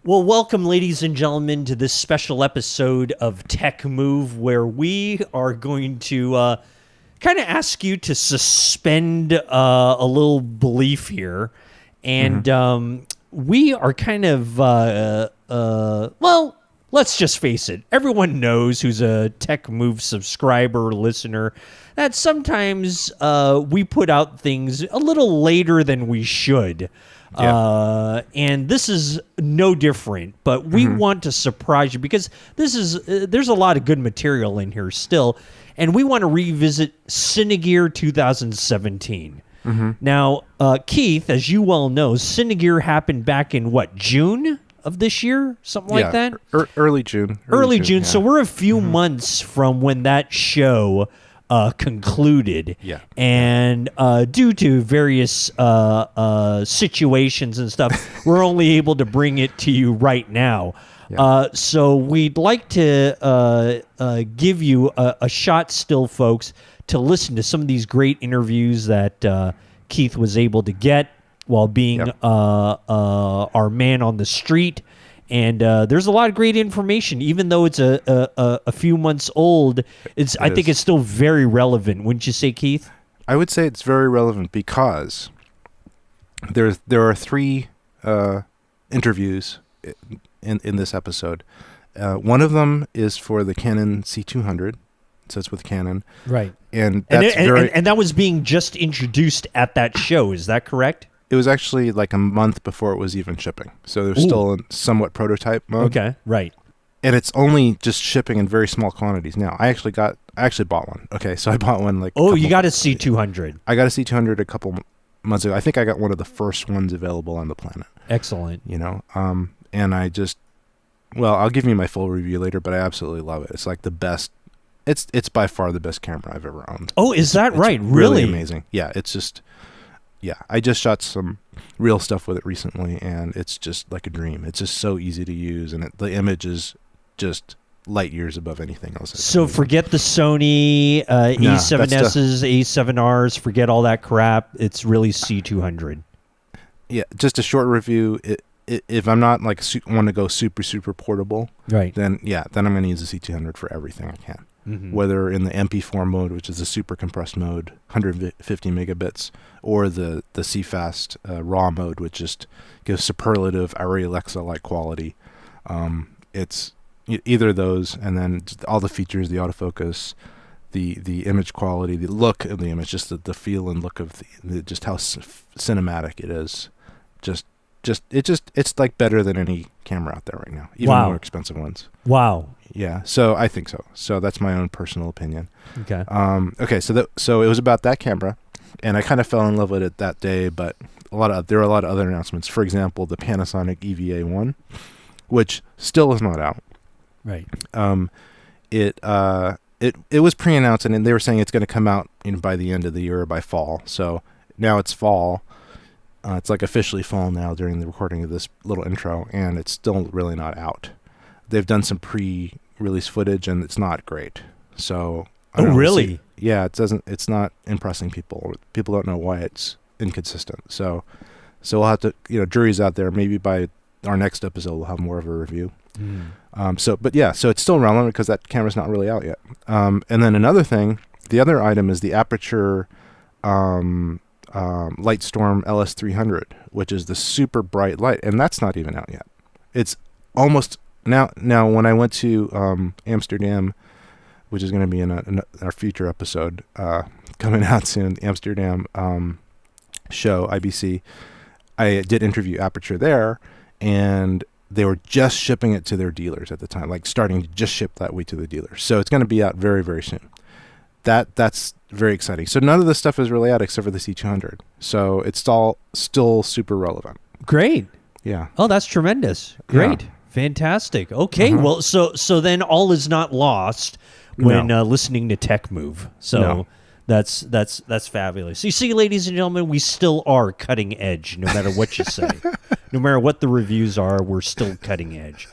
Well, welcome, ladies and gentlemen, to this special episode of TechMove, where we are going to kind of ask you to suspend a little belief here. And we are kind of, well, let's just face it. Everyone knows who's a TechMove subscriber or listener that sometimes we put out things a little later than we should. Yeah. And this is no different, but we want to surprise you because this is there's a lot of good material in here still, and we want to revisit Cinegear 2017. Now, Keith, as you well know, Cinegear happened back in what, June of this year, something like that. Early June. Early June. Yeah. So we're a few months from when that show concluded. Yeah. And due to various situations and stuff, we're only able to bring it to you right now. Yeah. So we'd like to give you a shot still, folks, to listen to some of these great interviews that Keith was able to get while being our man on the street. And there's a lot of great information, even though it's a few months old. I think it's still very relevant, wouldn't you say, Keith? I would say it's very relevant because there are three interviews in this episode. One of them is for the Canon C200, so it's with Canon, right? And that was being just introduced at that show. Is that correct? It was actually like a month before it was even shipping. So they're still in somewhat prototype mode. Okay, right. And it's only just shipping in very small quantities now. I actually bought one. Okay, so I bought one like... Oh, you got a C200. I got a C200 a couple months ago. I think I got one of the first ones available on the planet. Excellent. You know, and I just... Well, I'll give you my full review later, but I absolutely love it. It's like the best... It's by far the best camera I've ever owned. Oh, is that right? Really amazing. Yeah, it's just... Yeah, I just shot some real stuff with it recently, and it's just like a dream. It's just so easy to use, and the image is just light years above anything else. So forget the Sony A7Ss, A7Rs, forget all that crap. It's really C200. Yeah, just a short review. If I'm not like want to go super portable, right? Then I'm going to use the C200 for everything I can. Whether in the MP4 mode, which is a super compressed mode, 150 megabits, or the CFast RAW mode, which just gives superlative Arri Alexa-like quality. It's either of those, and then all the features, the autofocus, the image quality, the look of the image, just the feel and look of just how cinematic it is. It's like better than any camera out there right now, even more expensive ones. Wow. Yeah, so I think so. So that's my own personal opinion. Okay. Okay, so it was about that camera, and I kind of fell in love with it that day. But there were a lot of other announcements. For example, the Panasonic EVA1, which still is not out. Right. It was pre-announced, and they were saying it's going to come out by the end of the year or by fall. So now it's fall. It's like officially fall now during the recording of this little intro, and it's still really not out. They've done some pre-release footage, and it's not great. So, really? Yeah, it's not impressing people. People don't know why it's inconsistent. So we'll have to, jury's out there. Maybe by our next episode, we'll have more of a review. So it's still relevant because that camera's not really out yet. And then another thing, the other item is the Aputure Lightstorm LS 300, which is the super bright light, and that's not even out yet. It's almost now. When I went to Amsterdam, which is going to be in our future episode coming out soon, Amsterdam show, IBC, I did interview Aputure there, and they were just shipping it to their dealers at the time, like starting to just ship that way to the dealers. So it's going to be out very, very soon. That's very exciting. So none of this stuff is really out except for the C200. So it's all still super relevant. Great. Yeah. Oh, that's tremendous. Great. Yeah. Fantastic. Okay. Well, so then all is not lost when listening to TechMove. So that's fabulous. You see, ladies and gentlemen, we still are cutting edge, no matter what you say. No matter what the reviews are, we're still cutting edge.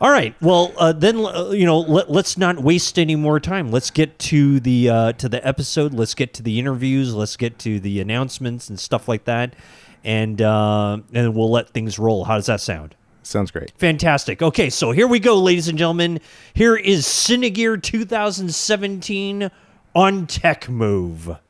All right. Well, then let's not waste any more time. Let's get to the episode. Let's get to the interviews. Let's get to the announcements and stuff like that, and we'll let things roll. How does that sound? Sounds great. Fantastic. Okay, so here we go, ladies and gentlemen. Here is Cinegear 2017 on TechMove.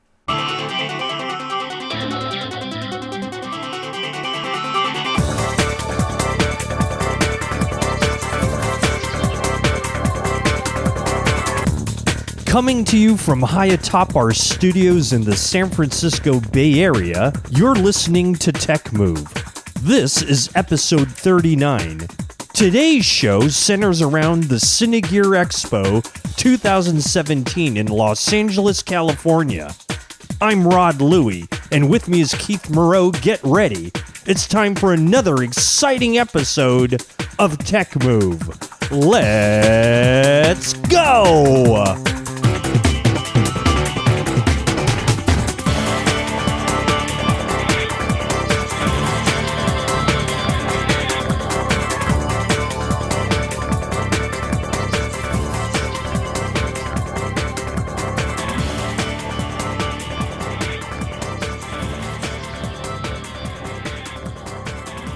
Coming to you from high atop our studios in the San Francisco Bay Area, you're listening to TechMove. This is episode 39. Today's show centers around the Cinegear Expo 2017 in Los Angeles, California. I'm Rod Louie, and with me is Keith Moreau. Get ready. It's time for another exciting episode of TechMove. Let's go!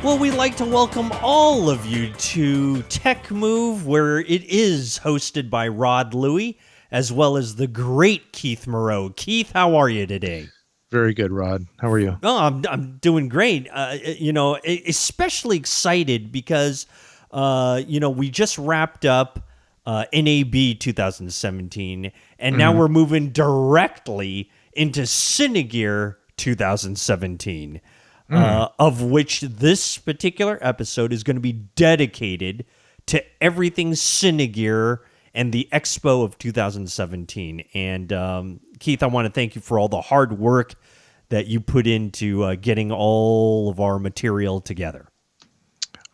Well, we'd like to welcome all of you to TechMove, where it is hosted by Rod Louie, as well as the great Keith Moreau. Keith, how are you today? Very good, Rod. How are you? Oh, I'm doing great. Especially excited because, we just wrapped up NAB 2017, and now we're moving directly into Cinegear 2017. Of which this particular episode is going to be dedicated to everything Cinegear and the Expo of 2017. And Keith, I want to thank you for all the hard work that you put into getting all of our material together.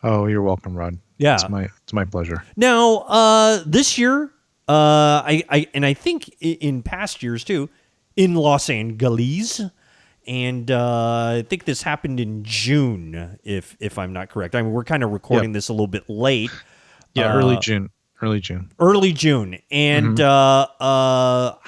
Oh, you're welcome, Rod. Yeah, it's my pleasure. Now, this year, I think in past years too, in Los Angeles. And I think this happened in June, if I'm not correct. I mean, we're kind of recording this a little bit late. Yeah, early June. And how,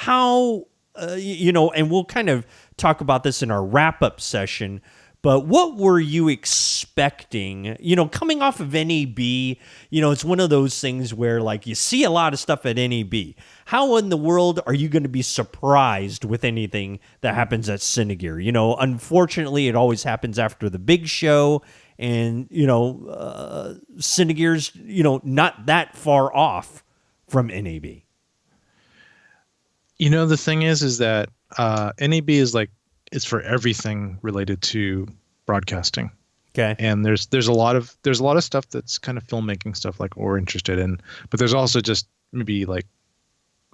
and we'll kind of talk about this in our wrap-up session, but what were you expecting? Coming off of NAB, it's one of those things where, like, you see a lot of stuff at NAB. How in the world are you going to be surprised with anything that happens at Cinegear? Unfortunately, it always happens after the big show, and, Cinegear's, not that far off from NAB. The thing is that NAB is it's for everything related to broadcasting. Okay. And there's a lot of stuff that's kind of filmmaking stuff like we're interested in, but there's also just maybe like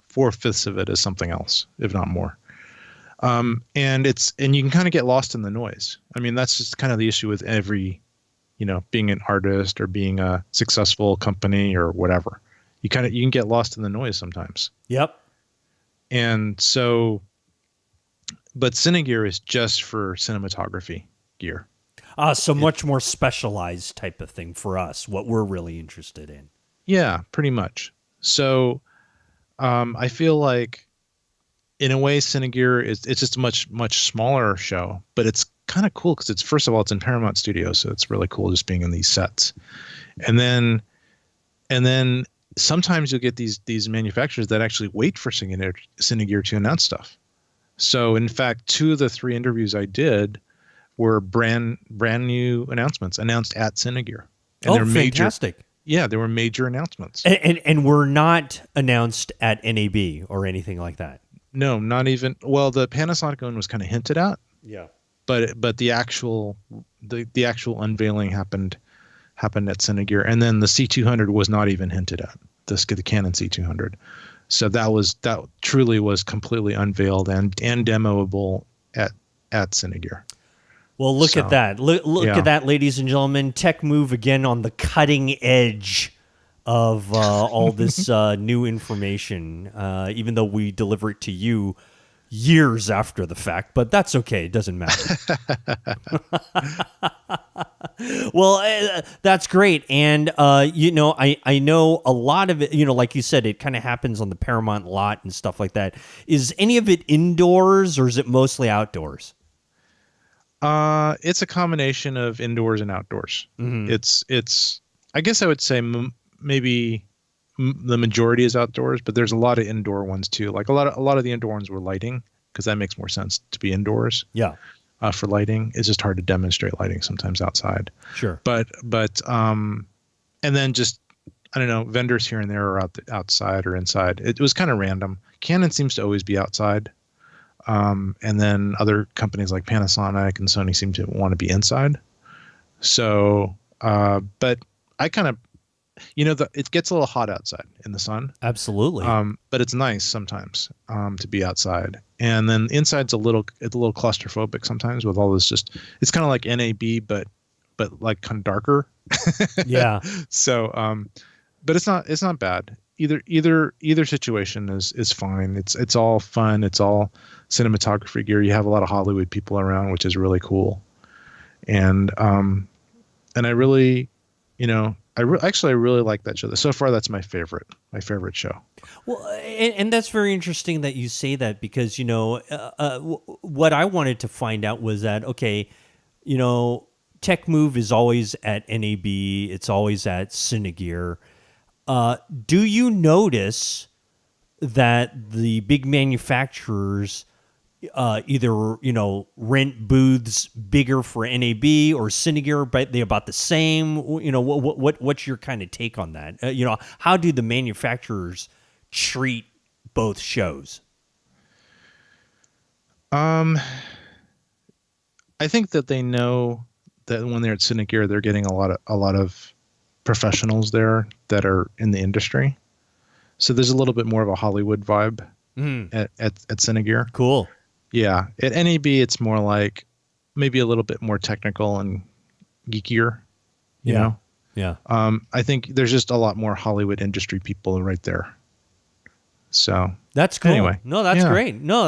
4/5 of it is something else, if not more. And you can kind of get lost in the noise. I mean, that's just kind of the issue with every, being an artist or being a successful company or whatever. You can get lost in the noise sometimes. Yep. And so, but Cinegear is just for cinematography gear. So much more specialized type of thing for us, what we're really interested in. Yeah, pretty much. So I feel like in a way Cinegear it's just a much smaller show, but it's kind of cool because first of all it's in Paramount Studios, so it's really cool just being in these sets. And then sometimes you'll get these manufacturers that actually wait for Cinegear to announce stuff. So in fact, 2 of the 3 interviews I did were brand new announcements announced at Cinegear. And they're fantastic. Yeah, they were major announcements. And were not announced at NAB or anything like that. No, not even. Well, the Panasonic one was kind of hinted at. Yeah. But the actual unveiling happened at Cinegear, and then the C200 was not even hinted at. The Canon C200. So that truly was completely unveiled and demoable at Cinegear. Well, look at that. Look at that, ladies and gentlemen. TechMove again on the cutting edge of all this new information, even though we deliver it to you years after the fact, but that's okay. It doesn't matter. Well, that's great. And, I know a lot of it, like you said, it kind of happens on the Paramount lot and stuff like that. Is any of it indoors or is it mostly outdoors? It's a combination of indoors and outdoors. Mm-hmm. It's I guess I would say maybe the majority is outdoors, but there's a lot of indoor ones too. Like a lot of the indoor ones were lighting, because that makes more sense to be indoors. Yeah. For lighting, it's just hard to demonstrate lighting sometimes outside. Sure. But and then just, I don't know, vendors here and there are outside or inside. It was kind of random. Canon seems to always be outside. And then other companies like Panasonic and Sony seem to want to be inside. So, but I kind of, it gets a little hot outside in the sun. Absolutely. But it's nice sometimes to be outside. And then inside's it's a little claustrophobic sometimes with all this it's kind of like NAB, but like kind of darker. Yeah. So, but it's not bad. Either situation is fine. It's all fun. It's all cinematography gear. You have a lot of Hollywood people around, which is really cool. And I really, I really like that show. So far, that's my favorite show. Well, and that's very interesting that you say that, because, what I wanted to find out was that, okay, TechMove is always at NAB. It's always at Cinegear. Do you notice that the big manufacturers either rent booths bigger for NAB or Cinegear, but they're about the same? What's your kind of take on that? How do the manufacturers treat both shows? I think that they know that when they're at Cinegear, they're getting a lot of professionals there that are in the industry. So there's a little bit more of a Hollywood vibe at Cinegear. Cool. Yeah. At NAB, it's more like maybe a little bit more technical and geekier, you know? Yeah. I think there's just a lot more Hollywood industry people right there. So that's cool. Anyway. No, that's great. No,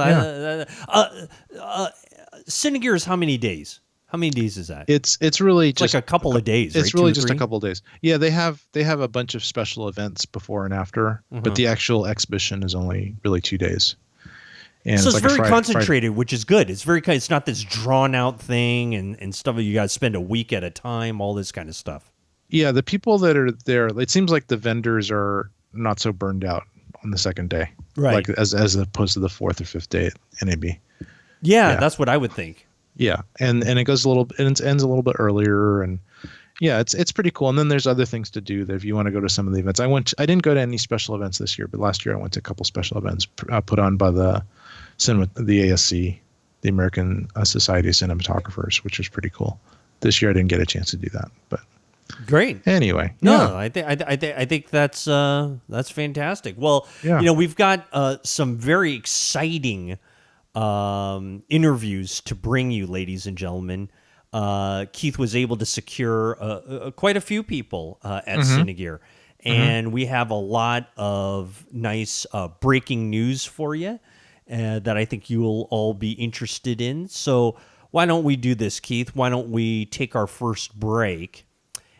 Cinegear is how many days? How many days is that? It's really just like a couple of days. It's right? really just a couple of days. Yeah, they have a bunch of special events before and after, but the actual exhibition is only really 2 days. And so it's like very concentrated, which is good. It's not this drawn out thing and stuff that you guys spend a week at a time, all this kind of stuff. Yeah, the people that are there, it seems like the vendors are not so burned out on the second day, right? Like as opposed to the fourth or fifth day at NAB. Yeah, that's what I would think. Yeah, and it goes it ends a little bit earlier, and yeah, it's pretty cool. And then there's other things to do that if you want to go to some of the events. I didn't go to any special events this year, but last year I went to a couple special events put on by the ASC, the American Society of Cinematographers, which was pretty cool. This year I didn't get a chance to do that, but great. Anyway, no, I think that's fantastic. Well, we've got some very exciting interviews to bring you, ladies and gentlemen. Keith was able to secure quite a few people at Cinegear, and we have a lot of nice breaking news for you that I think you will all be interested in. So why don't we do this, Keith? Why don't we take our first break,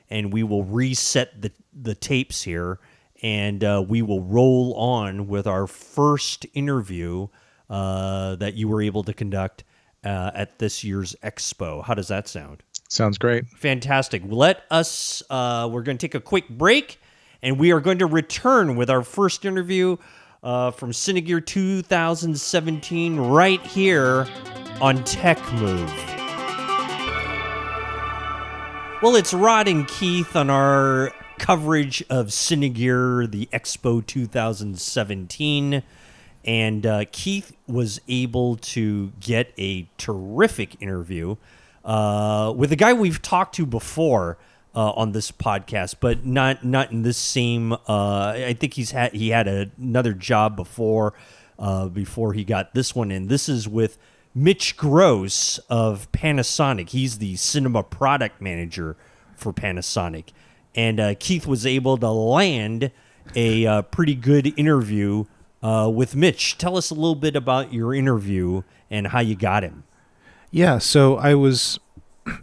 and we will reset the tapes here, and we will roll on with our first interview that you were able to conduct at this year's Expo. How does that sound? Sounds great. Fantastic. Let us, we're going to take a quick break, and we are going to return with our first interview from Cinegear 2017 right here on TechMove. Well, it's Rod and Keith on our coverage of Cinegear, the Expo 2017. And Keith was able to get a terrific interview with a guy we've talked to before on this podcast, but not in this same. I think he had another job before he got this one in. This is with Mitch Gross of Panasonic. He's the cinema product manager for Panasonic, and Keith was able to land a pretty good interview with Mitch. Tell us a little bit about your interview and how you got him. Yeah, so I was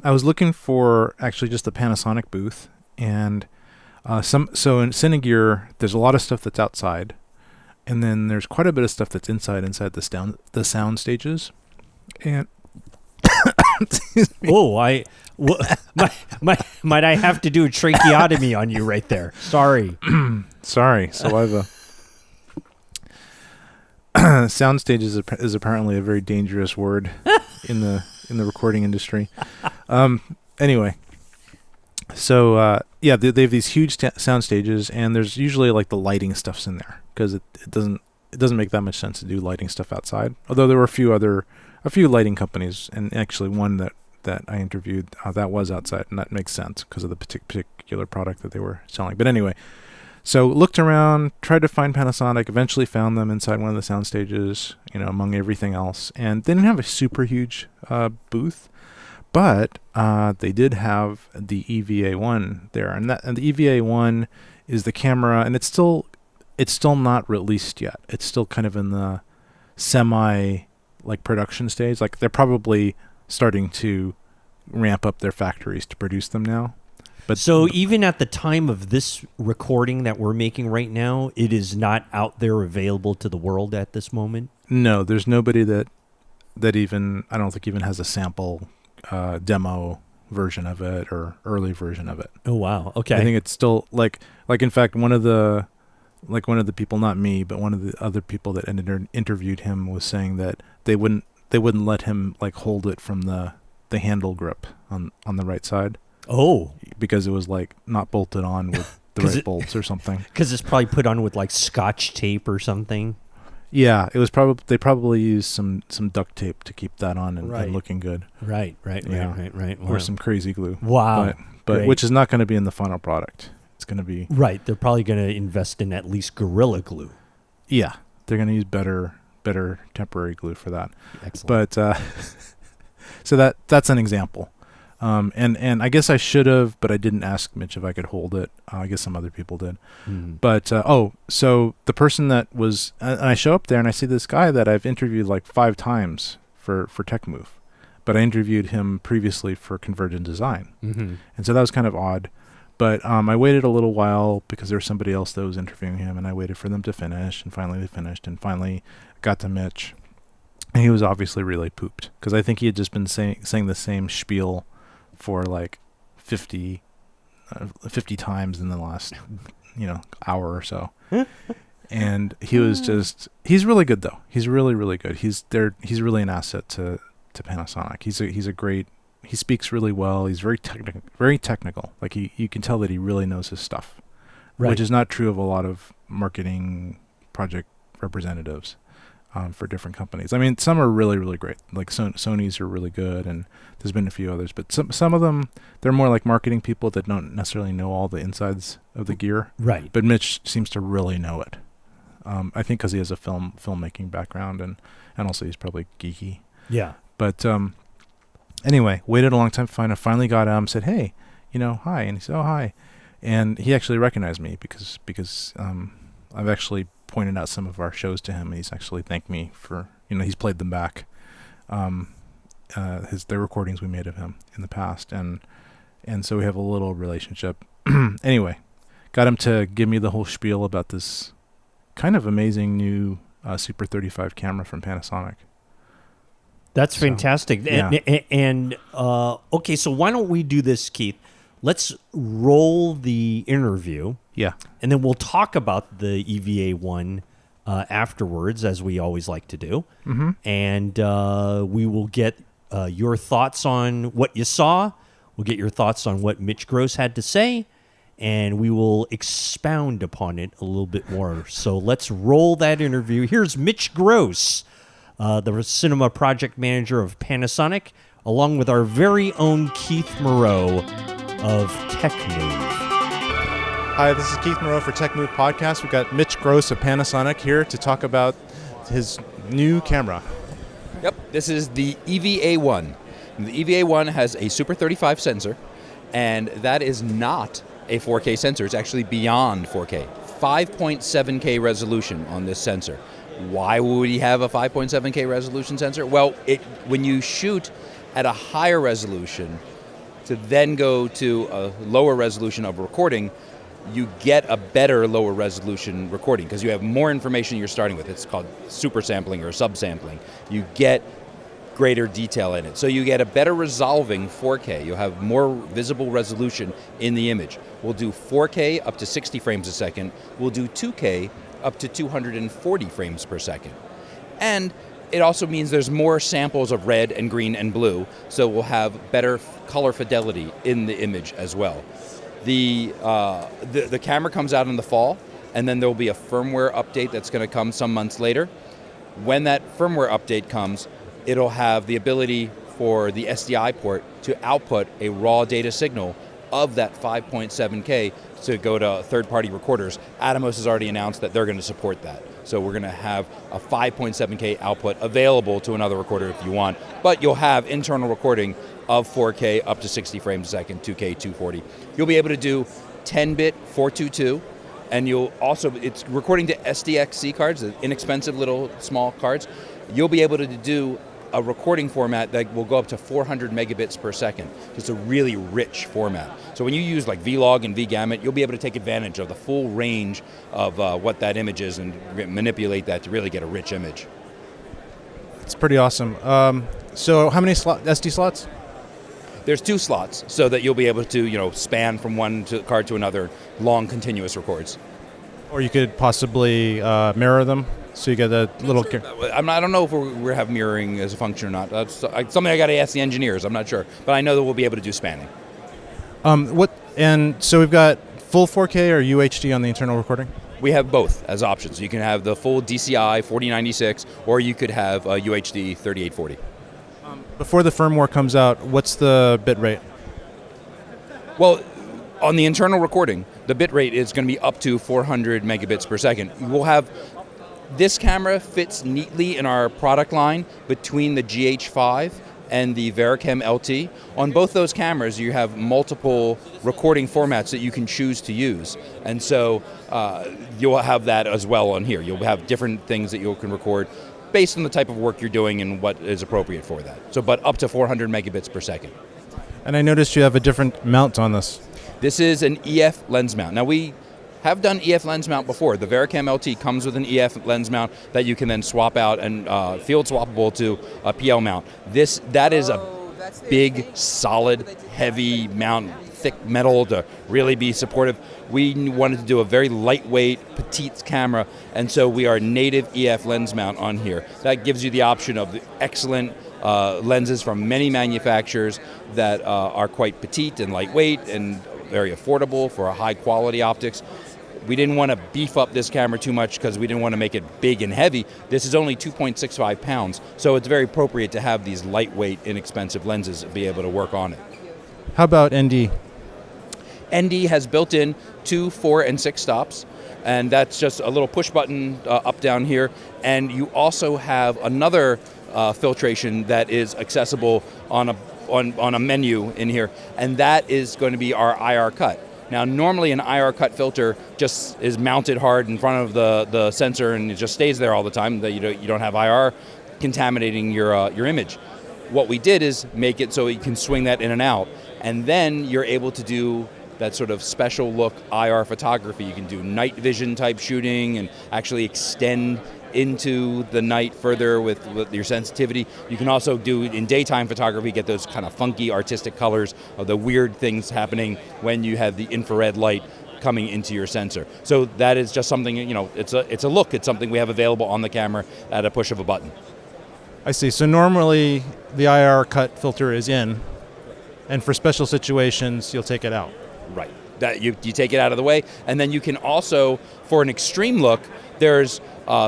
looking for actually just the Panasonic booth, and so in Cinegear there's a lot of stuff that's outside, and then there's quite a bit of stuff that's inside the sound stages, and Oh, might I have to do a tracheotomy on you right there? Sorry. Sorry, saliva. Soundstage is apparently a very dangerous word in the recording industry. Anyway, so they have these huge sound stages, and there's usually like the lighting stuff's in there because it doesn't make that much sense to do lighting stuff outside. Although there were a few lighting companies, and actually one that I interviewed that was outside, and that makes sense because of the particular product that they were selling. But anyway. So looked around, tried to find Panasonic, eventually found them inside one of the sound stages, among everything else. And they didn't have a super huge booth, but they did have the EVA1 there. And the EVA1 is the camera, and it's still not released yet. It's still kind of in the production stage. Like they're probably starting to ramp up their factories to produce them now. But so even at the time of this recording that we're making right now, it is not out there available to the world at this moment? No, there's nobody that even, I don't think even has a sample demo version of it or early version of it. Oh, wow. Okay. I think it's still like in fact, one of the people, not me, but one of the other people that interviewed him was saying that they wouldn't let him like hold it from the handle grip on the right side. Oh, because it was like not bolted on with the right bolts or something. Because it's probably put on with like Scotch tape or something. Yeah, it was they probably used some duct tape to keep that on and looking good. Right. Wow. Or some crazy glue. Wow. But which is not going to be in the final product. It's going to be right. They're probably going to invest in at least Gorilla Glue. Yeah, they're going to use better temporary glue for that. Excellent. But so that's an example. And I guess I should have, but I didn't ask Mitch if I could hold it. I guess some other people did. But, so the person that was, and I show up there and I see this guy that I've interviewed like 5 times for TechMove, but I interviewed him previously for Convergent Design. Mm-hmm. And so that was kind of odd. But I waited a little while because there was somebody else that was interviewing him, and I waited for them to finish, and finally they finished, and finally got to Mitch. And he was obviously really pooped because I think he had just been saying the same spiel for like 50 times in the last hour or so. And he was he's really good though. He's really, really good. He's really an asset to Panasonic. He speaks really well. He's very technical. Like you can tell that he really knows his stuff. Right. Which is not true of a lot of marketing project representatives for different companies. I mean, some are really, really great. Like Sony's are really good, and there's been a few others. But some of them, they're more like marketing people that don't necessarily know all the insides of the gear. Right. But Mitch seems to really know it. I think because he has a filmmaking background, and also he's probably geeky. Yeah. But anyway, waited a long time. Finally got him. Said, "Hey, hi," and he said, "Oh, hi," and he actually recognized me because I've actually pointed out some of our shows to him, and he's actually thanked me for, he's played them back, the recordings we made of him in the past, and so we have a little relationship. Anyway, got him to give me the whole spiel about this kind of amazing new Super 35 camera from Panasonic. That's fantastic. Yeah. And okay, so why don't we do this, Keith? Let's roll the interview. Yeah. And then we'll talk about the EVA1 afterwards, as we always like to do. Mm-hmm. And we will get your thoughts on what you saw. We'll get your thoughts on what Mitch Gross had to say. And we will expound upon it a little bit more. So let's roll that interview. Here's Mitch Gross, the cinema project manager of Panasonic, along with our very own Keith Moreau of TechMove. Hi, this is Keith Moreau for TechMove Podcast. We've got Mitch Gross of Panasonic here to talk about his new camera. Yep, this is the EVA1. The EVA1 has a Super 35 sensor, and that is not a 4K sensor. It's actually beyond 4K. 5.7K resolution on this sensor. Why would he have a 5.7K resolution sensor? Well, when you shoot at a higher resolution to then go to a lower resolution of recording, you get a better lower resolution recording because you have more information you're starting with. It's called super sampling or subsampling. You get greater detail in it. So you get a better resolving 4K. You'll have more visible resolution in the image. We'll do 4K up to 60 frames a second. We'll do 2K up to 240 frames per second. And it also means there's more samples of red and green and blue, so we'll have better color fidelity in the image as well. The camera comes out in the fall, and then there will be a firmware update that's going to come some months later. When that firmware update comes, it'll have the ability for the SDI port to output a raw data signal of that 5.7K to go to third-party recorders. Atomos has already announced that they're going to support that. So we're going to have a 5.7K output available to another recorder if you want, but you'll have internal recording of 4K up to 60 frames a second, 2K 240. You'll be able to do 10-bit 422, and you'll also, it's recording to SDXC cards, the inexpensive little small cards. You'll be able to do a recording format that will go up to 400 megabits per second. It's a really rich format. So when you use like Vlog and vGamut, you'll be able to take advantage of the full range of what that image is and manipulate that to really get a rich image. It's pretty awesome. So how many SD slots? There's 2 slots so that you'll be able to, span from one card to another, long continuous records. Or you could possibly mirror them, so you get a little... I don't know if we have mirroring as a function or not. That's something I got to ask the engineers. I'm not sure. But I know that we'll be able to do spanning. And so we've got full 4K or UHD on the internal recording? We have both as options. You can have the full DCI 4096, or you could have UHD 3840. Before the firmware comes out, what's the bit rate? Well, on the internal recording, the bit rate is going to be up to 400 megabits per second. We'll have... This camera fits neatly in our product line between the GH5 and the VariCam LT. On both those cameras, you have multiple recording formats that you can choose to use. And so you'll have that as well on here. You'll have different things that you can record based on the type of work you're doing and what is appropriate for that. So, but up to 400 megabits per second. And I noticed you have a different mount on this. This is an EF lens mount. Now, we have done EF lens mount before. The VariCam LT comes with an EF lens mount that you can then swap out and field swappable to a PL mount. That is a big, solid, heavy mount, thick metal to really be supportive. We wanted to do a very lightweight, petite camera, and so we are native EF lens mount on here. That gives you the option of the excellent lenses from many manufacturers that are quite petite and lightweight and very affordable for a high quality optics. We didn't want to beef up this camera too much because we didn't want to make it big and heavy. This is only 2.65 pounds, so it's very appropriate to have these lightweight, inexpensive lenses be able to work on it. How about ND? ND has built in 2, 4, and 6 stops, and that's just a little push button up down here. And you also have another filtration that is accessible on a menu in here, and that is going to be our IR cut. Now, normally an IR cut filter just is mounted hard in front of the sensor and it just stays there all the time. That you don't have IR contaminating your image. What we did is make it so you can swing that in and out, and then you're able to do that sort of special look IR photography. You can do night vision type shooting and actually extend into the night further with your sensitivity. You can also do in daytime photography, get those kind of funky artistic colors of the weird things happening when you have the infrared light coming into your sensor. So that is just something, it's a look. It's something we have available on the camera at a push of a button. I see. So normally the IR cut filter is in, and for special situations, you'll take it out. Right. That you take it out of the way, and then you can also, for an extreme look, there's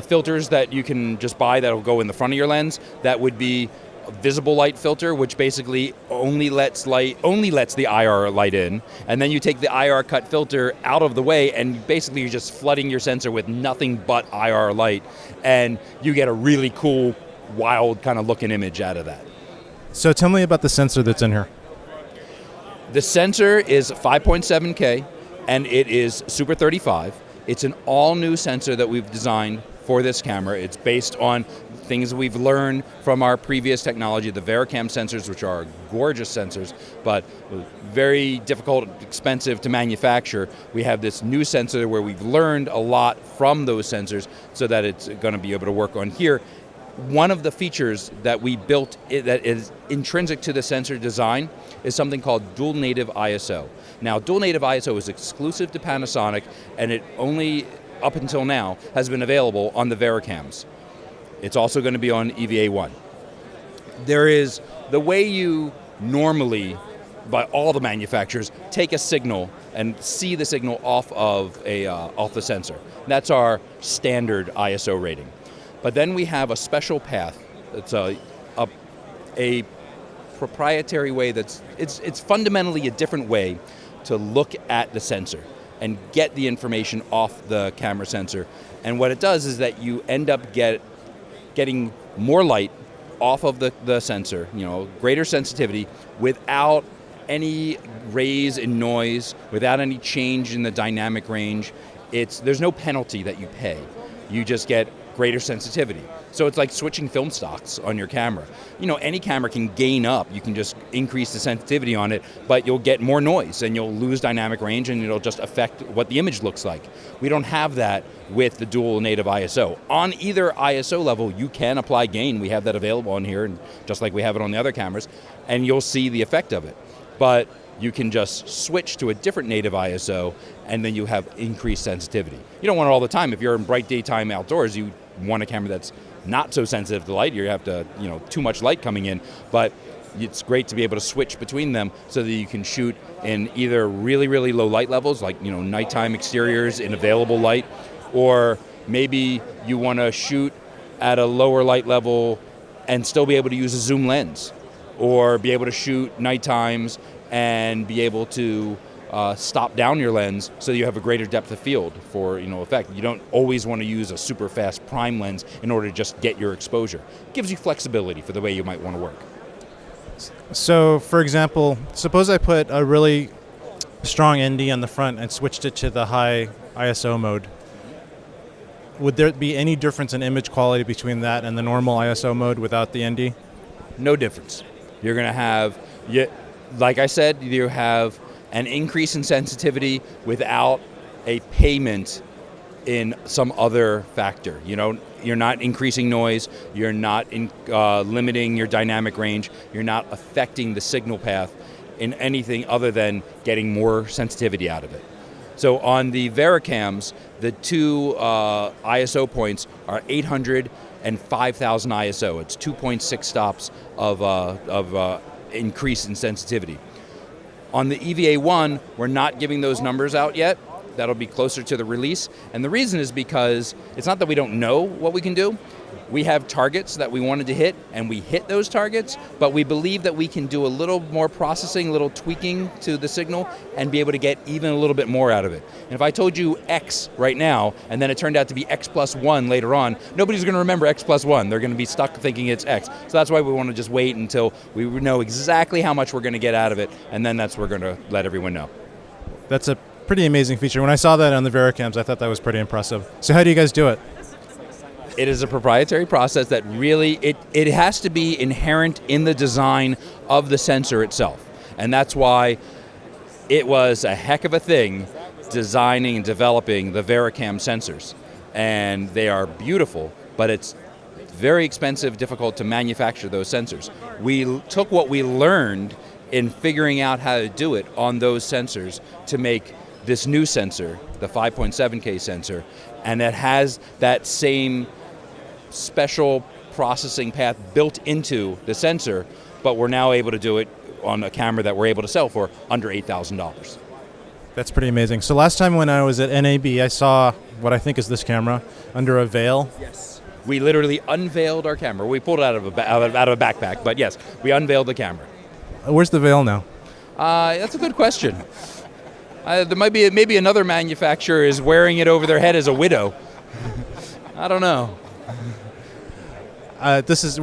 filters that you can just buy that will go in the front of your lens. That would be a visible light filter, which basically only lets the IR light in, and then you take the IR cut filter out of the way, and basically you're just flooding your sensor with nothing but IR light, and you get a really cool, wild kind of looking image out of that. So tell me about the sensor that's in here. The sensor is 5.7K, and it is Super 35. It's an all-new sensor that we've designed for this camera. It's based on things we've learned from our previous technology, the VariCam sensors, which are gorgeous sensors, but very difficult, expensive to manufacture. We have this new sensor where we've learned a lot from those sensors so that it's going to be able to work on here. one of the features that we built that is intrinsic to the sensor design is something called dual native ISO. Now, dual native ISO is exclusive to Panasonic, and it only, up until now, has been available on the VariCams. It's also going to be on EVA1. There is the way you normally, by all the manufacturers, take a signal and see the signal off of off the sensor. That's our standard ISO rating. But then we have a special path. It's a proprietary way it's fundamentally a different way to look at the sensor and get the information off the camera sensor. And what it does is that you end up getting more light off of the sensor, greater sensitivity without any raise in noise, without any change in the dynamic range. There's no penalty that you pay. You just get greater sensitivity. So it's like switching film stocks on your camera. Any camera can gain up. You can just increase the sensitivity on it, but you'll get more noise and you'll lose dynamic range and it'll just affect what the image looks like. We don't have that with the dual native ISO. On either ISO level, you can apply gain. We have that available on here, and just like we have it on the other cameras, and you'll see the effect of it. But you can just switch to a different native ISO, and then you have increased sensitivity. You don't want it all the time. If you're in bright daytime outdoors, you want a camera that's not so sensitive to light. You have to, too much light coming in, but it's great to be able to switch between them so that you can shoot in either really, really low light levels, like, nighttime exteriors in available light, or maybe you want to shoot at a lower light level and still be able to use a zoom lens, or be able to shoot night times and be able to stop down your lens so you have a greater depth of field for effect. You don't always want to use a super fast prime lens in order to just get your exposure. It gives you flexibility for the way you might want to work. So, for example, suppose I put a really strong ND on the front and switched it to the high ISO mode. Would there be any difference in image quality between that and the normal ISO mode without the ND? No difference. You're going to have, like I said, you have an increase in sensitivity without a payment in some other factor. You're not increasing noise, you're not limiting your dynamic range, you're not affecting the signal path in anything other than getting more sensitivity out of it. So on the VariCams, the two ISO points are 800 and 5,000 ISO. It's 2.6 stops of increase in sensitivity. On the EVA1, we're not giving those numbers out yet. That'll be closer to the release. And the reason is because it's not that we don't know what we can do. We have targets that we wanted to hit, and we hit those targets, but we believe that we can do a little more processing, a little tweaking to the signal, and be able to get even a little bit more out of it. And if I told you X right now, and then it turned out to be X plus 1 later on, nobody's going to remember X plus 1. They're going to be stuck thinking it's X. So that's why we want to just wait until we know exactly how much we're going to get out of it, and then that's what we're going to let everyone know. That's a pretty amazing feature. When I saw that on the VariCams, I thought that was pretty impressive. So how do you guys do it? It is a proprietary process that really, it has to be inherent in the design of the sensor itself. And that's why it was a heck of a thing designing and developing the VariCam sensors. And they are beautiful, but it's very expensive, difficult to manufacture those sensors. We took what we learned in figuring out how to do it on those sensors to make this new sensor, the 5.7K sensor, and it has that same special processing path built into the sensor, but we're now able to do it on a camera that we're able to sell for under $8,000. That's pretty amazing. So last time when I was at NAB, I saw what I think is this camera under a veil. Yes. We literally unveiled our camera. We pulled it out of a backpack, but yes, we unveiled the camera. Where's the veil now? That's a good question. There might be maybe another manufacturer is wearing it over their head as a widow. I don't know. We're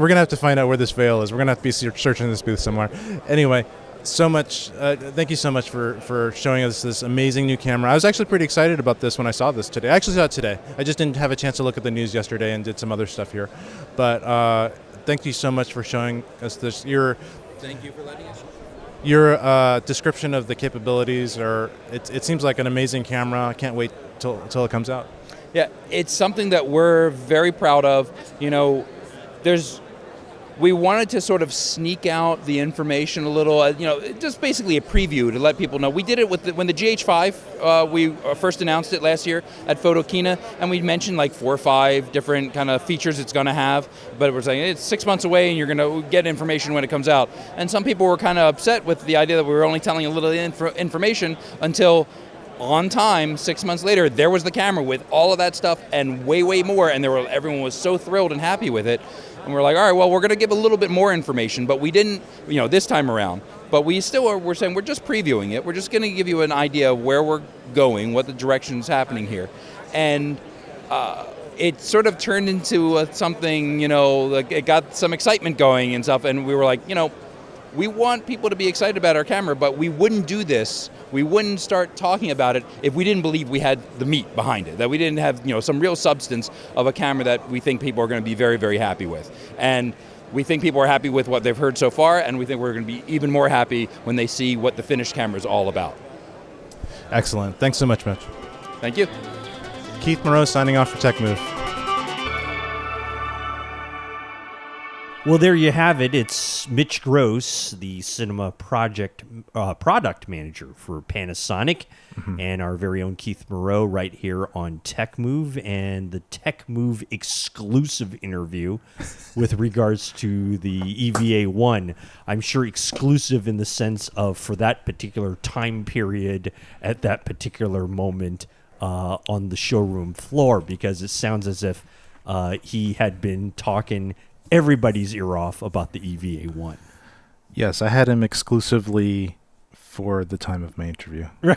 gonna have to find out where this veil is. We're gonna have to be searching this booth somewhere. Anyway, thank you so much for showing us this amazing new camera. I was actually pretty excited about this when I saw this today. I actually saw it today. I just didn't have a chance to look at the news yesterday and did some other stuff here. But thank you so much for showing us this. Thank you for letting us. Your description of the capabilities it seems like an amazing camera. I can't wait till it comes out. Yeah, it's something that we're very proud of. we wanted to sort of sneak out the information a little, just basically a preview to let people know. We did it with when the GH5, we first announced it last year at Photokina, and we mentioned like 4 or 5 different kind of features it's going to have, but we're saying it's 6 months away and you're going to get information when it comes out. And some people were kind of upset with the idea that we were only telling a little information until on time, 6 months later, there was the camera with all of that stuff and way, way more, and everyone was so thrilled and happy with it. And we're like, all right, well, we're going to give a little bit more information, but we didn't, this time around. But we're saying we're just previewing it. We're just going to give you an idea of where we're going, what the direction's happening here. And it sort of turned into something, like it got some excitement going and stuff. And we were like, we want people to be excited about our camera, but we wouldn't do this. We wouldn't start talking about it if we didn't believe we had the meat behind it, that we didn't have some real substance of a camera that we think people are going to be very, very happy with. And we think people are happy with what they've heard so far, and we think we're going to be even more happy when they see what the finished camera is all about. Excellent. Thanks so much, Mitch. Thank you. Keith Moreau signing off for TechMove. Well, there you have it. It's Mitch Gross, the cinema product manager for Panasonic, and our very own Keith Moreau right here on TechMove, and the TechMove exclusive interview with regards to the EVA1. I'm sure exclusive in the sense of for that particular time period at that particular moment on the showroom floor, because it sounds as if he had been talking everybody's ear off about the EVA1. Yes, I had him exclusively for the time of my interview. Right.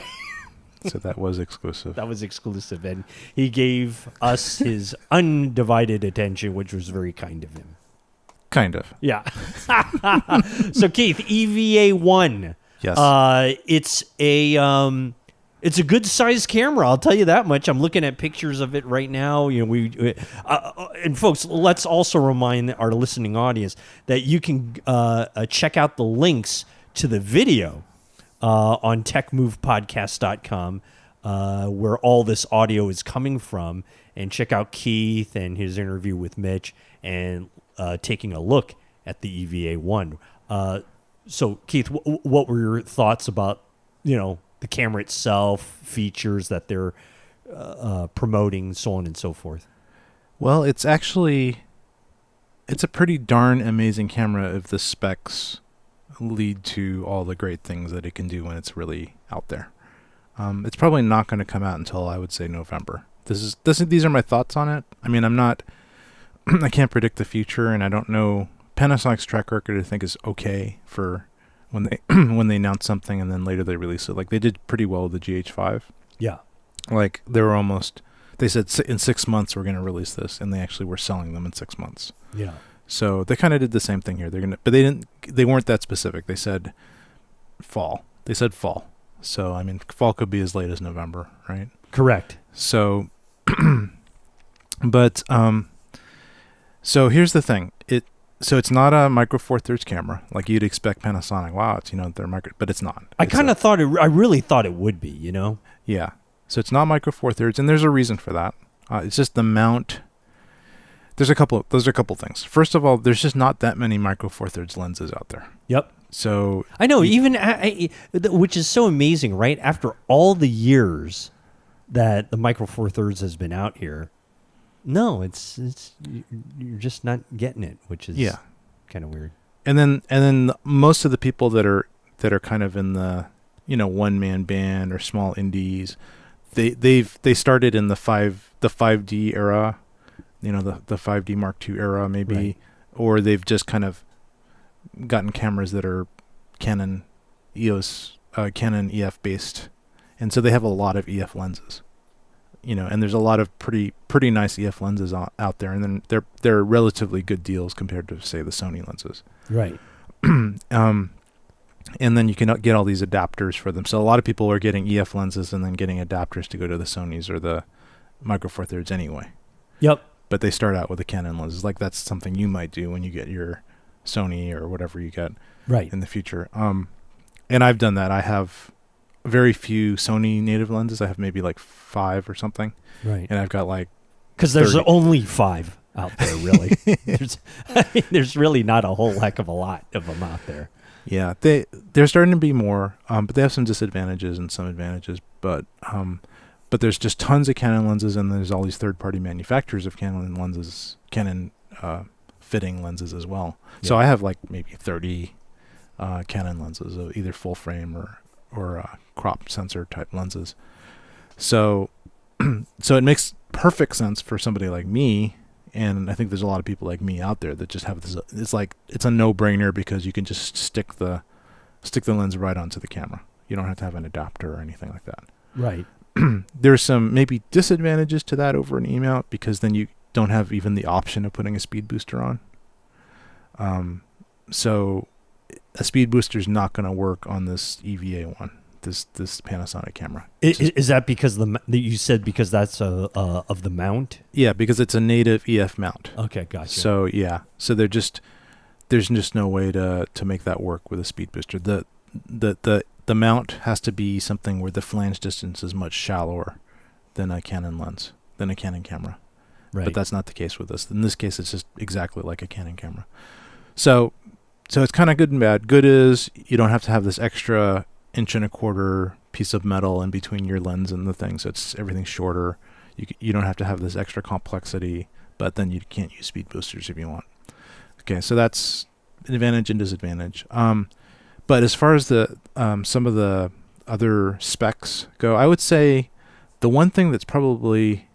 So that was exclusive. That was exclusive, and he gave us his undivided attention, which was very kind of him. Kind of. Yeah. So Keith, EVA1. Yes. It's a good sized camera. I'll tell you that much. I'm looking at pictures of it right now. And folks, let's also remind our listening audience that you can check out the links to the video on techmovepodcast.com, where all this audio is coming from, and check out Keith and his interview with Mitch and taking a look at the EVA1. So Keith, what were your thoughts about, the camera itself, features that they're promoting, so on and so forth? Well, it's a pretty darn amazing camera if the specs lead to all the great things that it can do when it's really out there. It's probably not going to come out until, I would say, November. These are my thoughts on it. I mean, I can't predict the future, and I don't know. Panasonic's track record, I think, is okay for when they when they announce something and then later they release it. Like, they did pretty well with the GH5. Yeah. Like, they said in 6 months we're going to release this, and they actually were selling them in 6 months. Yeah. So they kind of did the same thing here. But they weren't that specific. They said fall. So, I mean, fall could be as late as November, right? Correct. So, but, so here's the thing. So it's not a micro four thirds camera like you'd expect Panasonic. Wow, it's their micro, but it's not. I really thought it would be. Yeah. So it's not micro four thirds, and there's a reason for that. It's just the mount. There's a couple things. First of all, there's just not that many micro four thirds lenses out there. Yep. So I know, which is so amazing, right? After all the years that the micro four thirds has been out here. No, it's you're just not getting it, which is kind of weird. And then most of the people that are kind of in the one man band or small indies, they started in the 5D era, the 5D Mark II era maybe, right. Or they've just kind of gotten cameras that are Canon Canon EF based, and so they have a lot of EF lenses. And there's a lot of pretty nice EF lenses out there, and then they're relatively good deals compared to, say, the Sony lenses. Right. And then you can get all these adapters for them. So a lot of people are getting EF lenses and then getting adapters to go to the Sonys or the Micro Four Thirds anyway. Yep. But they start out with the Canon lenses. Like, that's something you might do when you get your Sony or whatever you get in the future. And I've done that. I have very few Sony native lenses. I have maybe like 5 or something. Right. And I've got like... Because there's only 5. out there, really. There's really not a whole heck of a lot of them out there. Yeah, they're starting to be more, but they have some disadvantages and some advantages. But there's just tons of Canon lenses, and there's all these third-party manufacturers of Canon lenses, fitting lenses as well. Yeah. So I have like maybe 30 Canon lenses of either full frame or crop sensor type lenses. So it makes perfect sense for somebody like me, and I think there's a lot of people like me out there that just have this. It's a no-brainer because you can just stick the lens right onto the camera. You don't have to have an adapter or anything like that. Right. There's some maybe disadvantages to that over an E-mount because then you don't have even the option of putting a speed booster on. So a speed booster is not going to work on this EVA1, this Panasonic camera. Is that because you said because that's of the mount? Yeah, because it's a native EF mount. Okay, gotcha. So yeah, so there's just no way to make that work with a speed booster. The mount has to be something where the flange distance is much shallower than a Canon lens, than a Canon camera. Right. But that's not the case with this. In this case, it's just exactly like a Canon camera. So it's kind of good and bad. Good is you don't have to have this extra 1.25 inch piece of metal in between your lens and the thing, so everything's shorter. You don't have to have this extra complexity, but then you can't use speed boosters if you want. Okay, so that's an advantage and disadvantage. But as far as the some of the other specs go, I would say the one thing that's probably,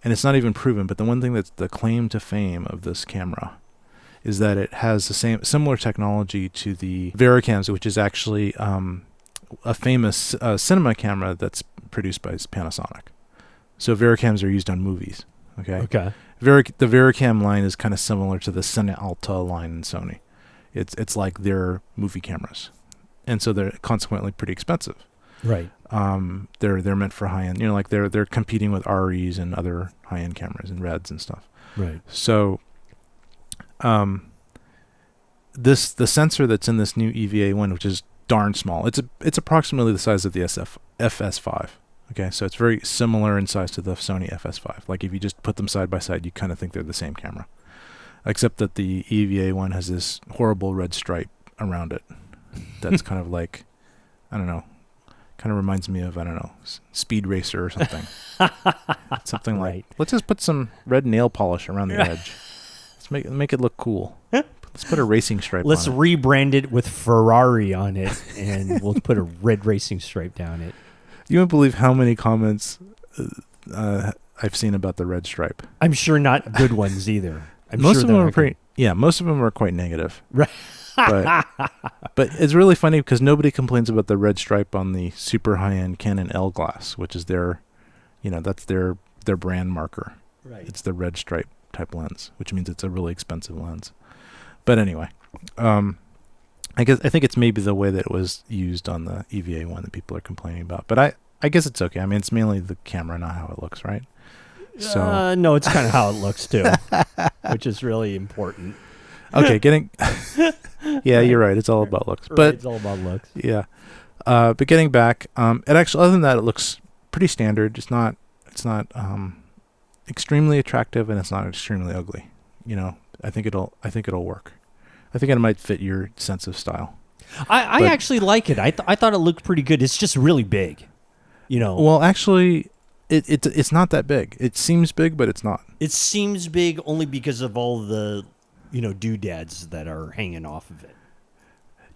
and it's not even proven, but the one thing that's the claim to fame of this camera is that it has the similar technology to the VariCams, which is actually a famous cinema camera that's produced by Panasonic. So VariCams are used on movies. Okay. The VariCam line is kind of similar to the Cine Alta line in Sony. It's like their movie cameras, and so they're consequently pretty expensive. Right. They're meant for high end. Like they're competing with REs and other high end cameras and Reds and stuff. Right. So, the sensor that's in this new EVA1, which is darn small. It's approximately the size of the FS5. Okay, so it's very similar in size to the Sony FS5. Like if you just put them side by side, you kind of think they're the same camera, except that the EVA1 has this horrible red stripe around it. That's kind of like, I don't know, kind of reminds me of, I don't know, Speed Racer or something. Something like, right. Let's just put some red nail polish around the edge. Let's make it look cool. Let's put a racing stripe Let's on it. rebrand it with Ferrari on it, and we'll put a red racing stripe down it. You won't believe how many comments I've seen about the red stripe. I'm sure not good ones either. Most of them are pretty. Yeah, most of them are quite negative. Right. But it's really funny because nobody complains about the red stripe on the super high-end Canon L glass, which is that's their brand marker. Right. It's the red stripe type lens, which means it's a really expensive lens. But anyway, I think it's maybe the way that it was used on the EVA1 that people are complaining about. But I guess it's okay. I mean, it's mainly the camera, not how it looks, right? So no, it's kind of how it looks too, which is really important. Okay, yeah, you're right. It's all about looks. Right, But it's all about looks. Yeah. But getting back, it actually, other than that, it looks pretty standard. It's not extremely attractive, and it's not extremely ugly. I think it'll work. I think it might fit your sense of style. I actually like it. I thought it looked pretty good. It's just really big. Well, actually, it's not that big. It seems big, but it's not. It seems big only because of all the doodads that are hanging off of it.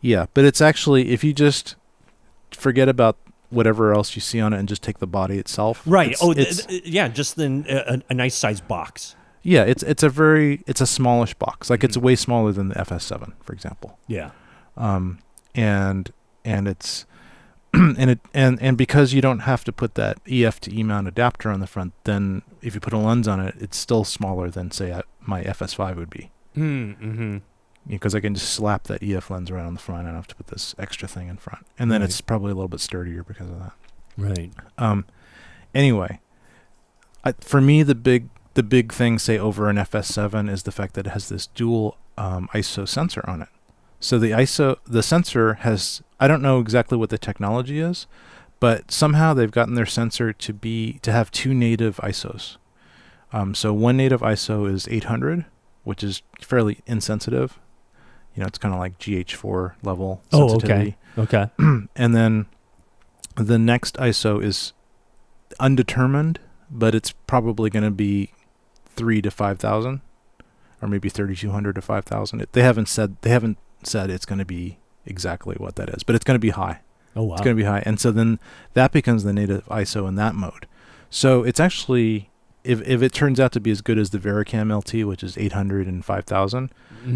Yeah, but it's actually, if you just forget about whatever else you see on it and just take the body itself. Right. Just a nice sized box. Yeah, it's a smallish box. Like it's way smaller than the FS7, for example. Yeah. And it's and because you don't have to put that EF to E mount adapter on the front, then if you put a lens on it, it's still smaller than say my FS5 would be. Mm-hmm. Because I can just slap that EF lens right on the front. I don't have to put this extra thing in front, and then it's probably a little bit sturdier because of that. Right. Anyway, for me, the big thing, say over an FS7, is the fact that it has this dual ISO sensor on it. So the sensor has, I don't know exactly what the technology is, but somehow they've gotten their sensor to have two native ISOs. So one native ISO is 800, which is fairly insensitive. It's kind of like GH4 level sensitivity. Okay. And then the next ISO is undetermined, but it's probably going to be 3 to 5,000, or maybe 3,200 to 5,000. They haven't said it's going to be exactly what that is, but it's going to be high. Oh wow. It's going to be high, and so then that becomes the native ISO in that mode. So it's actually, if it turns out to be as good as the Vericam LT, which is 800 and 5,000,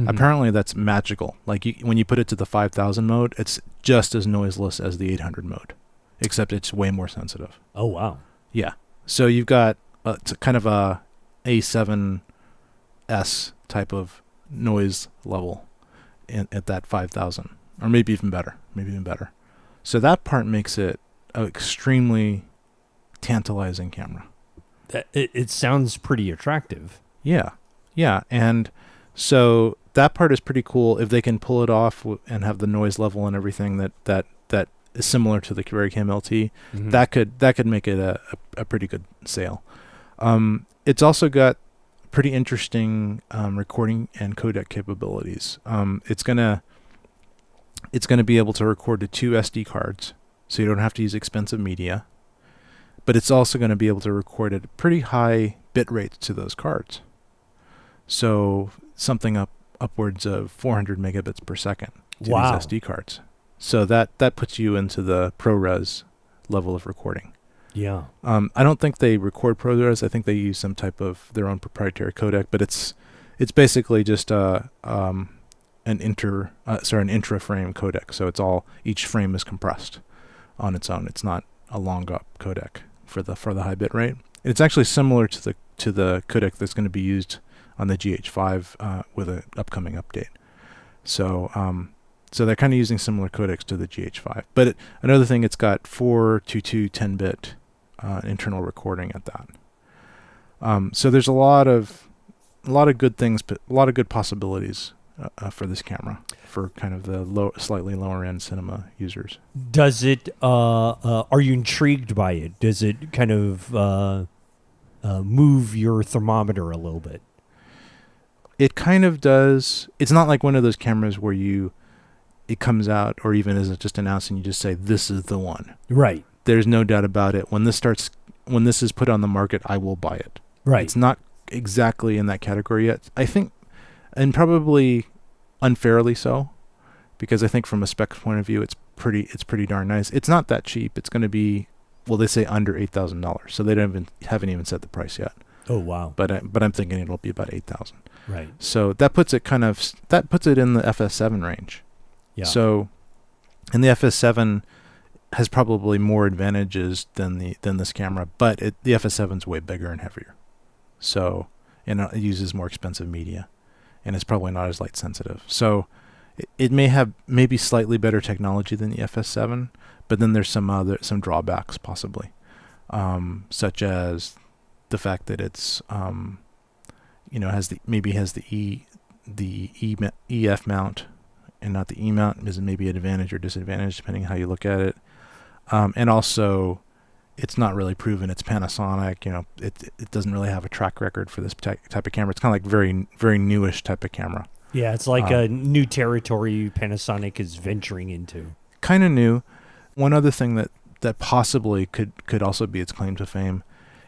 apparently that's magical. Like when you put it to the 5,000 mode, it's just as noiseless as the 800 mode, except it's way more sensitive. Oh wow. Yeah. So you've got it's kind of a A7S type of noise level at that 5,000, or maybe even better. So that part makes it an extremely tantalizing camera. It sounds pretty attractive. Yeah. And so that part is pretty cool. If they can pull it off and have the noise level and everything that is similar to the Vericam LT, that could make it a pretty good sale. It's also got pretty interesting recording and codec capabilities. It's gonna be able to record to 2 SD cards, so you don't have to use expensive media. But it's also going to be able to record at pretty high bit rates to those cards. So something upwards of 400 megabits per second to Wow. these SD cards. So that puts you into the ProRes level of recording. Yeah. I don't think they record ProRes. I think they use some type of their own proprietary codec, but it's basically just an intra-frame codec. So it's all, each frame is compressed on its own. It's not a long up codec for the high bit rate. It's actually similar to the codec that's going to be used on the GH5 with an upcoming update. So they're kind of using similar codecs to the GH5. But another thing, it's got 422 10-bit internal recording at that. So there's a lot of good things, but a lot of good possibilities for this camera for kind of the slightly lower end cinema users. Does it? Are you intrigued by it? Does it kind of move your thermometer a little bit? It kind of does. It's not like one of those cameras where it comes out, or even as it's just announced, and you just say, "This is the one." Right. There's no doubt about it. When this is put on the market, I will buy it. Right. It's not exactly in that category yet, I think, and probably unfairly so, because I think from a spec point of view, it's pretty darn nice. It's not that cheap. It's going to be, well, they say under $8,000, so they haven't even set the price yet. Oh wow. But I'm thinking it'll be about 8,000. Right. So that puts it in the FS7 range. Yeah. So, and the FS7 has probably more advantages than this camera, but the FS7's way bigger and heavier. So, and it uses more expensive media, and it's probably not as light sensitive. So, it may have maybe slightly better technology than the FS7, but then there's some drawbacks possibly, such as the fact that it's has the EF mount and not the E mount is maybe an advantage or disadvantage depending how you look at it. And also, it's not really proven. It's Panasonic. It doesn't really have a track record for this type of camera. It's kind of like very, very newish type of camera. Yeah, it's like a new territory Panasonic is venturing into. Kind of new. One other thing that possibly could also be its claim to fame,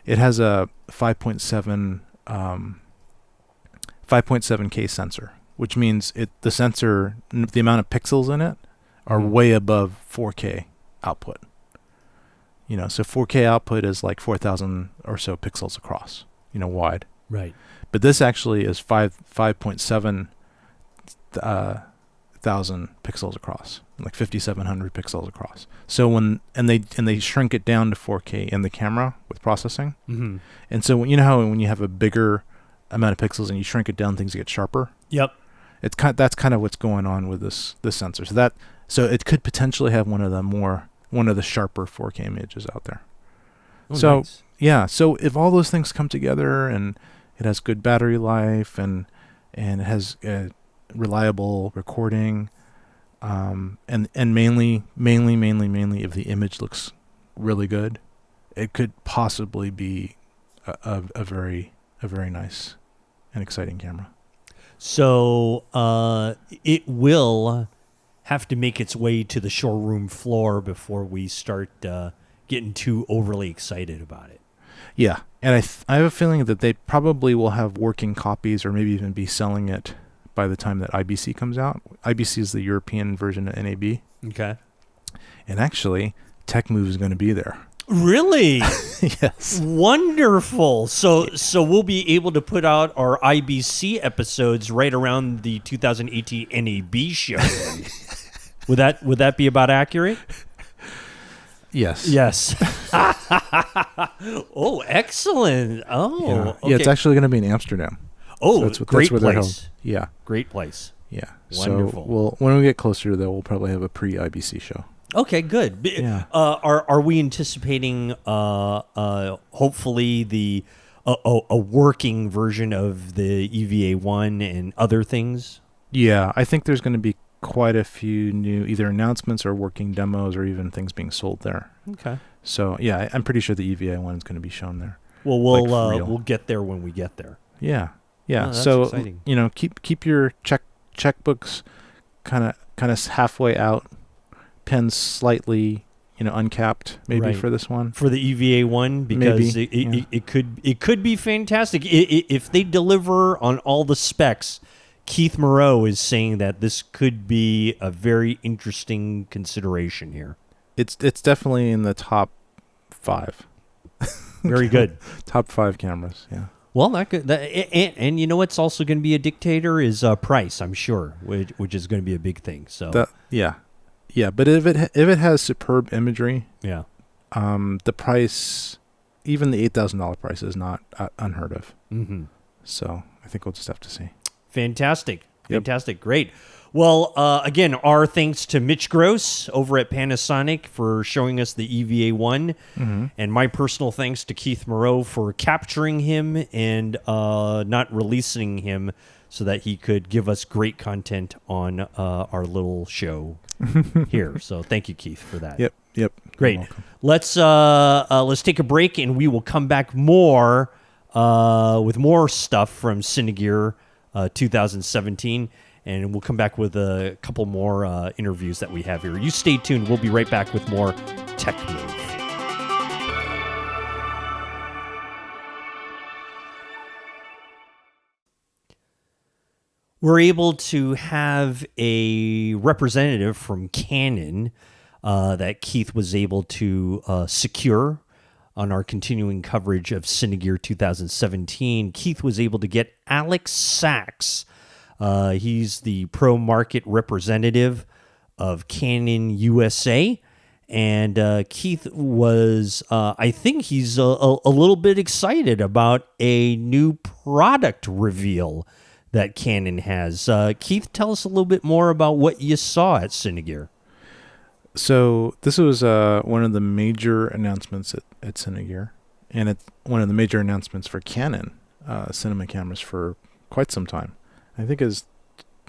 it has a 5.7K sensor, which means the sensor, the amount of pixels in it are way above 4K output. So 4K output is like 4,000 or so pixels across, wide. Right. But this actually is 5.7 thousand pixels across, like 5,700 pixels across. So they shrink it down to 4K in the camera with processing. Mm-hmm. And so when you have a bigger amount of pixels and you shrink it down, things get sharper. Yep. That's kind of what's going on with this sensor. So it could potentially have one of the sharper 4K images out there. Oh, so nice. Yeah, so if all those things come together and it has good battery life and it has reliable recording, and mainly if the image looks really good, it could possibly be a very a very nice and exciting camera. So it will have to make its way to the showroom floor before we start getting too overly excited about it. Yeah, and I have a feeling that they probably will have working copies or maybe even be selling it by the time that IBC comes out. IBC is the European version of NAB. Okay. And actually, TechMove is going to be there. Really? Yes. Wonderful. So we'll be able to put out our IBC episodes right around the 2018 NAB show. Would that be about accurate? Yes. Yes. Oh, excellent. Oh, Yeah. okay. Yeah, it's actually going to be in Amsterdam. Oh, So great where they're held. place. Yeah. Great place. Yeah. Wonderful. So when we get closer to that, we'll probably have a pre-IBC show. Okay, good. Yeah. Are we anticipating hopefully the a working version of the EVA1 and other things? Yeah, I think there's going to be quite a few new either announcements or working demos or even things being sold there. Okay. So yeah, I'm pretty sure the EVA1 is going to be shown there. Well, Like, for real. we'll get there when we get there. Yeah. Yeah. Oh, that's so exciting. keep your checkbooks kind of halfway out, pens slightly uncapped maybe Right. for this one. For the EVA1, because Maybe, it could be fantastic if they deliver on all the specs. Keith Moreau is saying that this could be a very interesting consideration here. It's definitely in the top 5. Very good. Top 5 cameras. Yeah. Well, and you know what's also going to be a dictator is price, I'm sure, which is going to be a big thing. So Yeah, but if it has superb imagery, yeah, the price, even the $8,000 price, is not unheard of. mm-hmm. So I think we'll just have to see. Fantastic. Yep. Fantastic. Great. Well, again, our thanks to Mitch Gross over at Panasonic for showing us the EVA1, and my personal thanks to Keith Moreau for capturing him and not releasing him so that he could give us great content on our little show here. So thank you, Keith, for that. Yep. Great. You're welcome. Let's take a break, and we will come back more with more stuff from Cinegear 2017, and we'll come back with a couple more interviews that we have here. You stay tuned. We'll be right back with more TechMove. We're able to have a representative from Canon that Keith was able to secure on our continuing coverage of Cinegear 2017. Keith was able to get Alex Sachs. He's the pro market representative of Canon USA. And Keith was, I think he's a little bit excited about a new product reveal that Canon has. Keith, tell us a little bit more about what you saw at Cinegear. So this was one of the major announcements at Cinegear, and it's one of the major announcements for Canon cinema cameras for quite some time. I think it was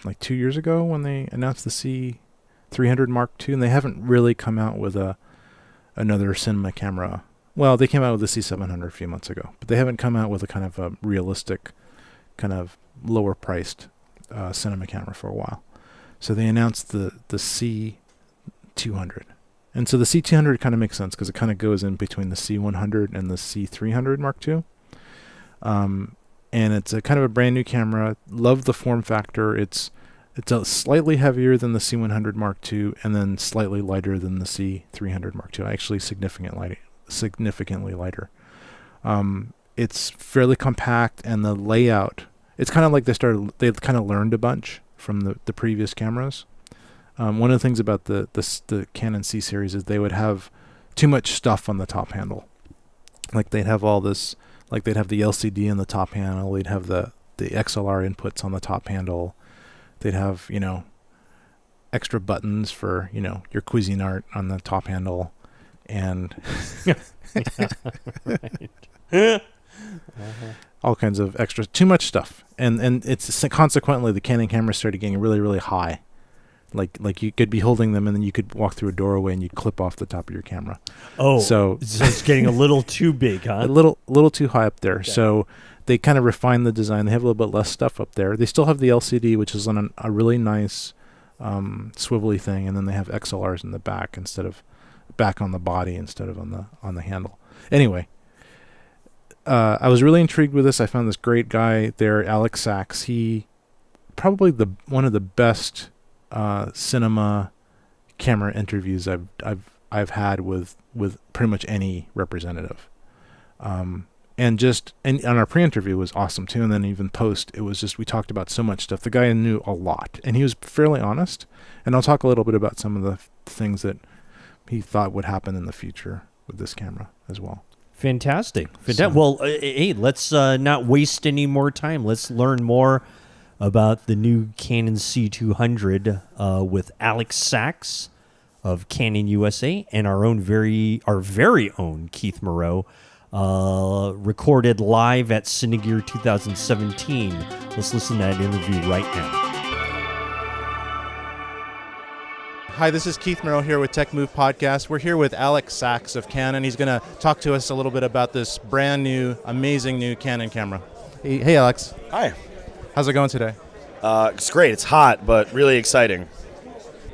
like 2 years ago when they announced the C300 Mark II, and they haven't really come out with another cinema camera. Well, they came out with the C700 a few months ago, but they haven't come out with a kind of a realistic, kind of lower priced cinema camera for a while. So they announced the C200. And so the C200 kind of makes sense because it kind of goes in between the C100 and the C300 Mark II. And it's a kind of a brand new camera. Love the form factor. It's a slightly heavier than the C100 Mark II and then slightly lighter than the C300 Mark II. Actually significantly lighter. It's fairly compact, and the layout, it's kind of like they kind of learned a bunch from the previous cameras. One of the things about the Canon C series is they would have too much stuff on the top handle. Like they'd have all this, like they'd have the LCD in the top handle, they'd have the XLR inputs on the top handle, they'd have, extra buttons for, your Cuisinart on the top handle, and all kinds of extra, too much stuff. And it's consequently the Canon camera started getting really, really high Like you could be holding them and then you could walk through a doorway and you'd clip off the top of your camera. Oh, so it's getting a little too big, huh? a little too high up there. Okay. So they kind of refined the design. They have a little bit less stuff up there. They still have the LCD, which is on a really nice swivelly thing, and then they have XLRs in the back back on the body instead of on the handle. Anyway, I was really intrigued with this. I found this great guy there, Alex Sachs. He probably one of the best cinema camera interviews I've had with pretty much any representative. And our pre-interview was awesome too, and then even post, it was just, we talked about so much stuff. The guy knew a lot, and he was fairly honest. And I'll talk a little bit about some of the things that he thought would happen in the future with this camera as well. Fantastic. Well, hey, let's not waste any more time. Let's learn more about the new Canon C200 with Alex Sachs of Canon USA and our very own Keith Moreau, recorded live at Cinegear 2017. Let's listen to that interview right now. Hi, this is Keith Moreau here with TechMove Podcast. We're here with Alex Sachs of Canon. He's going to talk to us a little bit about this brand new, amazing new Canon camera. Hey Alex. Hi. How's it going today? It's great. It's hot, but really exciting.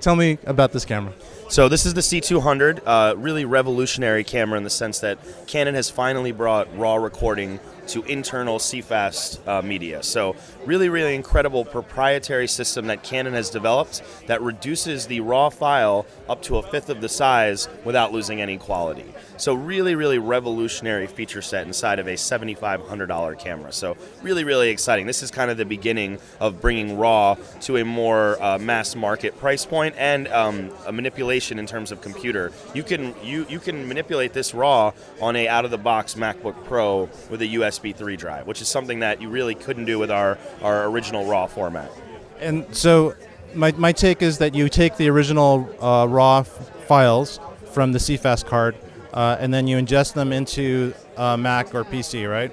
Tell me about this camera. So this is the C200, really revolutionary camera in the sense that Canon has finally brought RAW recording to internal CFast media. So really, really incredible proprietary system that Canon has developed that reduces the RAW file up to a fifth of the size without losing any quality. So really, really revolutionary feature set inside of a $7,500 camera. So really, really exciting. This is kind of the beginning of bringing RAW to a more mass market price point and a manipulation in terms of computer. You can manipulate this RAW on a out-of-the-box MacBook Pro with a USB 3 drive, which is something that you really couldn't do with our original RAW format. And so my take is that you take the original RAW files from the CFast card, and then you ingest them into Mac or PC, right?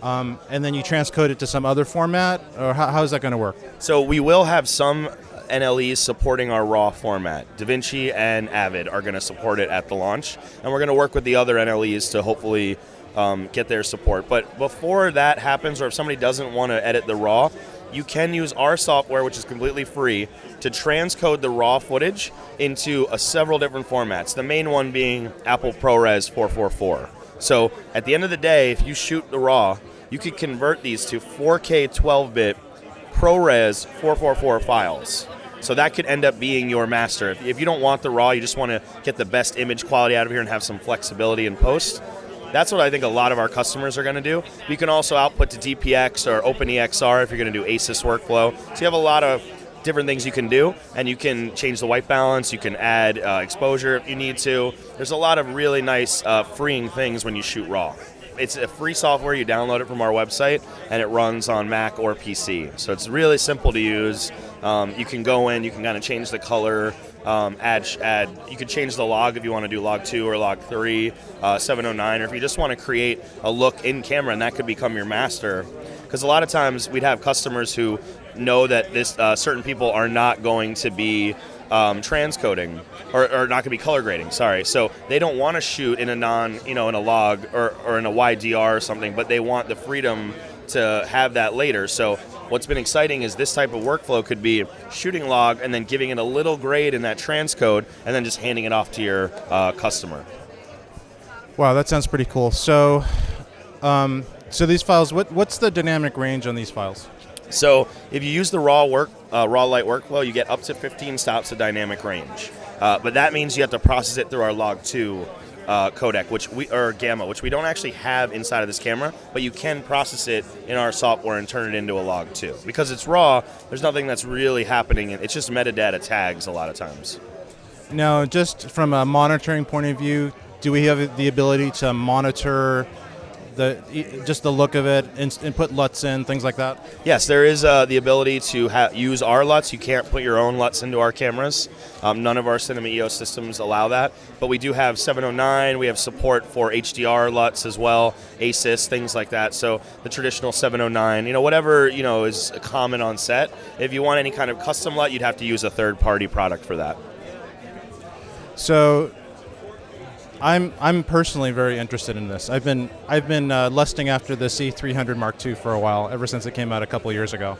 And then you transcode it to some other format, or how is that going to work? So we will have some NLEs supporting our RAW format. DaVinci and Avid are going to support it at the launch, and we're going to work with the other NLEs to hopefully get their support. But before that happens, or if somebody doesn't want to edit the RAW, you can use our software, which is completely free, to transcode the RAW footage into several different formats, the main one being Apple ProRes 444. So at the end of the day, if you shoot the RAW, you could convert these to 4K 12-bit ProRes 444 files. So that could end up being your master. If you don't want the RAW, you just want to get the best image quality out of here and have some flexibility in post, that's what I think a lot of our customers are going to do. You can also output to DPX or OpenEXR if you're going to do ASUS workflow. So you have a lot of different things you can do, and you can change the white balance, you can add exposure if you need to. There's a lot of really nice freeing things when you shoot RAW. It's a free software. You download it from our website, and it runs on Mac or PC. So it's really simple to use. You can go in, you can kind of change the color, add. You could change the log if you want to do log 2 or log 3, 709, or if you just want to create a look in camera, and that could become your master. Because a lot of times we'd have customers who know that this certain people are not going to be transcoding or not going to be color grading. Sorry, so they don't want to shoot in a in a log or in a YDR or something, but they want the freedom to have that later. So what's been exciting is this type of workflow could be shooting log and then giving it a little grade in that transcode and then just handing it off to your customer. Wow, that sounds pretty cool. So, these files, what's the dynamic range on these files? So if you use the raw light workflow, you get up to 15 stops of dynamic range. But that means you have to process it through our log 2 codec, or gamma, which we don't actually have inside of this camera, but you can process it in our software and turn it into a log 2. Because it's raw, there's nothing that's really happening. It's just metadata tags a lot of times. Now, just from a monitoring point of view, do we have the ability to monitor just the look of it, and put LUTs in, things like that? Yes, there is the ability to use our LUTs. You can't put your own LUTs into our cameras. None of our Cinema EOS systems allow that. But we do have 709. We have support for HDR LUTs as well, ASIS, things like that. So the traditional 709, whatever is common on set. If you want any kind of custom LUT, you'd have to use a third-party product for that. So I'm personally very interested in this. I've been lusting after the C300 Mark II for a while, ever since it came out a couple years ago.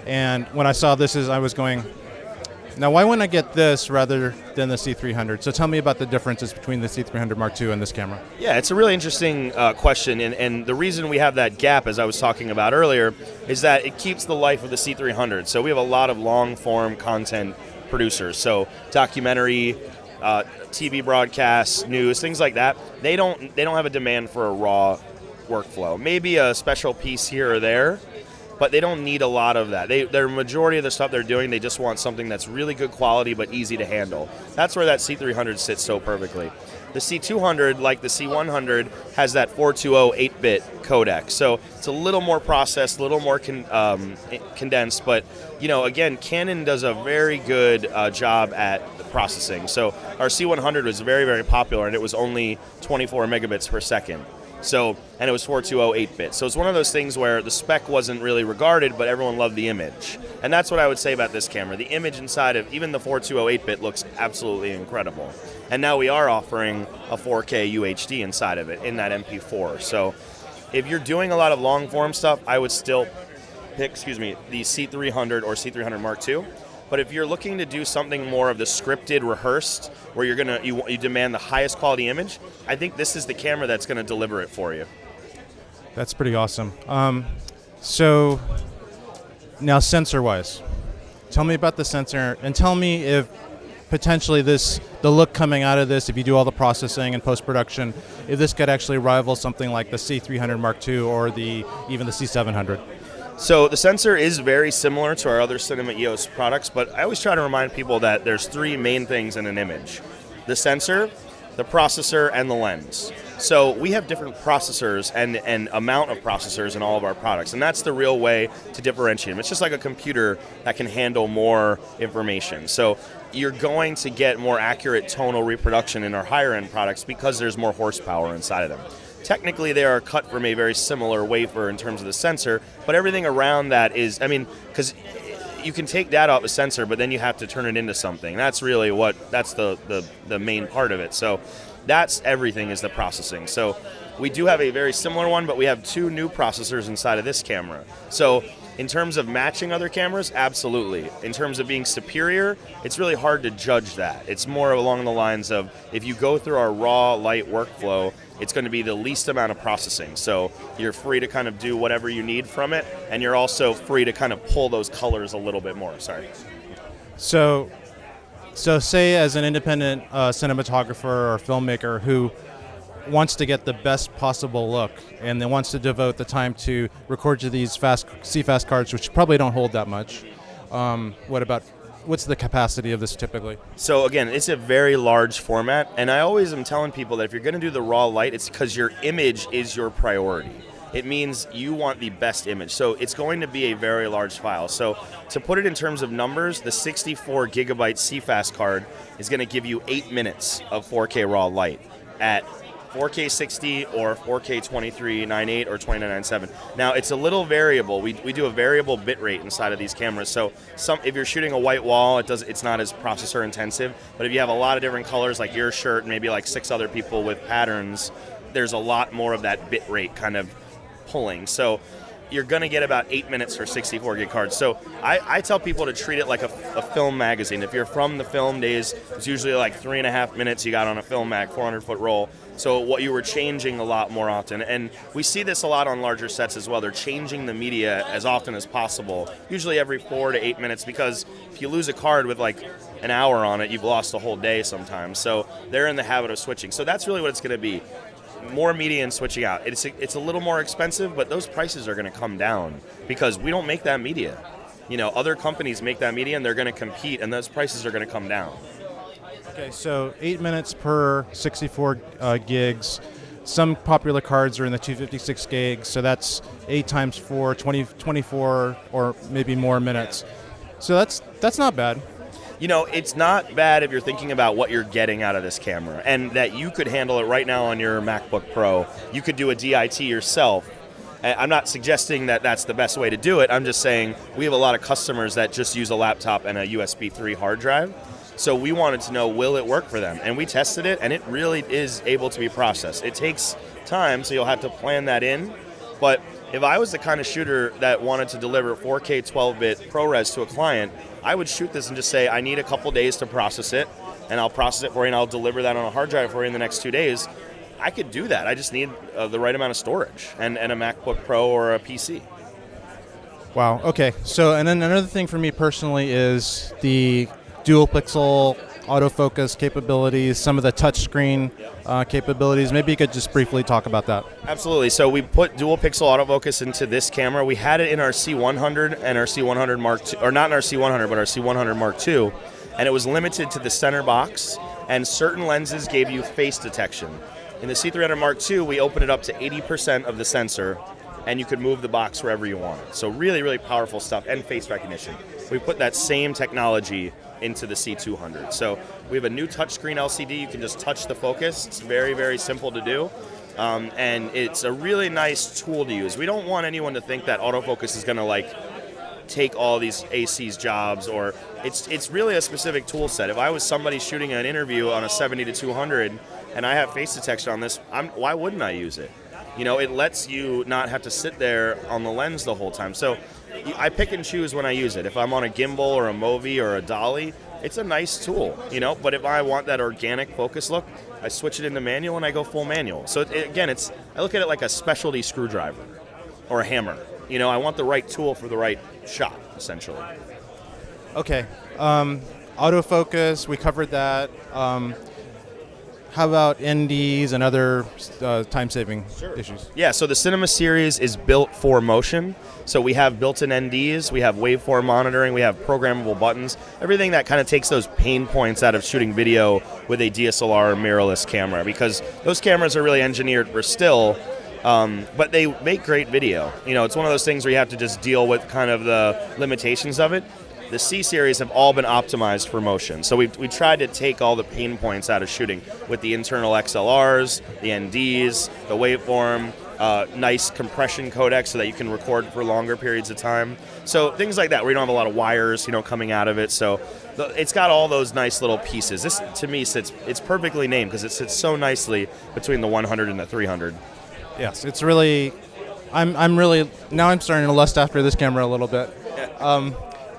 And when I saw this, I was going, now why wouldn't I get this rather than the C300? So tell me about the differences between the C300 Mark II and this camera. Yeah, it's a really interesting question, and the reason we have that gap, as I was talking about earlier, is that it keeps the life of the C300. So we have a lot of long-form content producers, so documentary, TV broadcasts, news, things like that. They don't have a demand for a raw workflow. Maybe a special piece here or there, but they don't need a lot of that. Their majority of the stuff they're doing, they just want something that's really good quality but easy to handle. That's where that C300 sits so perfectly. The C200, like the C100, has that 420 8-bit codec. So it's a little more processed, a little more condensed, but again, Canon does a very good job at the processing. So our C100 was very, very popular, and it was only 24 megabits per second. So, and it was 420 8-bit. So it's one of those things where the spec wasn't really regarded, but everyone loved the image. And that's what I would say about this camera. The image inside of even the 420 8-bit looks absolutely incredible. And now we are offering a 4K UHD inside of it in that MP4. So if you're doing a lot of long form stuff, I would still pick, the C300 or C300 Mark II. But if you're looking to do something more of the scripted, rehearsed, where you demand the highest quality image, I think this is the camera that's going to deliver it for you. That's pretty awesome. So now sensor-wise, tell me about the sensor, and tell me if potentially the look coming out of this, if you do all the processing and post-production, if this could actually rival something like the C300 Mark II or even the C700. So the sensor is very similar to our other Cinema EOS products, but I always try to remind people that there's three main things in an image: the sensor, the processor, and the lens. So we have different processors and amount of processors in all of our products, and that's the real way to differentiate them. It's just like a computer that can handle more information. So you're going to get more accurate tonal reproduction in our higher end products because there's more horsepower inside of them. Technically, they are cut from a very similar wafer in terms of the sensor, but everything around that is, because you can take data off a sensor, but then you have to turn it into something. That's really that's the main part of it. So that's everything is the processing. So we do have a very similar one, but we have two new processors inside of this camera. So in terms of matching other cameras, absolutely. In terms of being superior, it's really hard to judge that. It's more along the lines of, if you go through our raw light workflow, it's going to be the least amount of processing. So you're free to kind of do whatever you need from it, and you're also free to kind of pull those colors a little bit more. Sorry. So say as an independent cinematographer or filmmaker who wants to get the best possible look and then wants to devote the time to record to these CFast cards, which probably don't hold that much. What's the capacity of this typically? So again, it's a very large format, and I always am telling people that if you're going to do the raw light, it's because your image is your priority. It means you want the best image. So it's going to be a very large file. So to put it in terms of numbers, the 64 gigabyte CFast card is going to give you 8 minutes of 4K raw light at 4K 60 or 4K 2398 or 2997. Now it's a little variable. We do a variable bit rate inside of these cameras. So if you're shooting a white wall, it's not as processor intensive. But if you have a lot of different colors, like your shirt, maybe like 6 other people with patterns, there's a lot more of that bit rate kind of pulling. So you're going to get about 8 minutes for 64 gig cards. So I tell people to treat it like a film magazine. If you're from the film days, it's usually like 3.5 minutes you got on a film mag, 400-foot roll. So what you were changing a lot more often. And we see this a lot on larger sets as well. They're changing the media as often as possible, usually every 4 to 8 minutes, because if you lose a card with like an hour on it, you've lost a whole day sometimes. So they're in the habit of switching. So that's really what it's going to be. More media and switching out. It's a little more expensive, but those prices are going to come down because we don't make that media. Other companies make that media, and they're going to compete, and those prices are going to come down. Okay, so 8 minutes per 64 gigs. Some popular cards are in the 256 gigs, so that's 8 times 4, 24 or maybe more minutes. So that's not bad. You know, it's not bad if you're thinking about what you're getting out of this camera, and that you could handle it right now on your MacBook Pro. You could do a DIT yourself. I'm not suggesting that that's the best way to do it. I'm just saying we have a lot of customers that just use a laptop and a USB 3 hard drive. So we wanted to know, will it work for them? And we tested it, and it really is able to be processed. It takes time, so you'll have to plan that in. But if I was the kind of shooter that wanted to deliver 4K 12-bit ProRes to a client, I would shoot this and just say, I need a couple days to process it, and I'll process it for you, and I'll deliver that on a hard drive for you in the next 2 days. I could do that. I just need the right amount of storage and a MacBook Pro or a PC. Wow. Okay. So, and then another thing for me personally is the dual pixel autofocus capabilities, some of the touchscreen capabilities. Maybe you could just briefly talk about that. Absolutely. So we put dual pixel autofocus into this camera. We had it in our C100 and our C100 Mark II, or not in our C100, but our C100 Mark II, and it was limited to the center box, and certain lenses gave you face detection. In the C300 Mark II, we opened it up to 80% of the sensor, and you could move the box wherever you wanted. So really, really powerful stuff, and face recognition. We put that same technology into the C200. So we have a new touchscreen LCD. You can just touch the focus. It's very, very simple to do. And it's a really nice tool to use. We don't want anyone to think that autofocus is going to take all these AC's jobs, or it's really a specific tool set. If I was somebody shooting an interview on a 70 to 200 and I have face detection on this, why wouldn't I use it? You know, it lets you not have to sit there on the lens the whole time. So I pick and choose when I use it. If I'm on a gimbal or a Movi or a dolly, it's a nice tool, you know, but if I want that organic focus look, I switch it into manual and I go full manual. So I look at it like a specialty screwdriver or a hammer. You know, I want the right tool for the right shot, essentially. Okay. Autofocus, we covered that. How about NDs and other time-saving issues? Yeah, so the Cinema series is built for motion. So we have built-in NDs, we have waveform monitoring, we have programmable buttons, everything that kind of takes those pain points out of shooting video with a DSLR or mirrorless camera, because those cameras are really engineered for still, but they make great video. You know, it's one of those things where you have to just deal with kind of the limitations of it. The C series have all been optimized for motion. So we tried to take all the pain points out of shooting with the internal XLRs, the NDs, the waveform, nice compression codec so that you can record for longer periods of time. So things like that where you don't have a lot of wires, you know, coming out of it. So it's got all those nice little pieces. This, to me, it's perfectly named because it sits so nicely between the 100 and the 300. Yes, it's really, I'm really, now I'm starting to lust after this camera a little bit.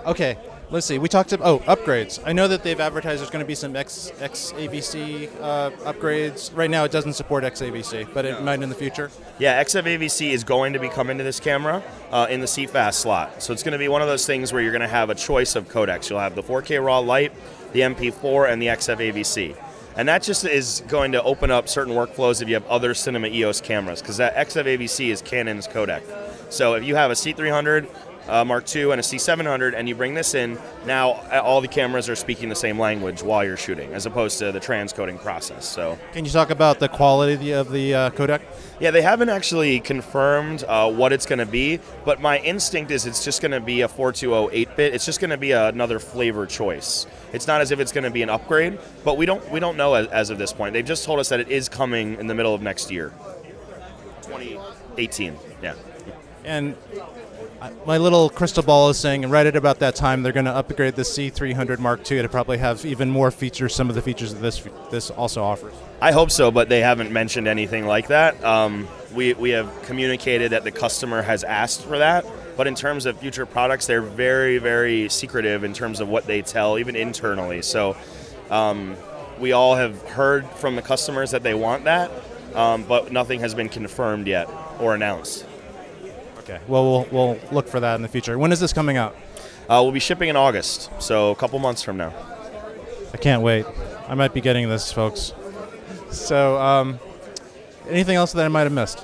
Okay, let's see. We talked about upgrades. I know that they've advertised there's going to be some XAVC upgrades. Right now, it doesn't support XAVC, but it might in the future. Yeah, XAVC is going to be coming to this camera in the CFast slot. So it's going to be one of those things where you're going to have a choice of codecs. You'll have the 4K RAW Light, the MP4, and the XAVC. And that just is going to open up certain workflows if you have other Cinema EOS cameras, because that XAVC is Canon's codec. So if you have a C300, Mark II and a C700, and you bring this in, now all the cameras are speaking the same language while you're shooting, as opposed to the transcoding process. So, can you talk about the quality of the codec? Yeah, they haven't actually confirmed what it's going to be, but my instinct is it's just going to be a 420 8-bit. It's just going to be another flavor choice. It's not as if it's going to be an upgrade, but we don't know as of this point. They've just told us that it is coming in the middle of next year, 2018. Yeah. And my little crystal ball is saying right at about that time they're going to upgrade the C300 Mark II to probably have even more features, some of the features that this also offers. I hope so, but they haven't mentioned anything like that. We have communicated that the customer has asked for that, but in terms of future products, they're very, very secretive in terms of what they tell, even internally. So we all have heard from the customers that they want that, but nothing has been confirmed yet or announced. Okay. Well, we'll look for that in the future. When is this coming out? We'll be shipping in August, so a couple months from now. I can't wait. I might be getting this, folks. So, anything else that I might have missed?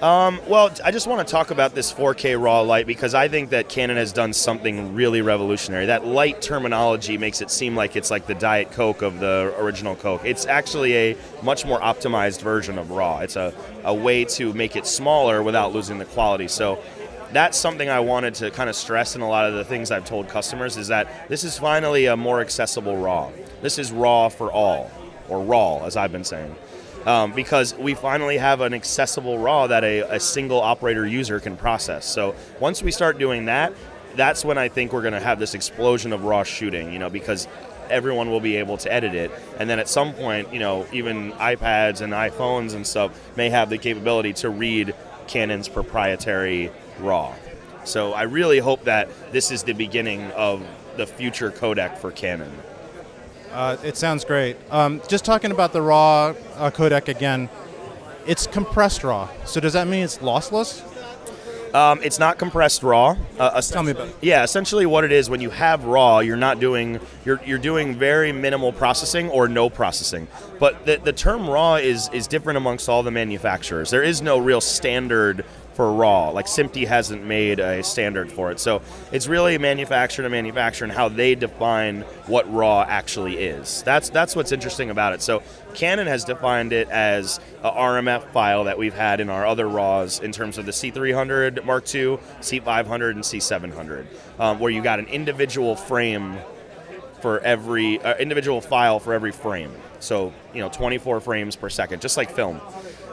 Well, I just want to talk about this 4K RAW light because I think that Canon has done something really revolutionary. That light terminology makes it seem like it's like the Diet Coke of the original Coke. It's actually a much more optimized version of RAW. It's a way to make it smaller without losing the quality. So that's something I wanted to kind of stress in a lot of the things I've told customers is that this is finally a more accessible RAW. This is RAW for all, or RAW as I've been saying. Because we finally have an accessible RAW that a single operator user can process. So once we start doing that, that's when I think we're going to have this explosion of RAW shooting, because everyone will be able to edit it. And then at some point, even iPads and iPhones and stuff may have the capability to read Canon's proprietary RAW. So I really hope that this is the beginning of the future codec for Canon. It sounds great. Just talking about the RAW codec again, it's compressed RAW. So does that mean it's lossless? It's not compressed RAW. Tell me about it. Yeah, essentially what it is when you have RAW, you're doing very minimal processing or no processing. But the term RAW is different amongst all the manufacturers. There is no real standard for RAW. Like SMPTE hasn't made a standard for it. So it's really manufacturer to manufacturer and how they define what RAW actually is. That's what's interesting about it. So Canon has defined it as a RMF file that we've had in our other RAWs in terms of the C300 Mark II, C500, and C700, where you got an individual frame for every individual file for every frame. So 24 frames per second, just like film.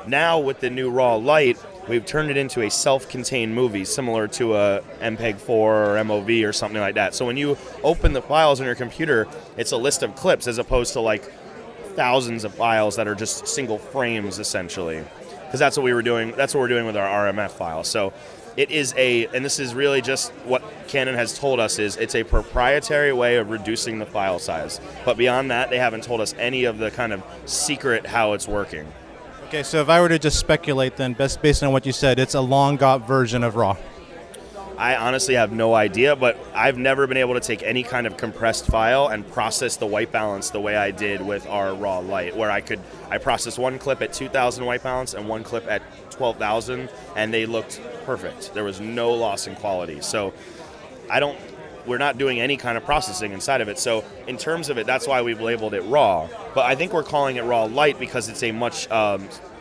Now with the new RAW Lite, we've turned it into a self-contained movie similar to a MPEG-4 or MOV or something like that. So when you open the files on your computer, it's a list of clips as opposed to like thousands of files that are just single frames essentially. Because that's what we were doing. That's what we're doing with our RMF file. So it is and this is really just what Canon has told us is it's a proprietary way of reducing the file size. But beyond that, they haven't told us any of the kind of secret how it's working. Okay, so if I were to just speculate then, based on what you said, it's a long GOP version of RAW. I honestly have no idea, but I've never been able to take any kind of compressed file and process the white balance the way I did with our RAW Lite, where I processed one clip at 2,000 white balance and one clip at 12,000, and they looked perfect. There was no loss in quality. So we're not doing any kind of processing inside of it. So in terms of it, that's why we've labeled it RAW. But I think we're calling it RAW Lite because it's a much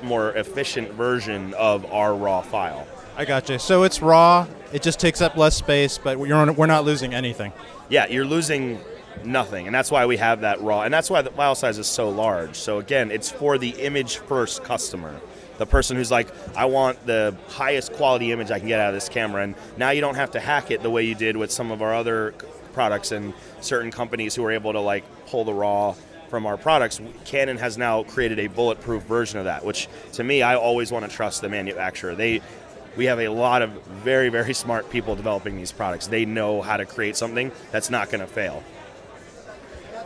more efficient version of our RAW file. I gotcha. So it's RAW, it just takes up less space, but we're not losing anything. Yeah, you're losing nothing, and that's why we have that RAW, and that's why the file size is so large. So again, it's for the image-first customer. The person who's like, I want the highest quality image I can get out of this camera, and now you don't have to hack it the way you did with some of our other products and certain companies who are able to like pull the RAW from our products. Canon has now created a bulletproof version of that, which to me, I always want to trust the manufacturer. We have a lot of very, very smart people developing these products. They know how to create something that's not going to fail.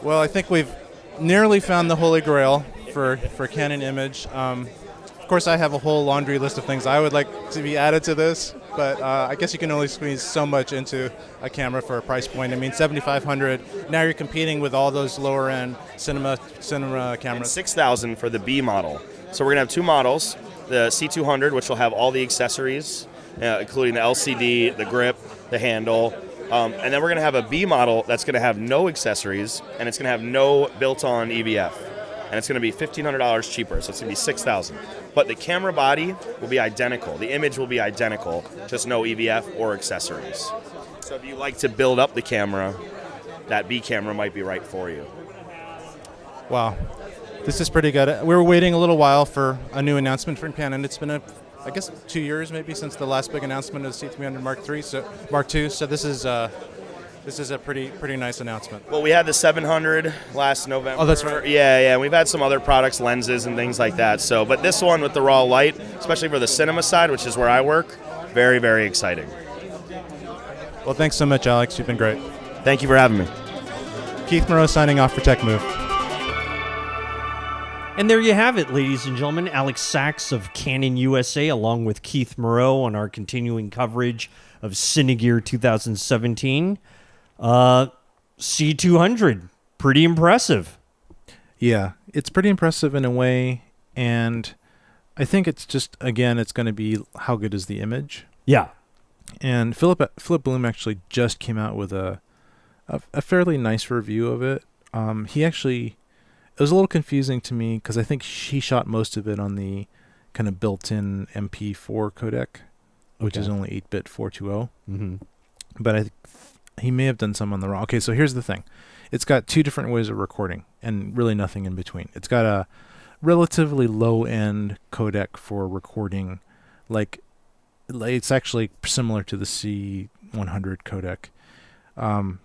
Well, I think we've nearly found the holy grail for Canon image. Of course, I have a whole laundry list of things I would like to be added to this, but I guess you can only squeeze so much into a camera for a price point. I mean, $7,500. Now you're competing with all those lower-end cinema cameras. And $6,000 for the B model. So we're gonna have two models: the C200, which will have all the accessories, including the LCD, the grip, the handle. And then we're going to have a B model that's going to have no accessories, and it's going to have no built-on EVF. And it's going to be $1,500 cheaper, so it's going to be $6,000. But the camera body will be identical. The image will be identical, just no EVF or accessories. So if you like to build up the camera, that B camera might be right for you. Wow. This is pretty good. We were waiting a little while for a new announcement from Canon. It's been, I guess, 2 years maybe since the last big announcement of the C300 Mark II. So this is a pretty nice announcement. Well, we had the 700 last November. Oh, that's right. Yeah. We've had some other products, lenses and things like that. So, but this one with the RAW Lite, especially for the cinema side, which is where I work, very, very exciting. Well, thanks so much, Alex. You've been great. Thank you for having me. Keith Moreau signing off for TechMove. And there you have it, ladies and gentlemen. Alex Sachs of Canon USA, along with Keith Moreau on our continuing coverage of Cinegear 2017. C200, pretty impressive. Yeah, it's pretty impressive in a way, and I think it's just, again, it's going to be how good is the image. Yeah. And Philip Bloom actually just came out with a fairly nice review of it. It was a little confusing to me because I think he shot most of it on the kind of built-in MP4 codec, which is only 8-bit 420. Mm-hmm. But he may have done some on the raw. Okay, so here's the thing. It's got two different ways of recording and really nothing in between. It's got a relatively low-end codec for recording, like it's actually similar to the C100 codec,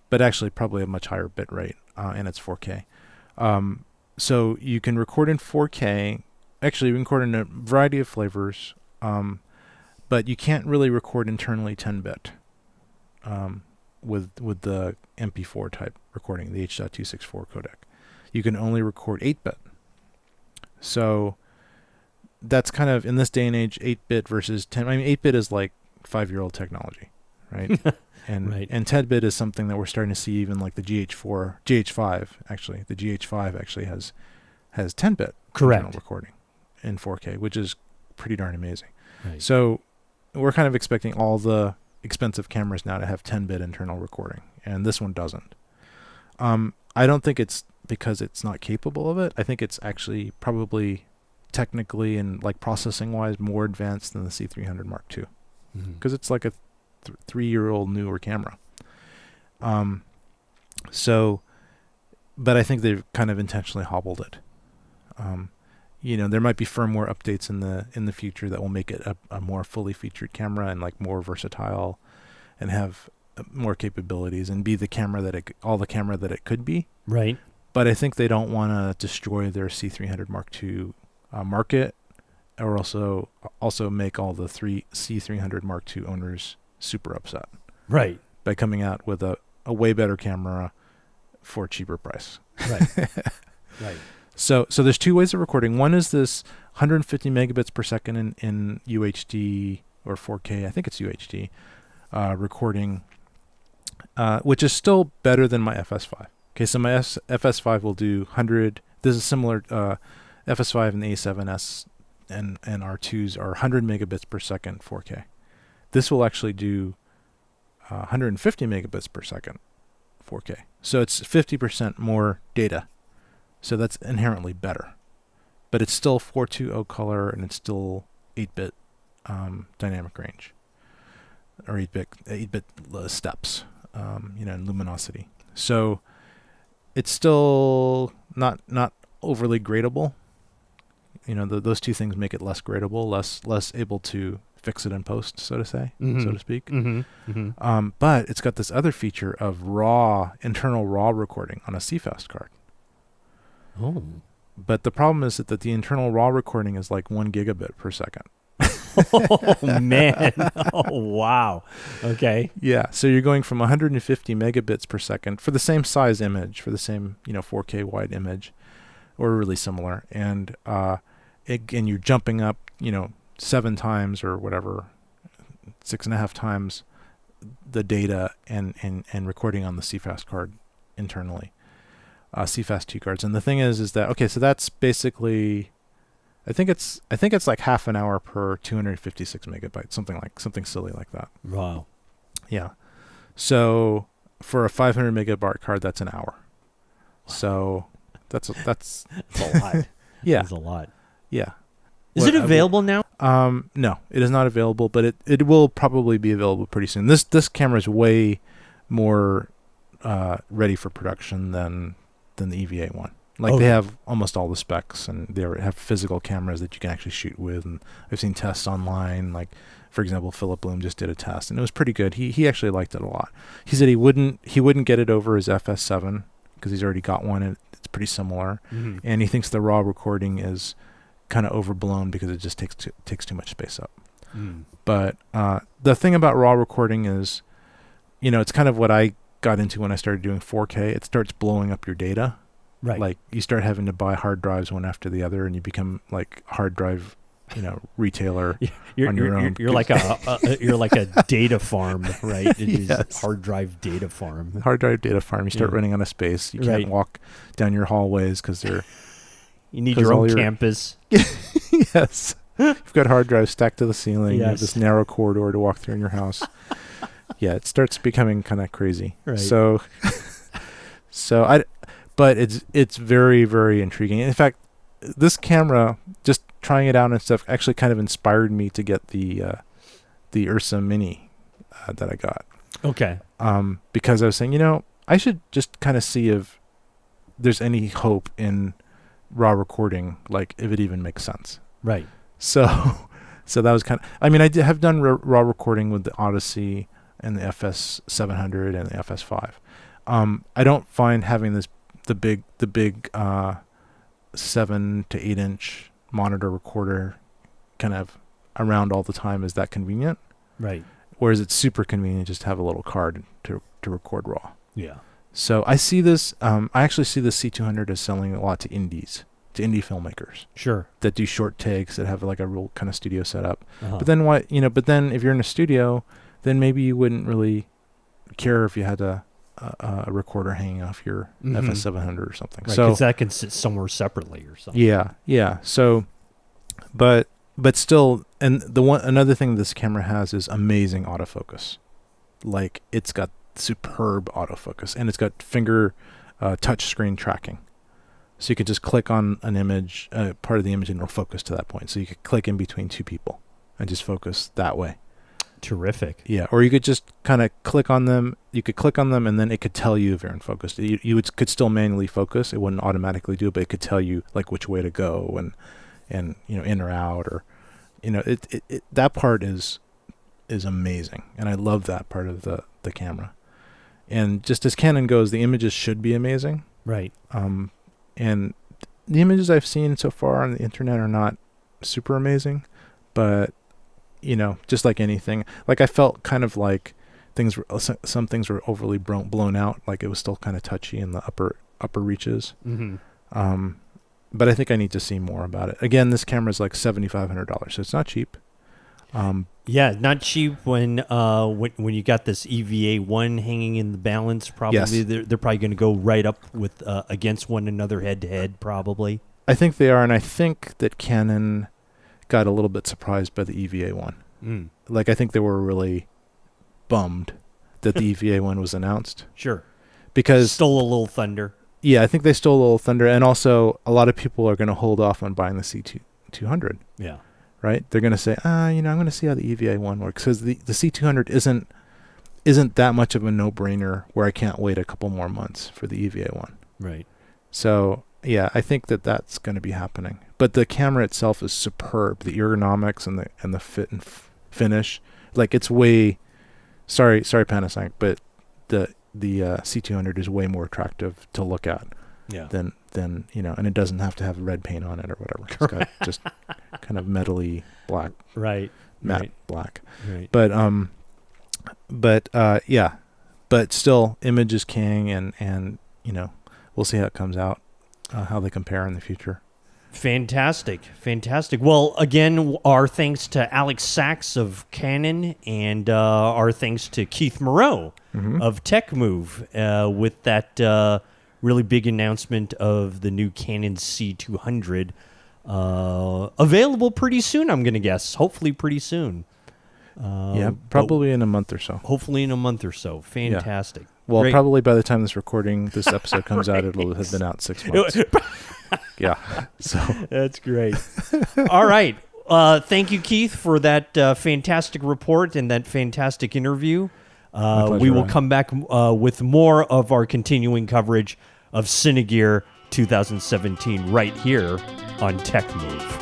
but actually probably a much higher bit rate, and it's 4K. So you can record in 4K. Actually, you can record in a variety of flavors, but you can't really record internally 10-bit with the MP4 type recording, the H.264 codec. You can only record 8-bit. So that's kind of, in this day and age, 8-bit versus 10. I mean, 8-bit is like 5-year-old technology, right? And 10-bit is something that we're starting to see, even like the GH5 actually. The GH5 actually has 10-bit recording in 4K, which is pretty darn amazing. Right. So we're kind of expecting all the expensive cameras now to have 10-bit internal recording, and this one doesn't. I don't think it's because it's not capable of it. I think it's actually probably technically and like processing wise more advanced than the C300 Mark II, because it's like a 3-year-old newer camera. But I think they've kind of intentionally hobbled it. There might be firmware updates in the future that will make it a more fully featured camera and like more versatile, and have more capabilities and be the camera that it could be. Right. But I think they don't want to destroy their C300 Mark II market, or also make all the C300 Mark II owners super upset. Right. By coming out with a way better camera for a cheaper price. Right. Right. So there's two ways of recording. One is this 150 megabits per second in UHD or 4K. I think it's UHD recording, which is still better than my FS5. Okay, so my FS5 will do 100. This is similar. FS5 and the A7S and R2s are 100 megabits per second 4K. This will actually do 150 megabits per second 4K. So it's 50% more data. So that's inherently better. But it's still 420 color, and it's still 8-bit dynamic range, or 8-bit steps, and luminosity. So it's still not overly gradable. Those two things make it less gradable, less able to fix it in post, so to speak. But it's got this other feature of internal raw recording on a CFast card. Oh. But the problem is that the internal raw recording is like 1 gigabit per second. Oh, man. Oh, wow. Okay. Yeah. So you're going from 150 megabits per second for the same size image, for the same, 4K wide image, or really similar. And you're jumping up, 7 times or whatever, 6.5 times the data and recording on the CFast card internally. CFast 2 cards. And the thing is that, okay, so that's basically, I think it's like half an hour per 256 megabytes, something silly like that. Wow. Yeah. So for a 500 megabyte card, that's an hour. Wow. So that's a lot. Yeah. That's a lot. Yeah. Is it available now? No, it is not available, but it will probably be available pretty soon. This camera is way more ready for production than the EVA1. They have almost all the specs, and they have physical cameras that you can actually shoot with. And I've seen tests online. Like, for example, Philip Bloom just did a test, and it was pretty good. He actually liked it a lot. He said he wouldn't get it over his FS7 because he's already got one, and it's pretty similar. Mm-hmm. And he thinks the raw recording is kind of overblown because it just takes too much space up. Mm. But the thing about raw recording is, it's kind of what I got into when I started doing 4K. It starts blowing up your data. Right. Like, you start having to buy hard drives one after the other, and you become like hard drive, retailer on your own. You're like a data farm, right? Yes. Hard drive data farm. Hard drive data farm. You start running out of space. You can't walk down your hallways because they're. You need your own campus. Yes. You've got hard drives stacked to the ceiling. You have Yes. this narrow corridor to walk through in your house. Yeah, it starts becoming kind of crazy. Right. So, but it's very, very intriguing. In fact, this camera, just trying it out and stuff, actually kind of inspired me to get the Ursa Mini that I got. Okay. Because I was saying, I should just kind of see if there's any hope in raw recording, like if it even makes sense. Right. So that was kind of. I mean, I have done raw recording with the Odyssey and the FS700 and the FS5. I don't find having the big 7 to 8 inch monitor recorder kind of around all the time is that convenient. Right. Whereas it's super convenient just to have a little card to record raw. Yeah. So I see this. I actually see the C200 as selling a lot to indie filmmakers Sure. that do short takes that have like a real kind of studio setup. Uh-huh. But then what? But then if you're in a studio, then maybe you wouldn't really care if you had a recorder hanging off your FS700 or something. Right, So because that can sit somewhere separately or something. yeah. So, but still, and another thing this camera has is amazing autofocus. Like it's got superb autofocus, and it's got finger touch screen tracking. So you could just click on an image, part of the image, and it'll focus to that point. So you could click in between two people and just focus that way. Terrific. Yeah, or you could just kind of click on them. You could click on them, and then it could tell you if you're in focus. You could still manually focus. It wouldn't automatically do it, but it could tell you like which way to go and in or out, or that part is amazing, and I love that part of the camera. And just as Canon goes, the images should be amazing. Right. And the images I've seen so far on the internet are not super amazing, but just like anything, like I felt kind of like some things were overly blown out, like it was still kind of touchy in the upper reaches. Mm-hmm. But I think I need to see more about it. Again, this camera is like $7,500, so it's not cheap. Yeah, not cheap when you got this EVA1 hanging in the balance. Probably Yes. they're probably going to go right up with against one another head to head. Probably. I think they are, and I think that Canon got a little bit surprised by the EVA1. Mm. Like I think they were really bummed that the EVA1 was announced, Sure. because Stole a little thunder. yeah, I think they stole a little thunder, and also a lot of people are going to hold off on buying the C200. Yeah. Right? They're going to say, I'm going to see how the EVA1 works, because the C200 isn't that much of a no-brainer where I can't wait a couple more months for the EVA1. Right. So, yeah, I think that's going to be happening. But the camera itself is superb. The ergonomics and the fit and finish, like it's way. Sorry, Panasonic, but the C200 is way more attractive to look at. Yeah. Than and it doesn't have to have red paint on it or whatever. It's got just kind of metally black, Right. matte Right. black. Right. But still, image is king, and we'll see how it comes out, how they compare in the future. Fantastic. Well, again, our thanks to Alex Sachs of Canon, and our thanks to Keith Moreau of TechMove with that really big announcement of the new Canon C200. Available pretty soon, I'm going to guess. Hopefully pretty soon. Probably in a month or so. Hopefully in a month or so. Fantastic. Well, Great. probably by the time this episode comes out, it'll have been out 6 months. Yeah. So That's great. All right. Thank you, Keith, for that fantastic report and that fantastic interview. pleasure, We will Ryan. come back with more of our continuing coverage of Cinegear 2017 right here on TechMove.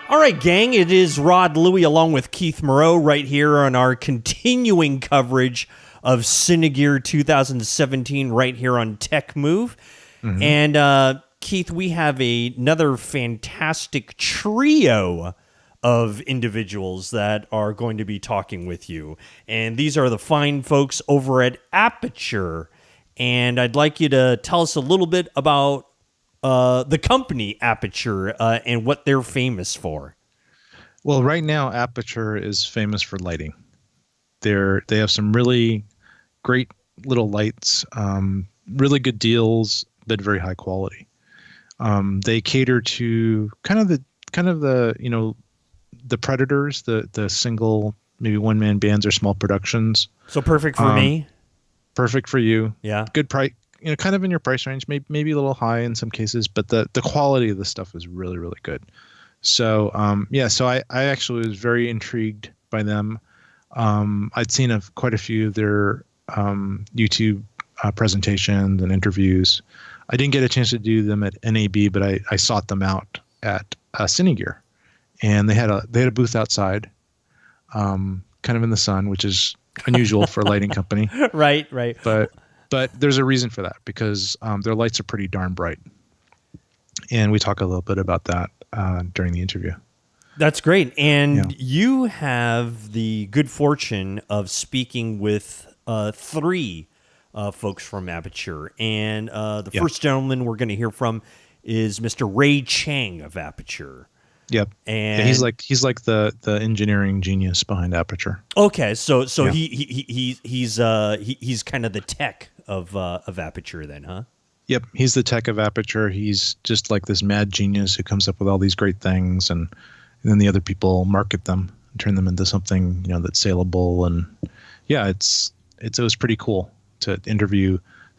All right, gang, it is Rod Louie along with Keith Moreau right here on our continuing coverage of Cinegear 2017 right here on TechMove. And Keith, we have another fantastic trio of individuals that are going to be talking with you. And these are the fine folks over at Aputure. And I'd like you to tell us a little bit about the company Aputure and what they're famous for. Well, right now, Aputure is famous for lighting. They have some really great little lights, really good deals, but very high quality. They cater to kind of the the predators, the single, maybe one-man bands or small productions. So perfect for me. Perfect for you. Yeah. Good price, kind of in your price range, maybe a little high in some cases, but the quality of the stuff is really, really good. So so I actually was very intrigued by them. I'd seen quite a few of their YouTube presentations and interviews. I didn't get a chance to do them at NAB, but I sought them out at Cine Gear, and they had a booth outside, kind of in the sun, which is unusual for a lighting company. Right. But there's a reason for that, because their lights are pretty darn bright, and we talk a little bit about that during the interview. That's great. And you have the good fortune of speaking with 3 folks from Aputure. And the first gentleman we're going to hear from is Mr. Ray Chang of Aputure. Yep. And he's like the engineering genius behind Aputure. Okay, so he's kind of the tech of Aputure then, huh? Yep, he's the tech of Aputure. He's just like this mad genius who comes up with all these great things, and then the other people market them and turn them into something that's saleable. And it was pretty cool to interview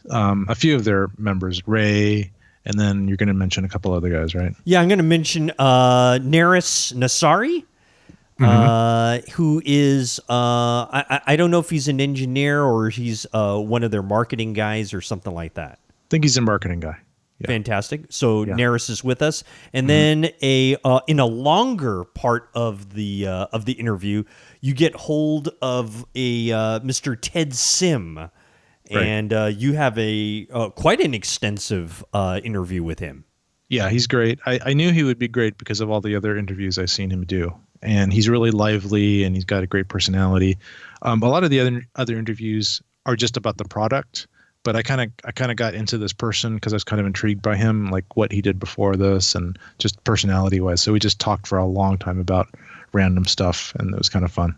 a few of their members, Ray, and then you're going to mention a couple other guys, right? Yeah, I'm going to mention Narris Nassari, who is I don't know if he's an engineer or he's one of their marketing guys or something like that. I think he's a marketing guy. Yeah. Fantastic. So Narris is with us, and then in a longer part of the interview, you get hold of a Mr. Ted Sim, right. And you have quite an extensive interview with him. Yeah, he's great. I knew he would be great because of all the other interviews I've seen him do, and he's really lively and he's got a great personality. A lot of the other interviews are just about the product. But I kind of got into this person because I was kind of intrigued by him, like what he did before this, and just personality-wise. So we just talked for a long time about random stuff, and it was kind of fun.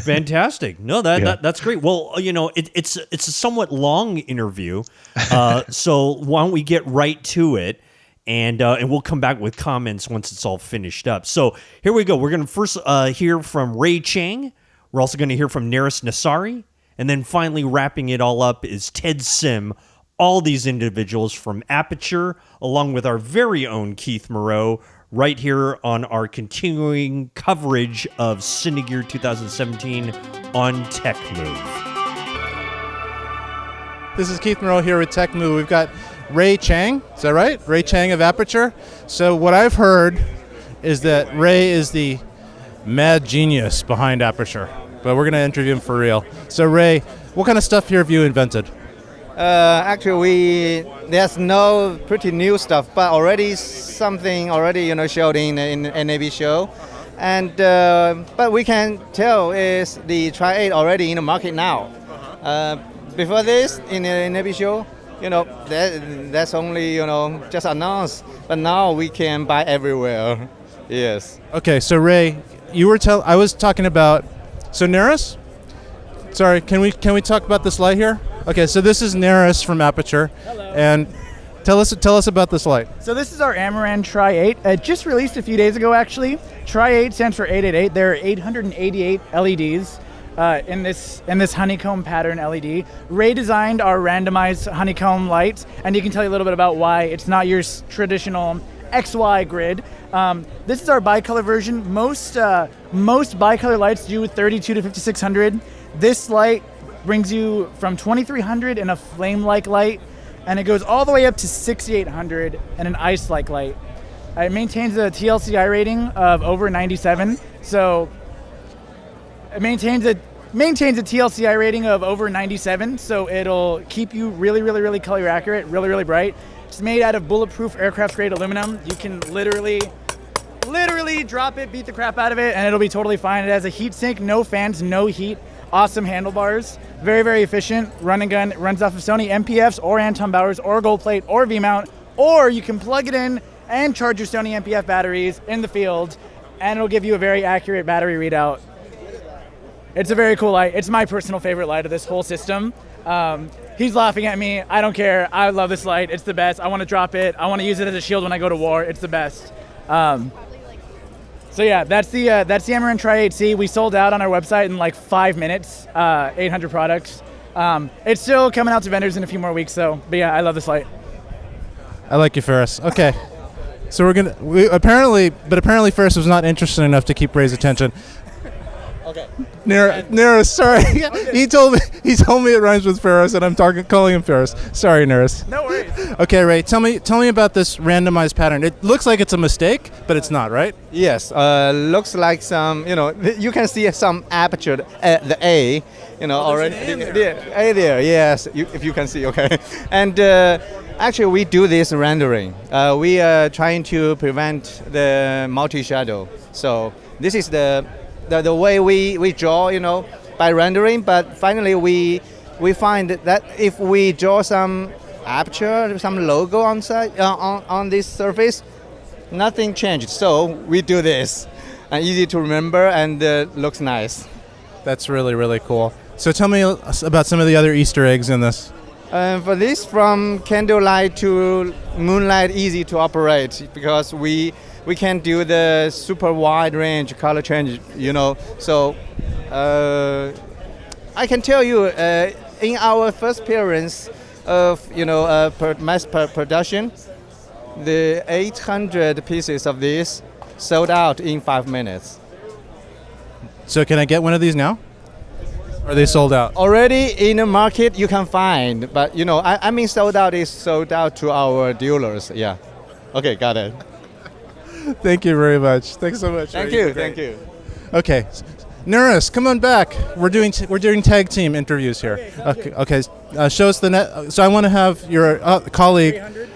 Fantastic! No, that's great. Well, it's a somewhat long interview, so why don't we get right to it, and we'll come back with comments once it's all finished up. So here we go. We're going to first hear from Ray Chang. We're also going to hear from Narris Nassari. And then finally wrapping it all up is Ted Sim, all these individuals from Aputure, along with our very own Keith Moreau, right here on our continuing coverage of Cine Gear 2017 on TechMove. This is Keith Moreau here with TechMove. We've got Ray Chang, is that right? Ray Chang of Aputure. So what I've heard is that Ray is the mad genius behind Aputure. But we're going to interview him for real. So, Ray, what kind of stuff here have you invented? Actually, there's no pretty new stuff, but already something showed in NAB show, and but we can tell is the Tri-8 already in the market now. Before this, in the NAB show, that's only just announced, but now we can buy everywhere. Yes. Okay, so Ray, I was talking about. So Narris, sorry, can we talk about this light here? Okay, so this is Narris from Aputure. Hello. And tell us about this light. So this is our Amaran Tri-8. It just released a few days ago, actually. Tri-8 stands for 888. There are 888 LEDs in this honeycomb pattern LED. Ray designed our randomized honeycomb lights, and he can tell you a little bit about why it's not your traditional XY grid. This is our bicolor version. Most bicolor lights do 32 to 5600. This light brings you from 2300 in a flame-like light, and it goes all the way up to 6800 in an ice-like light. It maintains a TLCI rating of over 97. So it maintains a TLCI rating of over 97. So it'll keep you really, really, really color accurate, really, really bright. It's made out of bulletproof aircraft-grade aluminum. You can literally drop it, beat the crap out of it, and it'll be totally fine. It has a heat sink, no fans, no heat, awesome handlebars, very, very efficient, run and gun. It runs off of Sony MPFs or Anton Bauers or Gold Plate or V-mount, or you can plug it in and charge your Sony MPF batteries in the field, and it'll give you a very accurate battery readout. It's a very cool light. It's my personal favorite light of this whole system. He's laughing at me. I don't care. I love this light. It's the best. I want to drop it. I want to use it as a shield when I go to war. It's the best. So yeah, that's the Amaran Tri-8C. We sold out on our website in like 5 minutes. 800 products. It's still coming out to vendors in a few more weeks, though. But yeah, I love this light. I like you, Ferris. Okay. So apparently Ferris was not interested enough to keep Ray's attention. Okay. Narris, sorry. He told me it rhymes with Ferris, and I'm calling him Ferris. Sorry, Narris. No worries. Okay, Ray, tell me about this randomized pattern. It looks like it's a mistake, but it's not, right? Yes, looks like some, you can see some aperture, the A, already. The A there, yes, if you can see, okay. And actually, we do this rendering. We are trying to prevent the multi-shadow. So this is the way we draw, by rendering. But finally, we find that if we draw some aperture, some logo on this surface, nothing changed. So we do this, and easy to remember, and looks nice. That's really, really cool. So tell me about some of the other Easter eggs in this. For this, from candlelight to moonlight, easy to operate because we can do the super wide range color change, So I can tell you, in our first appearance of mass production, the 800 pieces of this sold out in 5 minutes. So can I get one of these now? Are they sold out? Already in the market you can find, but I mean sold out is sold out to our dealers. Yeah. Okay, got it. Thank you very much. Thanks so much. Thank you. Okay, Narris, come on back. We're doing tag team interviews here. Okay. Show us the net. So I want to have your colleague. 300?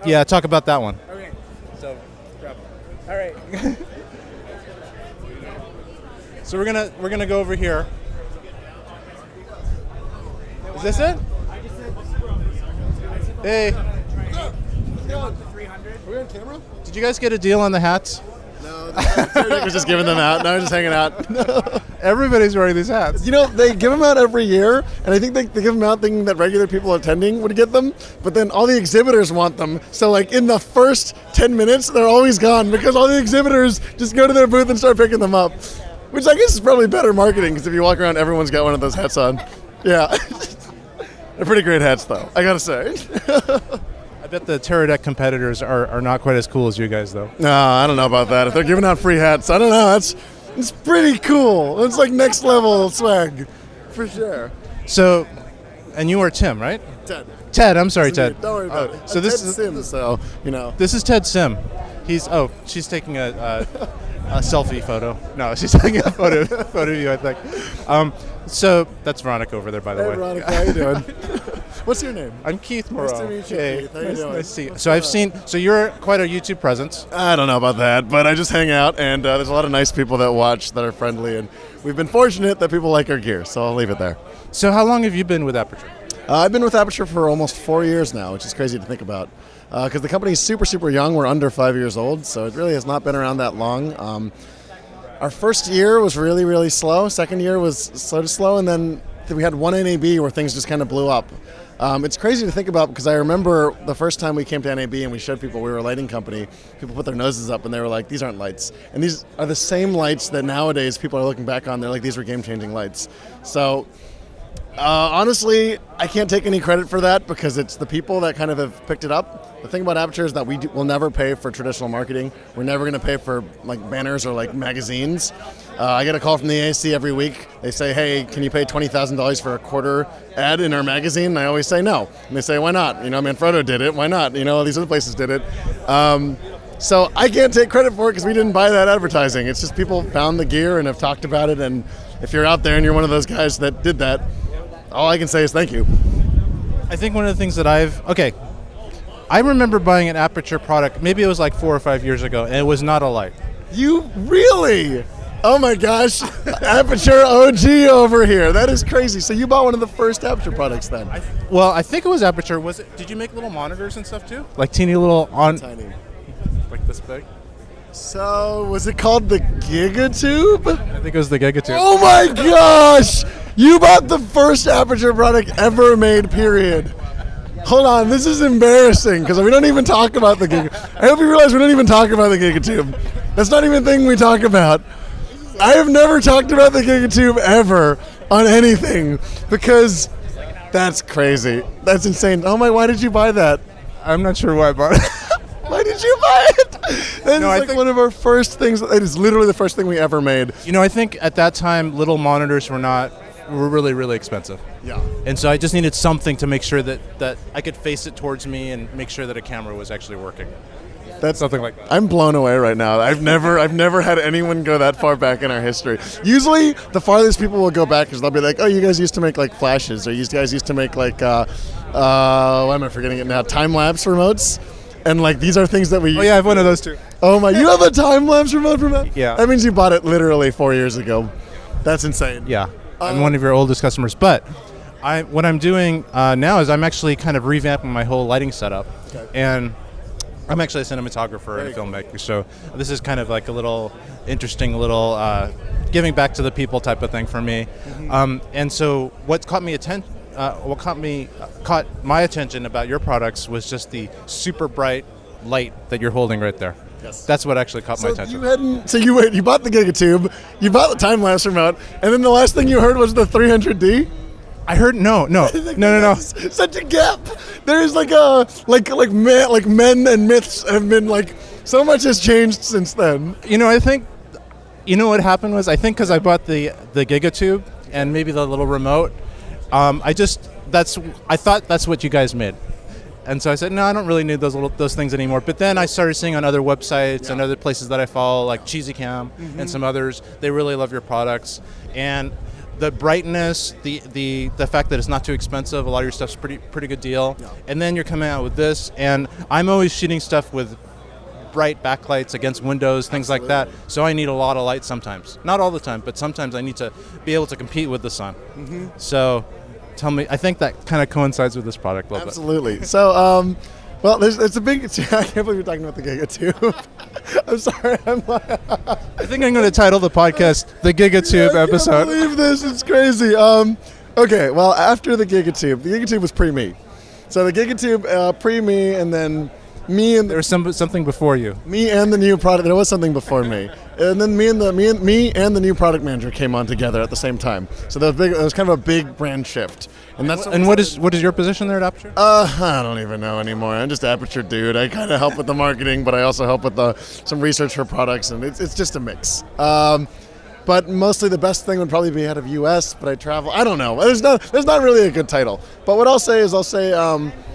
Yeah, talk about that one. Okay. So, drop. All right. So we're gonna go over here. Is this it? Hey. Are we on camera? Did you guys get a deal on the hats? No, Nick was just giving them out. No, I'm just hanging out. Everybody's wearing these hats. They give them out every year, and I think they give them out thinking that regular people attending would get them, but then all the exhibitors want them. So, in the first 10 minutes, they're always gone because all the exhibitors just go to their booth and start picking them up, which I guess is probably better marketing because if you walk around, everyone's got one of those hats on. Yeah. They're pretty great hats, though, I gotta say. I bet the Teradek competitors are not quite as cool as you guys, though. No, I don't know about that. If they're giving out free hats, I don't know. It's pretty cool. It's like next level swag, for sure. So, and you are Tim, right? Ted, I'm sorry, Ted. Don't worry about it. So this Ted is Sim, so This is Ted Sim. She's taking a selfie photo. No, she's taking a photo of you, I think. So that's Veronica over there, by the way. Hey, Veronica, how you doing? What's your name? I'm Keith Moreau. Nice to meet you, Hey, Keith. How you doing? nice to see you. So you're quite a YouTube presence. I don't know about that, but I just hang out, and there's a lot of nice people that watch that are friendly, and we've been fortunate that people like our gear, so I'll leave it there. So how long have you been with Aputure? I've been with Aputure for almost 4 years now, which is crazy to think about. Because the company is super, super young. We're under 5 years old, so it really has not been around that long. Our first year was really, really slow. Second year was slow, and then we had one NAB where things just kind of blew up. It's crazy to think about because I remember the first time we came to NAB and we showed people we were a lighting company, people put their noses up and they were like, these aren't lights. And these are the same lights that nowadays people are looking back on. They're like, these were game-changing lights. So honestly, I can't take any credit for that because it's the people that kind of have picked it up. The thing about Aputure is that will never pay for traditional marketing. We're never going to pay for banners or magazines. I get a call from the AAC every week. They say, hey, can you pay $20,000 for a quarter ad in our magazine? And I always say no. And they say, why not? Manfrotto did it. Why not? All these other places did it. So I can't take credit for it because we didn't buy that advertising. It's just people found the gear and have talked about it. And if you're out there and you're one of those guys that did that, all I can say is thank you. I think one of the things that I remember buying an Aputure product, maybe it was 4 or 5 years ago, and it was not a light. You really? Oh my gosh, Aputure OG over here. That is crazy. So you bought one of the first Aputure products then? I think it was Aputure. Did you make little monitors and stuff too? Teeny little Tiny. Like this big? So was it called the Gigatube? I think it was the Gigatube. Oh my gosh! You bought the first Aputure product ever made, period. Hold on, this is embarrassing because we don't even talk about the Giga. I hope you realize we don't even talk about the Gigatube. That's not even a thing we talk about. I have never talked about the Gigatube ever on anything because that's crazy. That's insane. Oh my, why did you buy that? I'm not sure why I bought it. Why did you buy it? That is like one of our first things. It is literally the first thing we ever made. You know, I think at that time, little monitors were really, really expensive. Yeah. And so I just needed something to make sure that I could face it towards me and make sure that a camera was actually working. That's something like that. I'm blown away right now. I've never had anyone go that far back in our history. Usually, the farthest people will go back is they'll be like, "Oh, you guys used to make like flashes, or you guys used to make like why am I forgetting it now? Time lapse remotes." And like these are things that we. Oh yeah, I have one of those too. Oh my! You have a time lapse remote from that? Yeah. That means you bought it literally 4 years ago. That's insane. Yeah, I'm one of your oldest customers. But what I'm doing now is I'm actually kind of revamping my whole lighting setup, and I'm actually a cinematographer and a filmmaker. So this is kind of like a little interesting, giving back to the people type of thing for me. And so what caught my attention about your products was just the super bright light that you're holding right there. Yes. That's what actually caught my attention. You bought the Gigatube, you bought the time lapse remote, and then the last thing you heard was the 300D. I heard no. Such a gap. There's like men and myths have been like so much has changed since then. You know, I think what happened was I think because I bought the Gigatube and maybe the little remote. I thought that's what you guys made, and so I said no, I don't really need those things anymore. But then I started seeing on other websites and other places that I follow, like Cheesy Cam and some others, they really love your products, and the brightness, the fact that it's not too expensive, a lot of your stuff's pretty good deal, and then you're coming out with this, and I'm always shooting stuff with bright backlights against windows, things like that. So I need a lot of light sometimes. Not all the time, but sometimes I need to be able to compete with the sun. So tell me, I think that kind of coincides with this product a little bit. Absolutely. So, well, it's a big, I can't believe we're talking about the Gigatube. I'm sorry. I think I'm going to title the podcast The Gigatube Episode. I can't believe this. It's crazy. Okay, well, after the Gigatube was pre-me. So the Gigatube, pre-me, and then me and there was something before you. Me and the new product. There was something before me, and then me and the new product manager came on together at the same time. So that was big. It was kind of a big brand shift. And that's what is your position there at Aputure? I don't even know anymore. I'm just Aputure dude. I kind of help with the marketing, but I also help with some research for products, and it's just a mix. But mostly the best thing would probably be head of US, but I travel. I don't know. There's not really a good title. But what I'll say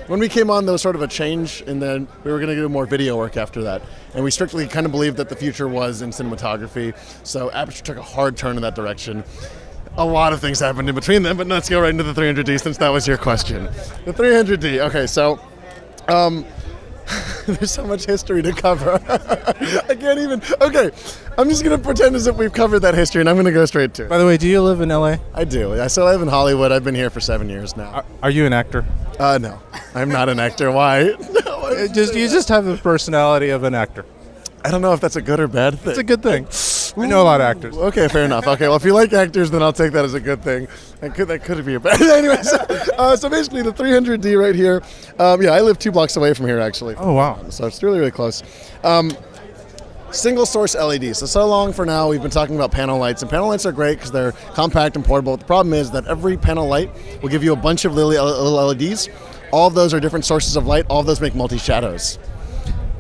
when we came on, there was sort of a change, and then we were going to do more video work after that. And we strictly kind of believed that the future was in cinematography. So Aputure took a hard turn in that direction. A lot of things happened in between them, but let's go right into the 300D since that was your question. The 300D. Okay, so there's so much history to cover. I can't even. Okay, I'm just going to pretend as if we've covered that history, and I'm going to go straight to it. By the way, do you live in LA? I do. I still live in Hollywood. I've been here for 7 years now. Are you an actor? No, I'm not an actor. Why? No, you just have the personality of an actor. I don't know if that's a good or bad thing. It's a good thing. I know a lot of actors. Okay, fair enough. Okay, well, if you like actors, then I'll take that as a good thing. That could be a bad. Anyway, so basically the 300D right here. I live 2 blocks away from here, actually. Oh wow! So it's really, really close. Single source LEDs. So long for now, we've been talking about panel lights, and panel lights are great because they're compact and portable. The problem is that every panel light will give you a bunch of little LEDs. All of those are different sources of light. All of those make multi-shadows.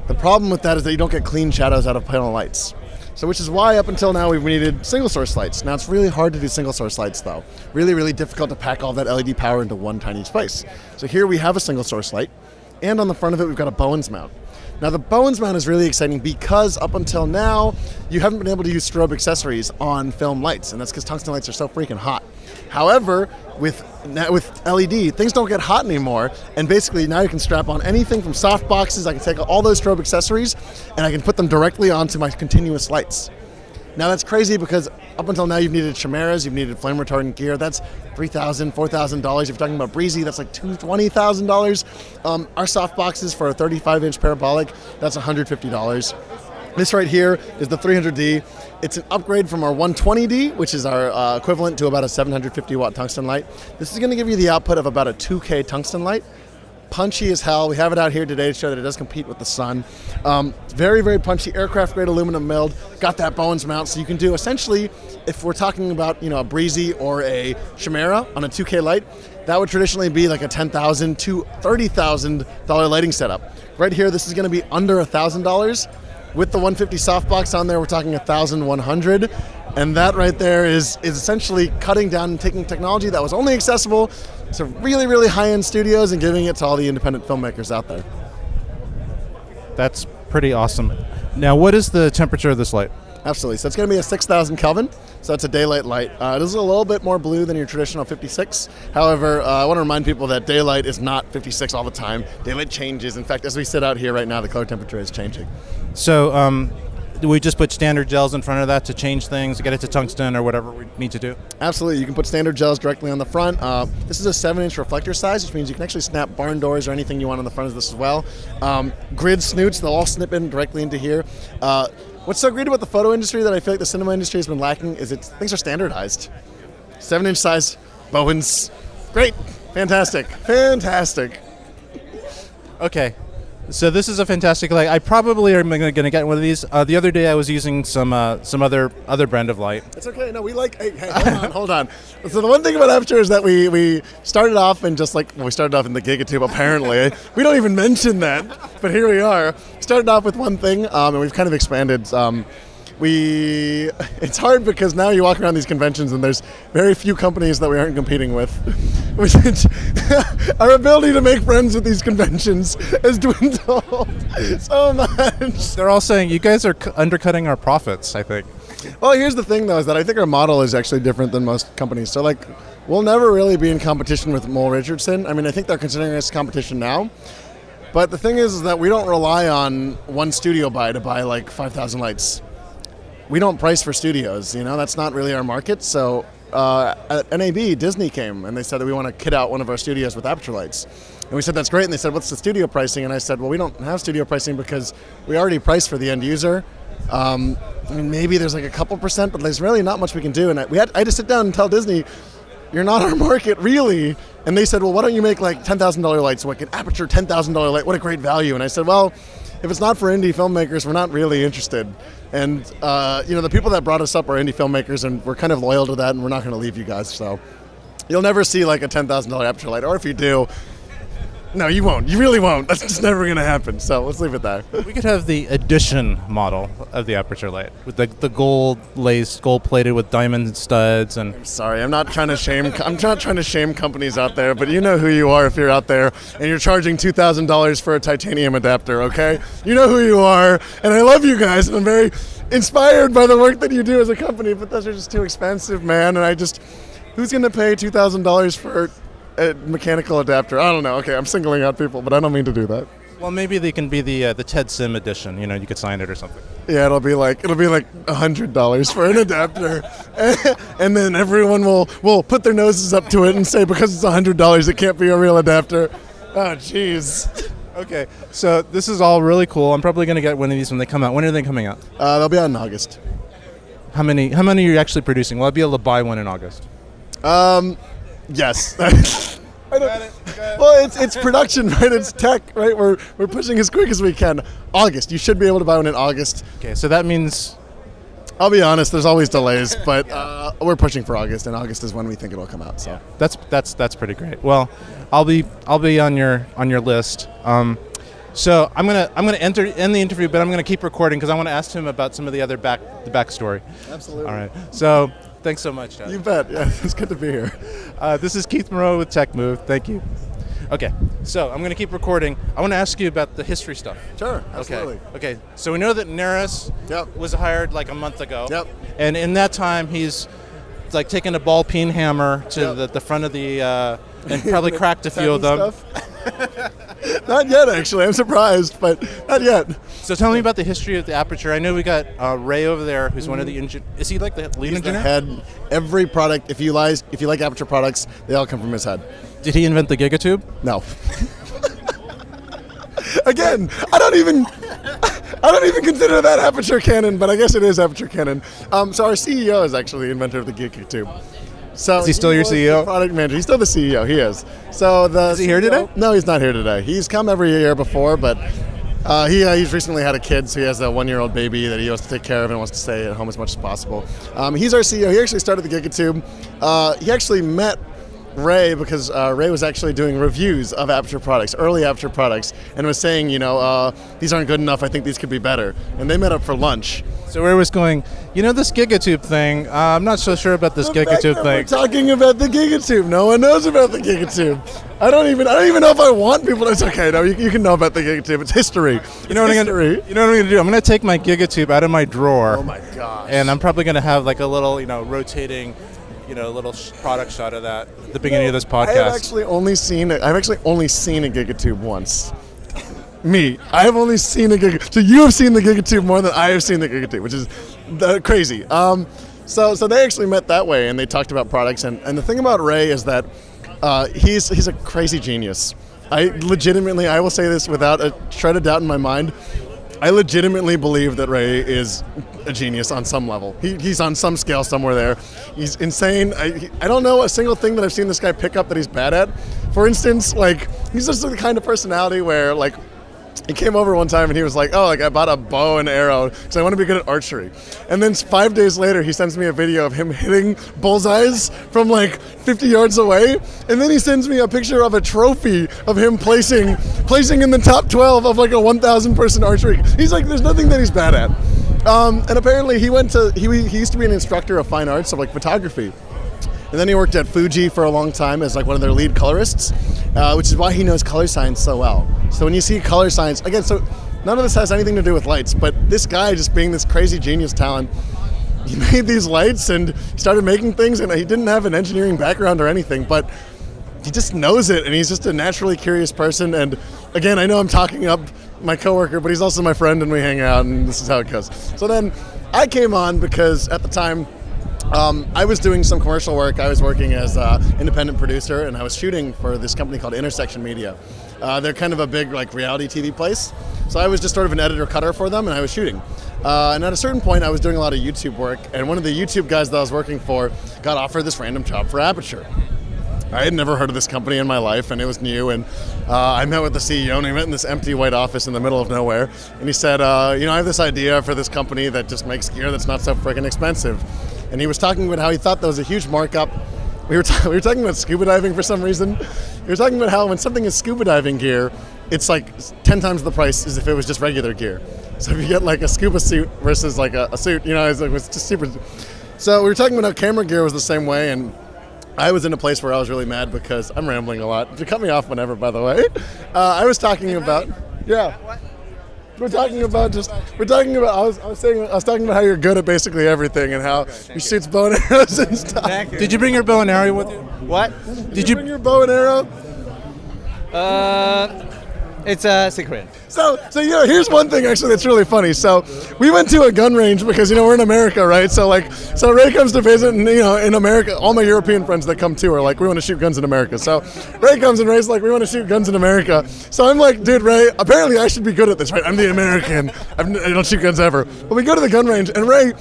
The problem with that is that you don't get clean shadows out of panel lights. So which is why up until now we've needed single source lights. Now it's really hard to do single source lights though. Really, really difficult to pack all that LED power into one tiny space. So here we have a single source light, and on the front of it we've got a Bowens mount. Now the Bowens mount is really exciting because up until now you haven't been able to use strobe accessories on film lights, and that's because tungsten lights are so freaking hot. However, with LED, things don't get hot anymore, and basically now you can strap on anything from soft boxes. I can take all those strobe accessories and I can put them directly onto my continuous lights. Now that's crazy because up until now you've needed chimeras, you've needed flame retardant gear. That's $3,000, $4,000. If you're talking about Breezy, that's like $20,000. Our soft boxes for a 35-inch parabolic, that's $150. This right here is the 300D. It's an upgrade from our 120D, which is our equivalent to about a 750 watt tungsten light. This is going to give you the output of about a 2K tungsten light. Punchy as hell. We have it out here today to show that it does compete with the sun. Very, very punchy, aircraft grade aluminum milled. Got that Bowens mount, so you can do essentially, if we're talking about a Breezy or a Chimera on a 2K light, that would traditionally be like a $10,000 to $30,000 lighting setup. Right here, this is going to be under $1,000. With the 150 softbox on there, we're talking $1,100. And that right there is essentially cutting down and taking technology that was only accessible to really, really high-end studios and giving it to all the independent filmmakers out there. That's pretty awesome. Now, what is the temperature of this light? Absolutely. So it's going to be a 6,000 Kelvin. So it's a daylight light. It is a little bit more blue than your traditional 56. However, I want to remind people that daylight is not 56 all the time. Daylight changes. In fact, as we sit out here right now, the color temperature is changing. So, do we just put standard gels in front of that to change things, to get it to tungsten or whatever we need to do? Absolutely. You can put standard gels directly on the front. This is a 7-inch reflector size, which means you can actually snap barn doors or anything you want on the front of this as well. Grid snoots, they'll all snip in directly into here. What's so great about the photo industry that I feel like the cinema industry has been lacking is things are standardized. 7-inch size, Bowens. Great. Fantastic. Fantastic. Okay. So this is a fantastic light. I probably am going to get one of these. The other day I was using some other brand of light. It's okay. No, we like. Hey, hold on. So the one thing about Aputure is that we started off in just like we started off in the Gigatube. Apparently, we don't even mention that, but here we are. Started off with one thing, and we've kind of expanded. It's hard because now you walk around these conventions and there's very few companies that we aren't competing with. Our ability to make friends with these conventions has dwindled so much. They're all saying you guys are undercutting our profits, I think. Well, here's the thing though, is that I think our model is actually different than most companies. So like, we'll never really be in competition with Mole Richardson. I mean, I think they're considering us competition now. But the thing is that we don't rely on one studio buy to buy like 5,000 lights. We don't price for studios, that's not really our market. So at NAB, Disney came and they said that we want to kit out one of our studios with Aputure Lights. And we said, that's great. And they said, what's the studio pricing? And I said, well, we don't have studio pricing because we already price for the end user. I mean, maybe there's like a couple percent, but there's really not much we can do. And I had to sit down and tell Disney, you're not our market, really. And they said, well, why don't you make like $10,000 lights? So like an Aputure $10,000 light, what a great value. And I said, well, if it's not for indie filmmakers, we're not really interested. And, the people that brought us up are indie filmmakers, and we're kind of loyal to that, and we're not going to leave you guys. So you'll never see like a $10,000 Aputure light, or if you do, no, you won't. You really won't. That's just never going to happen. So let's leave it there. We could have the edition model of the Aputure light with the gold laced, gold plated with diamond studs. And I'm sorry, I'm not trying to shame. I'm not trying to shame companies out there, but you know who you are if you're out there and you're charging $2,000 for a titanium adapter. Okay, you know who you are, and I love you guys, and I'm very inspired by the work that you do as a company. But those are just too expensive, man. And who's going to pay $2,000 for a mechanical adapter? I don't know. Okay, I'm singling out people, but I don't mean to do that. Well, maybe they can be the Ted Sim edition. You could sign it or something. Yeah, it'll be like $100 for an adapter, and then everyone will put their noses up to it and say because it's $100, it can't be a real adapter. Oh, jeez. Okay, so this is all really cool. I'm probably going to get one of these when they come out. When are they coming out? They'll be out in August. How many are you actually producing? Will I be able to buy one in August? Yes. Well, it's production, right? It's tech, right? We're pushing as quick as we can. August. You should be able to buy one in August. Okay, so that means... I'll be honest. There's always delays, but we're pushing for August, and August is when we think it'll come out. So that's pretty great. Well, I'll be on your list. So I'm gonna end the interview, but I'm gonna keep recording because I want to ask him about some of the other backstory. Absolutely. All right. So. Thanks so much, Chad. You bet. Yeah, it's good to be here. This is Keith Moreau with TechMove. Thank you. Okay, so I'm going to keep recording. I want to ask you about the history stuff. Sure, absolutely. Okay. So we know that Narris was hired like a month ago. Yep. And in that time, he's like taken a ball peen hammer to the front of the and probably cracked a few of them. Not yet, actually. I'm surprised, but not yet. So tell me about the history of the Aputure. I know we got Ray over there, who's one of the is he like the lead engineer? The head. Every product, if you like Aputure products, they all come from his head. Did he invent the Gigatube? No. Again, I don't even. I don't even consider that Aputure Canon, but I guess it is Aputure Canon. So our CEO is actually the inventor of the GigaTube. So Is he still your was the CEO? Product manager. He's still the CEO. He is. So Is he here today? No, he's not here today. He's come every year before, but he's recently had a kid, so he has a 1-year-old baby that he wants to take care of and wants to stay at home as much as possible. He's our CEO. He actually started the GigaTube. He actually met Ray because Ray was actually doing reviews of Aputure products, early Aputure products, and was saying, these aren't good enough. I think these could be better. And they met up for lunch. So Ray was going, this GigaTube thing, I'm not so sure about this GigaTube We're thing. talking about the GigaTube. No one knows about the GigaTube. I don't even know if I want people to. It's okay. No, you can know about the GigaTube. It's history. You know what I'm gonna do? I'm gonna take my GigaTube out of my drawer. Oh my gosh. And I'm probably gonna have like a little, rotating, little product shot of that at the beginning of this podcast. I've actually only seen a GigaTube once. Me. I have only seen a GigaTube. So you have seen the GigaTube more than I have seen the GigaTube, which is crazy. So they actually met that way, and they talked about products. And the thing about Ray is that he's a crazy genius. I will say this without a shred of doubt in my mind, I legitimately believe that Ray is a genius on some level. He's on some scale somewhere there. He's insane. I don't know a single thing that I've seen this guy pick up that he's bad at. For instance, he's just the kind of personality where, he came over one time and he was like, I bought a bow and arrow because I want to be good at archery. And then 5 days later, he sends me a video of him hitting bullseyes from 50 yards away. And then he sends me a picture of a trophy of him placing in the top 12 of a 1,000 person archery. He's like, there's nothing that he's bad at. And apparently he used to be an instructor of fine arts, of photography. And then he worked at Fuji for a long time as one of their lead colorists, which is why he knows color science so well. So when you see color science, again, so none of this has anything to do with lights, but this guy just being this crazy genius talent, he made these lights and started making things, and he didn't have an engineering background or anything, but he just knows it, and he's just a naturally curious person. And again, I know I'm talking up my coworker, but he's also my friend, and we hang out, and this is how it goes. So then I came on because at the time, I was doing some commercial work. I was working as an independent producer, and I was shooting for this company called Intersection Media. They're kind of a big reality TV place. So I was just sort of an editor-cutter for them, and I was shooting. And at a certain point, I was doing a lot of YouTube work, and one of the YouTube guys that I was working for got offered this random job for Aputure. I had never heard of this company in my life, and it was new, and I met with the CEO, and we met in this empty white office in the middle of nowhere, and he said, I have this idea for this company that just makes gear that's not so freaking expensive. And he was talking about how he thought that was a huge markup. We were talking about scuba diving for some reason. We were talking about how when something is scuba diving gear, it's 10 times the price as if it was just regular gear. So if you get a scuba suit versus a suit, it's just super. So we were talking about how camera gear was the same way, and I was in a place where I was really mad because I'm rambling a lot. You cut me off whenever, by the way. I was talking about, yeah. I was talking about how you're good at basically everything and how you shoot bow and arrows and stuff. Did you bring your bow and arrow with you? What? Did you bring your bow and arrow? It's a secret. So here's one thing actually that's really funny. So we went to a gun range because we're in America, right? So Ray comes to visit, and in America, all my European friends that come too are we want to shoot guns in America. So Ray comes and Ray's like, we want to shoot guns in America. So I'm like, dude, Ray, apparently I should be good at this, right? I'm the American. I don't shoot guns ever. But we go to the gun range, and Ray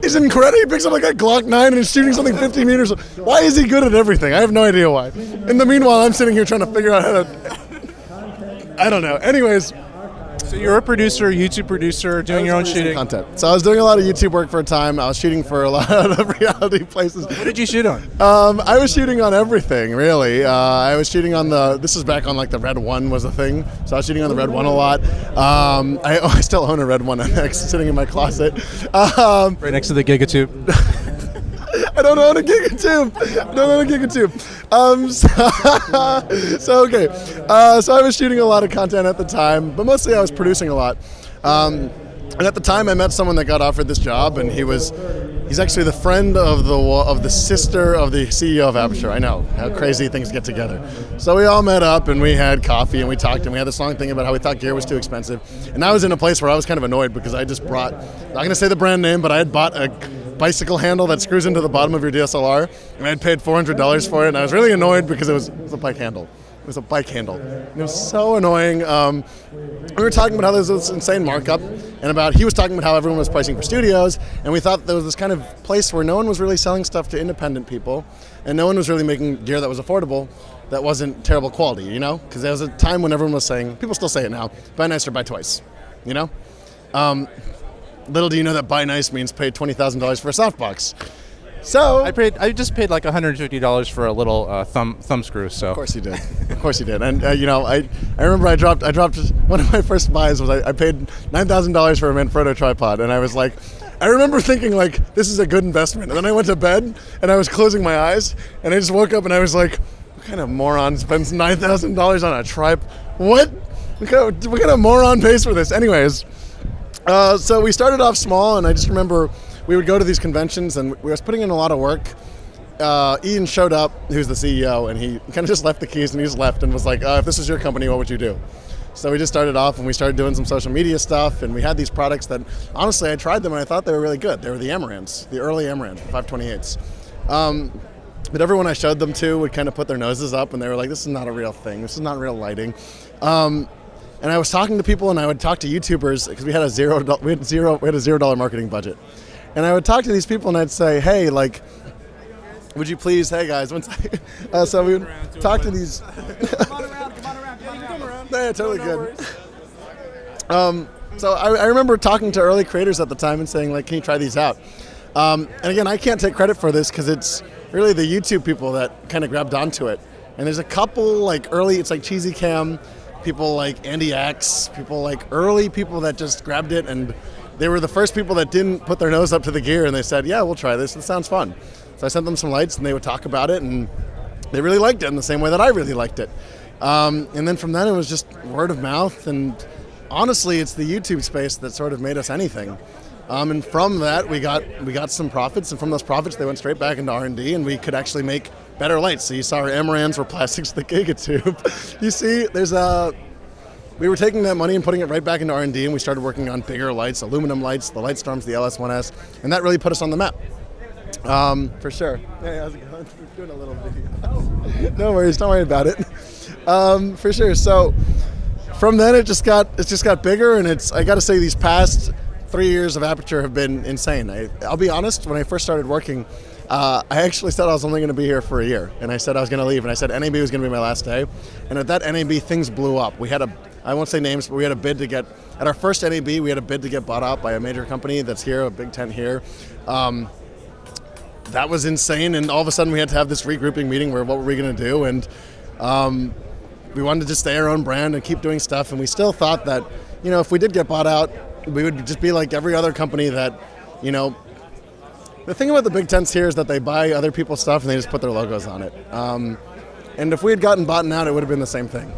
is incredible. He picks up a Glock 9 and is shooting something 50 meters. Why is he good at everything? I have no idea why. In the meanwhile, I'm sitting here trying to figure out how to. I don't know. Anyways. So you're a producer, YouTube producer, doing your own shooting? Content. So I was doing a lot of YouTube work for a time. I was shooting for a lot of reality places. What did you shoot on? I was shooting on everything, really. I was shooting on this is back on the Red 1 was a thing. So I was shooting on the Red 1 a lot. I still own a Red 1 MX sitting in my closet. Right next to the GigaTube. I don't own a GigaTube. So I was shooting a lot of content at the time, but mostly I was producing a lot. And at the time, I met someone that got offered this job, and he's actually the friend of the sister of the CEO of Aputure. I know how crazy things get together. So we all met up, and we had coffee, and we talked, and we had this long thing about how we thought gear was too expensive. And I was in a place where I was kind of annoyed because I just brought, I'm not going to say the brand name, but I had bought a bicycle handle that screws into the bottom of your DSLR, and I had paid $400 for it, and I was really annoyed because it was a bike handle. was a bike handle. And it was so annoying. We were talking about how there was this insane markup, and he was talking about how everyone was pricing for studios, and we thought there was this kind of place where no one was really selling stuff to independent people, and no one was really making gear that was affordable, that wasn't terrible quality, you know? Because there was a time when everyone was saying, people still say it now, buy nice or buy twice, you know? Little do you know that buy nice means pay $20,000 for a softbox. So I just paid like $150 for a little thumb screw. So of course you did, And I remember I dropped one of my first buys was I paid $9,000 for a Manfrotto tripod, and I was like, I remember thinking like this is a good investment, and then I went to bed and I was closing my eyes, and I just woke up and I was like, what kind of moron spends $9,000 on a tripod? What kind of moron pays for this? Anyways, so we started off small, and I just remember we would go to these conventions, and we was putting in a lot of work. Ian showed up, who's the CEO, and he kind of just left the keys, and he just left and was like, if this was your company, what would you do? So we just started off, and we started doing some social media stuff, and we had these products that, honestly, I tried them, and I thought they were really good. They were the Amarants, the early Amarants, the 528s. But everyone I showed them to would kind of put their noses up, and they were like, this is not a real thing. This is not real lighting. And I was talking to people, and I would talk to YouTubers, because we had a $0 marketing budget. And I would talk to these people, and I'd say, hey, like, would you please, hey guys, so we would talk to these. Come on around. Yeah, totally good. So I remember talking to early creators at the time and saying, like, can you try these out? And again, I can't take credit for this because it's really the YouTube people that kind of grabbed onto it. And there's a couple, like, it's like Cheesy Cam, people like Andy X, people like early people that just grabbed it, and they were the first people that didn't put their nose up to the gear, and they said, yeah, we'll try this. It sounds fun. So I sent them some lights, and they would talk about it, and they really liked it in the same way that I really liked it. And then from then, it was just word of mouth, and honestly, it's the YouTube space that sort of made us anything. And from that, we got some profits, and from those profits, they went straight back into R&D, and we could actually make better lights. So you saw our Amarants were plastics with the Gigatube. You see, we were taking that money and putting it right back into R&D, and we started working on bigger lights, aluminum lights, the Lightstorms, the LS1S, and that really put us on the map. For sure. Hey, how's it going? We're doing a little video. No worries, don't worry about it. For sure. So from then it just got bigger, and I got to say these past 3 years of Aputure have been insane. I'll be honest, when I first started working, I actually said I was only going to be here for a year, and I said I was going to leave, and I said NAB was going to be my last day. And at that NAB, things blew up. We had I won't say names, but we had a bid to get, at our first NAB, we had a bid to get bought out by a major company that's here, a big tent here. That was insane, and all of a sudden we had to have this regrouping meeting where what were we going to do, and we wanted to just stay our own brand and keep doing stuff, and we still thought that, if we did get bought out, we would just be like every other company that, the thing about the big tents here is that they buy other people's stuff and they just put their logos on it. And if we had gotten bought out, it would have been the same thing.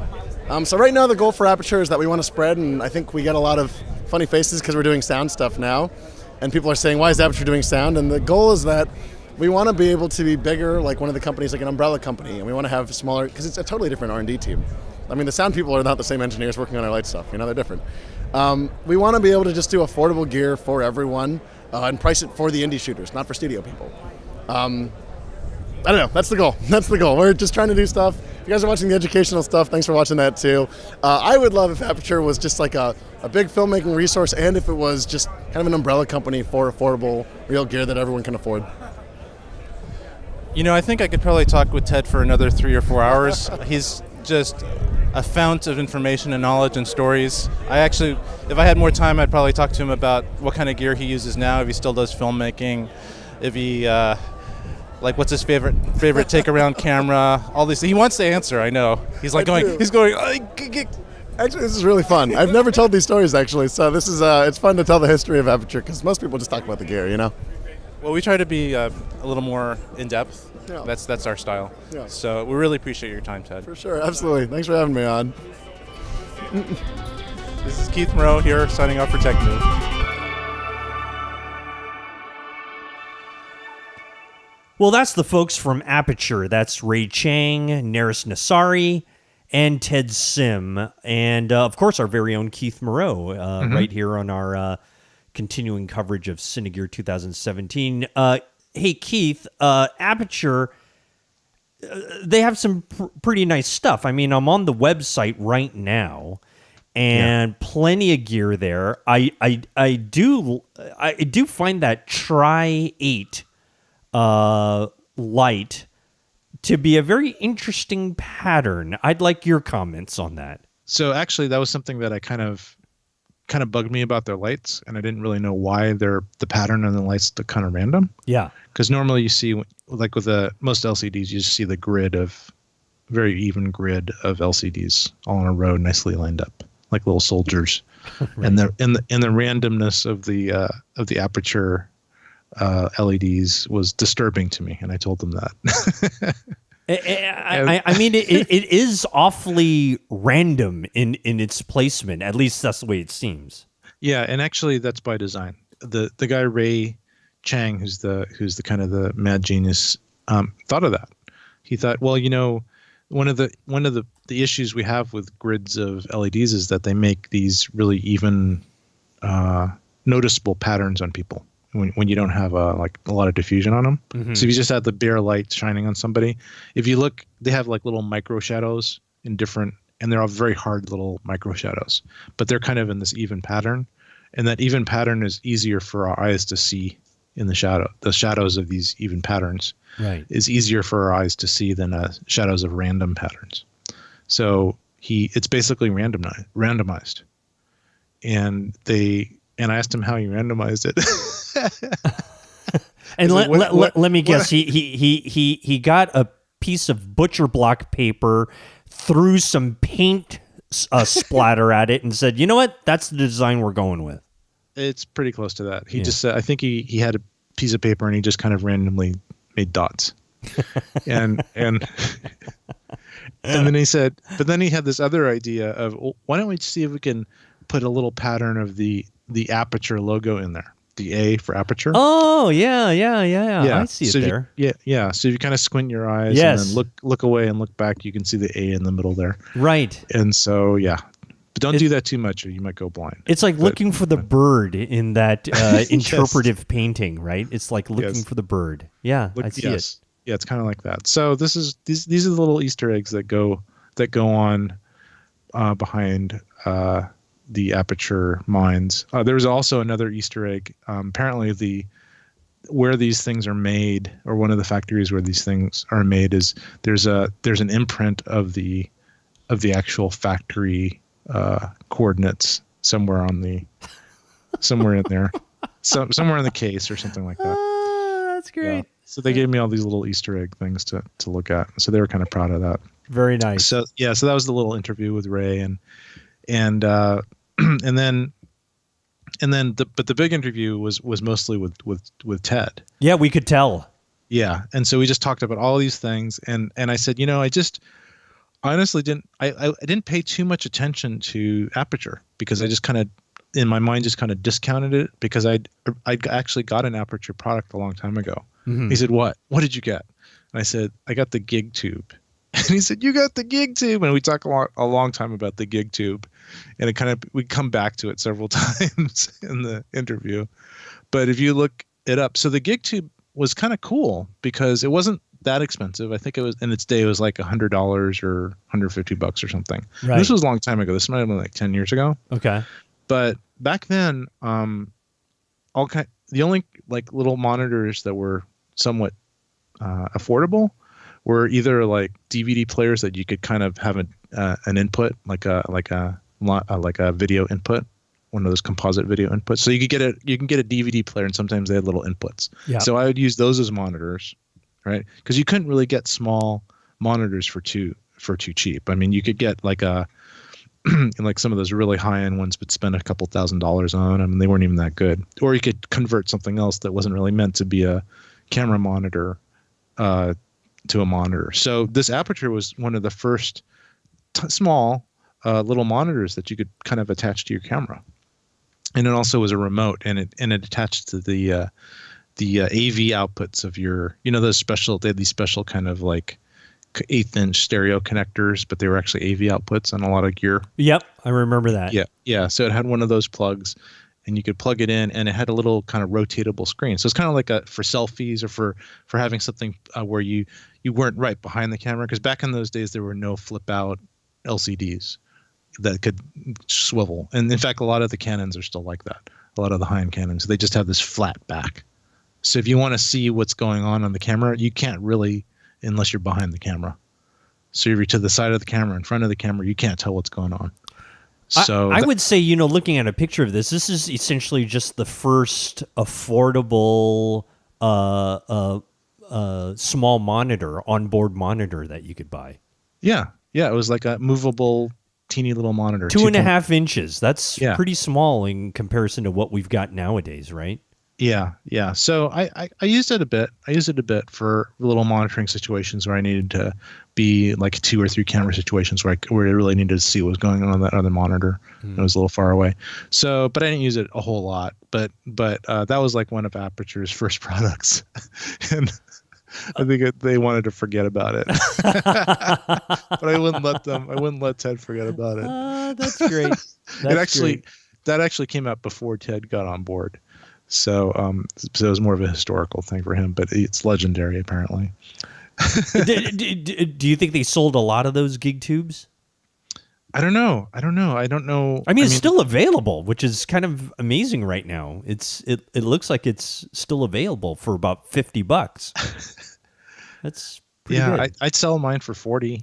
So right now the goal for Aputure is that we want to spread, and I think we get a lot of funny faces because we're doing sound stuff now. And people are saying, why is Aputure doing sound? And the goal is that we want to be able to be bigger, like one of the companies, like an umbrella company, and we want to have smaller, because it's a totally different R&D team. I mean, the sound people are not the same engineers working on our light stuff, they're different. We want to be able to just do affordable gear for everyone and price it for the indie shooters, not for studio people. I don't know, that's the goal. We're just trying to do stuff. If you guys are watching the educational stuff, thanks for watching that too. I would love if Aputure was just like a big filmmaking resource, and if it was just kind of an umbrella company for affordable, real gear that everyone can afford. I think I could probably talk with Ted for another 3 or 4 hours. He's just a fount of information and knowledge and stories. If I had more time, I'd probably talk to him about what kind of gear he uses now, if he still does filmmaking, if he, what's his favorite take-around camera, all these things. He wants to answer, I know. He's going. Actually, this is really fun. I've never told these stories, actually, so this is, it's fun to tell the history of Aputure, because most people just talk about the gear, Well, we try to be a little more in-depth. Yeah. That's our style. Yeah. So we really appreciate your time, Ted. For sure, absolutely. Thanks for having me on. This is Keith Moreau here, signing off for TechMove. Well, that's the folks from Aputure. That's Ray Chang, Narris Nassari, and Ted Sim. And, of course, our very own Keith Moreau right here on our continuing coverage of Cinegear 2017. Hey, Keith, Aputure, they have some pretty nice stuff. I mean, I'm on the website right now, and plenty of gear there. I do find that Tri-8 light to be a very interesting pattern. I'd like your comments on that. So actually, that was something that I kind of bugged me about their lights, and I didn't really know why the pattern on the lights look kind of random. Yeah, because normally you see, like with most LCDs, you just see the very even grid of LCDs all in a row, nicely lined up, like little soldiers. Right. And the randomness of the Aputure LEDs was disturbing to me, and I told them that. I mean, it is awfully random in its placement. At least that's the way it seems. Yeah, and actually, that's by design. The guy Ray Chang, who's the kind of the mad genius, thought of that. He thought, well, one of the issues we have with grids of LEDs is that they make these really even, noticeable patterns on people when you don't have a lot of diffusion on them. Mm-hmm. So if you just had the bare light shining on somebody, if you look, they have like little micro shadows and they're all very hard little micro shadows, but they're kind of in this even pattern, and that even pattern is easier for our eyes to see in the shadows of these even patterns. Right. Is easier for our eyes to see than shadows of random patterns. So it's basically randomized. And I asked him how he randomized it. And let me guess, he got a piece of butcher block paper, threw some paint splatter at it, and said, "You know what? That's the design we're going with." It's pretty close to that. He just said, I think he had a piece of paper and he just kind of randomly made dots. and then he said, but then he had this other idea of, why don't we see if we can put a little pattern of the Aputure logo in there, the A for Aputure. Oh yeah. I see it there. So if you kind of squint your eyes, yes, and then look away and look back, you can see the A in the middle there. Right. And so but don't do that too much, or you might go blind. It's like looking for the bird in that interpretive painting, right? It's like looking for the bird. Yeah, I see it. Yeah, it's kind of like that. So these are the little Easter eggs that go on behind the Aputure minds. There was also another Easter egg. Apparently, where these things are made, or one of the factories where these things are made, is there's an imprint of the actual factory coordinates somewhere in there, somewhere in the case or something like that. Oh, that's great. Yeah. So they gave me all these little Easter egg things to look at. So they were kind of proud of that. Very nice. So so that was the little interview with Ray, and then the big interview was mostly with Ted. Yeah, we could tell. Yeah, and so we just talked about all these things, and I said, I honestly didn't pay too much attention to Aputure, because I just kind of, in my mind, just kind of discounted it, because I actually got an Aputure product a long time ago. Mm-hmm. He said, "What did you get?" And I said, "I got the gig tube." And he said, "You got the gig tube?" And we talked a long time about the gig tube, and we come back to it several times in the interview. But if you look it up, so the gig tube was kind of cool because it wasn't that expensive. I think it was, in its day, it was like $100 or $150 or something. Right. This was a long time ago. This might have been like 10 years ago. Okay. But back then, the only like little monitors that were somewhat affordable were either like DVD players that you could kind of have an input, like a video input, one of those composite video inputs. So you can get a DVD player, and sometimes they had little inputs. Yeah. So I would use those as monitors, right? Because you couldn't really get small monitors for too cheap. I mean, you could get like like some of those really high-end ones, but spend a couple $1,000s on them, and they weren't even that good. Or you could convert something else that wasn't really meant to be a camera monitor to a monitor. So this Aputure was one of the first small little monitors that you could kind of attach to your camera, and it also was a remote, and it attached to the AV outputs of your, they had these special kind of like 1/8-inch stereo connectors, but they were actually AV outputs on a lot of gear. Yep, I remember that. Yeah. So it had one of those plugs, and you could plug it in, and it had a little kind of rotatable screen. So it's kind of like for selfies or for having something where you weren't right behind the camera, because back in those days there were no flip out LCDs that could swivel, and in fact a lot of the Canons are still like that. A lot of the high-end Canons, they just have this flat back. So if you want to see what's going on the camera, you can't really unless you're behind the camera. So if you're to the side of the camera, in front of the camera, you can't tell what's going on. So I would say, looking at a picture of this is essentially just the first affordable small monitor, onboard monitor that you could buy. Yeah. It was like a movable, teeny little monitor. 2.5 inches. That's pretty small in comparison to what we've got nowadays, right? Yeah. So I used it a bit. I used it a bit for little monitoring situations where I needed to be like 2 or 3 camera situations where I really needed to see what was going on that other monitor. It was a little far away. So, but I didn't use it a whole lot. But that was like one of Aputure's first products, and I think they wanted to forget about it. But I wouldn't let them. I wouldn't let Ted forget about it. That's great. That actually came out before Ted got on board. So it was more of a historical thing for him, but it's legendary apparently. Do you think they sold a lot of those gig tubes? I don't know. I mean, it's still available, which is kind of amazing right now. It looks like it's still available for about $50. That's pretty good. I'd sell mine for $40.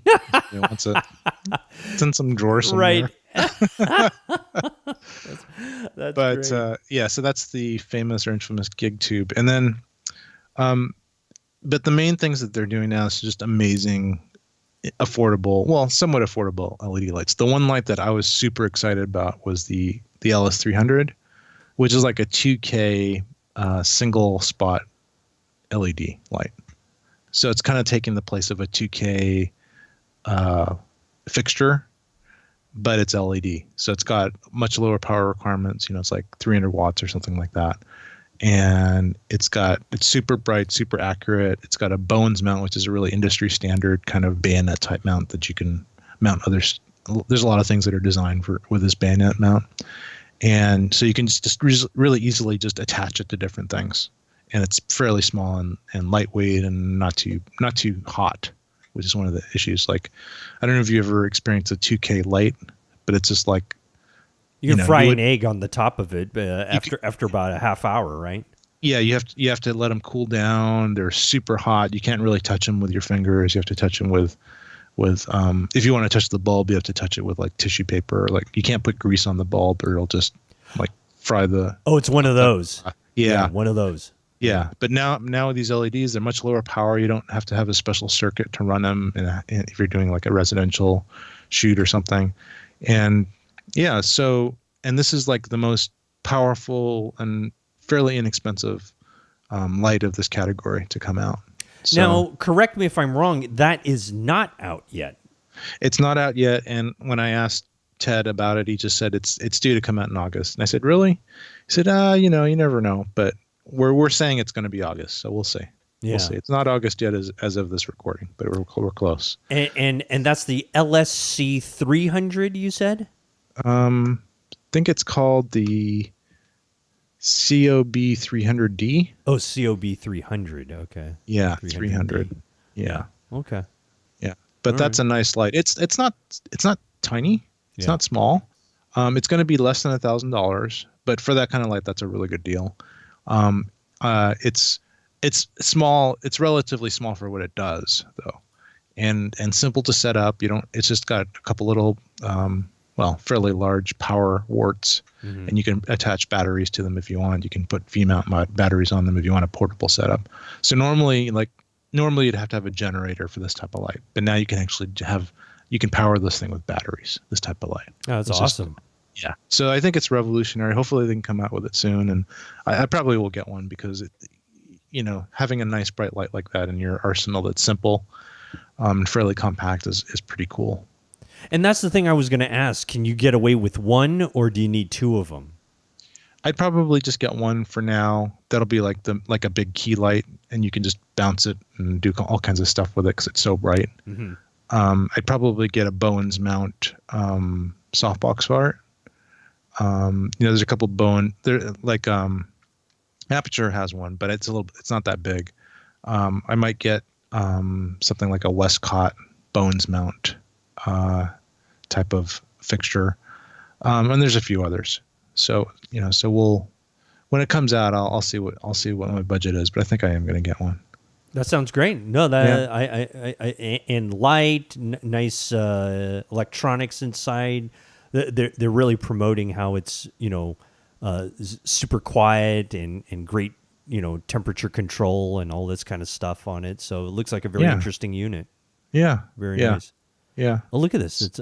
It's in some drawer somewhere. Right. That's but great. So that's the famous or infamous gig tube, and then but the main things that they're doing now is just amazing, somewhat affordable LED lights. The one light that I was super excited about was the LS 300, which is like a 2K single spot LED light. So it's kind of taking the place of a 2K fixture, but it's LED. So it's got much lower power requirements. It's like 300 watts or something like that. And it's super bright, super accurate. It's got a Bones mount, which is a really industry standard kind of bayonet type mount that you can mount others. There's a lot of things that are designed with this bayonet mount. And so you can just really easily just attach it to different things. And it's fairly small and lightweight and not too hot, which is one of the issues. Like, I don't know if you ever experienced a 2K light, but it's just like, you can fry an egg on the top of it after about a half hour, right? Yeah, you have to let them cool down. They're super hot. You can't really touch them with your fingers. You have to touch them with if you want to touch the bulb, you have to touch it with like tissue paper. Like, you can't put grease on the bulb or it'll just like fry the. Oh, it's one of those. Yeah, one of those. Yeah, but now with these LEDs, they're much lower power. You don't have to have a special circuit to run them if you're doing like a residential shoot or something. And yeah, and this is like the most powerful and fairly inexpensive light of this category to come out. So, now, correct me if I'm wrong, that is not out yet. It's not out yet, and when I asked Ted about it, he just said it's due to come out in August. And I said, really? He said, you never know, but we're saying it's going to be August, so we'll see. Yeah. We'll see. It's not August yet as of this recording, but we're close. And that's the LS C300, you said? I think it's called the COB 300D. Oh, COB 300. Okay. Yeah, 300. Yeah. Okay. Yeah, but that's a nice light. It's not tiny. It's not small. It's going to be less than $1,000, but for that kind of light, that's a really good deal. It's small. It's relatively small for what it does, though, and simple to set up. It's just got a couple little, fairly large power warts, and you can attach batteries to them if you want. You can put V-mount batteries on them if you want a portable setup. So normally you'd have to have a generator for this type of light, but now you can actually you can power this thing with batteries. This type of light. Oh, that's awesome. Yeah. So I think it's revolutionary. Hopefully they can come out with it soon, and I probably will get one because having a nice bright light like that in your arsenal that's simple, fairly compact is pretty cool. And that's the thing I was going to ask. Can you get away with one, or do you need two of them? I'd probably just get one for now. That'll be like a big key light, and you can just bounce it and do all kinds of stuff with it because it's so bright. Mm-hmm. I'd probably get a Bones mount softbox for it. There's a couple bone there, like Aputure has one, but it's not that big. I might get something like a Westcott Bones mount type of fixture, and there's a few others. So when it comes out, I'll see what my budget is, but I think I am going to get one. That sounds great. No, that I and light, nice electronics inside. They're really promoting how it's super quiet and great temperature control and all this kind of stuff on it. So it looks like a very interesting unit. Yeah, very nice. Yeah. Oh, look at this! It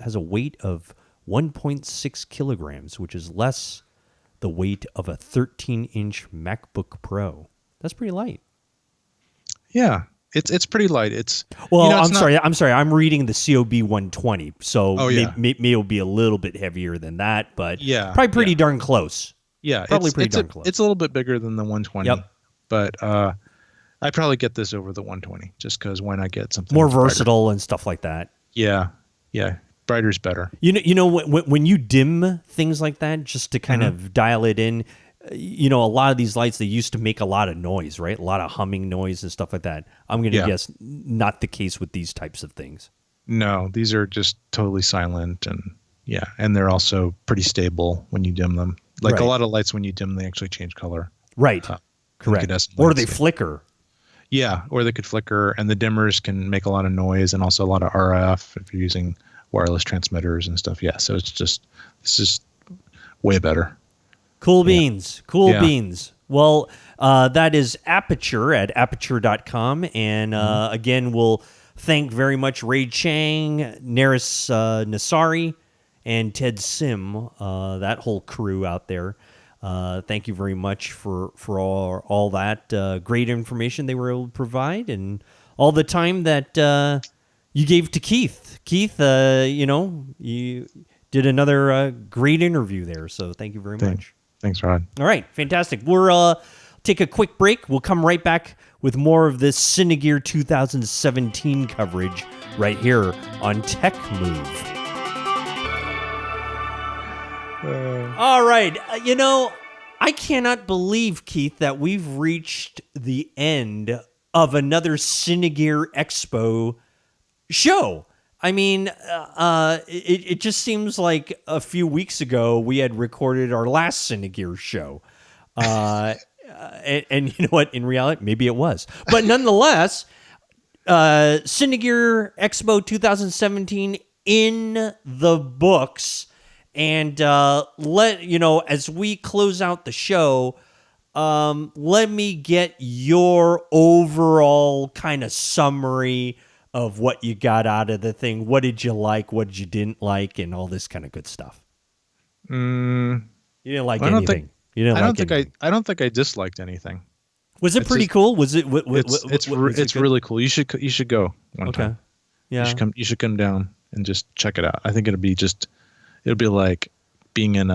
has a weight of 1.6 kilograms, which is less the weight of a 13-inch MacBook Pro. That's pretty light. Yeah, it's pretty light. I'm sorry. I'm reading the COB 120, so maybe it'll be a little bit heavier than that, but probably pretty darn close. Yeah, probably pretty darn close. It's a little bit bigger than the 120. Yep. But I'd probably get this over the 120, just because why not get something more versatile and stuff like that. Yeah. Brighter's better. When you dim things like that, just to kind of dial it in, a lot of these lights, they used to make a lot of noise, right? A lot of humming noise and stuff like that. I'm going to guess not the case with these types of things. No, these are just totally silent, and they're also pretty stable when you dim them. Like a lot of lights, when you dim, they actually change color. Right. Correct. Or they flicker. Yeah, or they could flicker, and the dimmers can make a lot of noise and also a lot of RF if you're using wireless transmitters and stuff. Yeah, so it's just way better. Cool beans. Beans. Well, that is Aputure at aputure.com. And again, we'll thank very much Ray Chang, Narris Nasari, and Ted Sim, that whole crew out there. Thank you very much for all that great information they were able to provide and all the time that you gave to Keith. Keith, you did another great interview there, so thank you very much. Thanks, Rod. All right, fantastic. We'll take a quick break. We'll come right back with more of this Cinegear 2017 coverage right here on TechMove. All right. I cannot believe, Keith, that we've reached the end of another Cinegear Expo show. I mean, it just seems like a few weeks ago we had recorded our last Cinegear show. And you know what? In reality, maybe it was. But nonetheless, Cinegear Expo 2017 in the books. And as we close out the show, let me get your overall kind of summary of what you got out of the thing. What did you like? What did you didn't like? And all this kind of good stuff. You didn't like anything. I don't think I disliked anything. Was it pretty cool? Was it? It's really cool. You should go one time. Yeah. You should come down and just check it out. I think it'll be like being in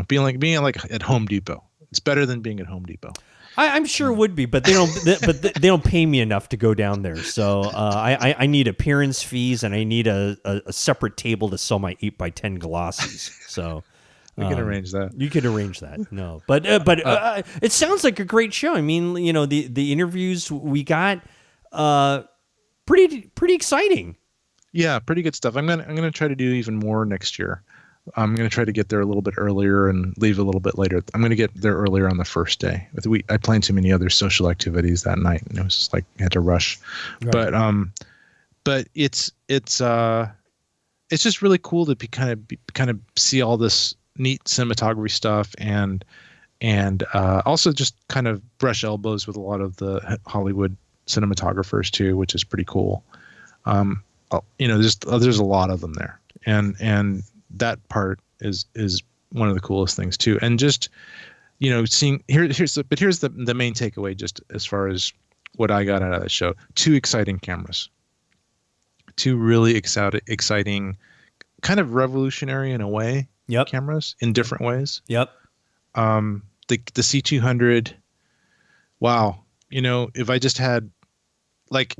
being like at Home Depot. It's better than being at Home Depot. I'm sure it would be, but they don't pay me enough to go down there. So I need appearance fees, and I need a separate table to sell my 8x10 glossies. So we can arrange that. You could arrange that. No, but it sounds like a great show. I mean, the interviews we got, pretty exciting. Yeah, pretty good stuff. I'm gonna try to do even more next year. I'm gonna try to get there a little bit earlier and leave a little bit later. I'm gonna get there earlier on the first day. I planned too many other social activities that night, and it was just like I had to rush. Right. But it's just really cool to kind of see all this neat cinematography stuff and also just kind of brush elbows with a lot of the Hollywood cinematographers too, which is pretty cool. There's a lot of them there, and that part is one of the coolest things too. And just seeing here's the main takeaway, just as far as what I got out of the show: 2 exciting cameras, 2 really exciting, kind of revolutionary in a way. Yep. Cameras in different ways. Yep. The C200. Wow. If I just had like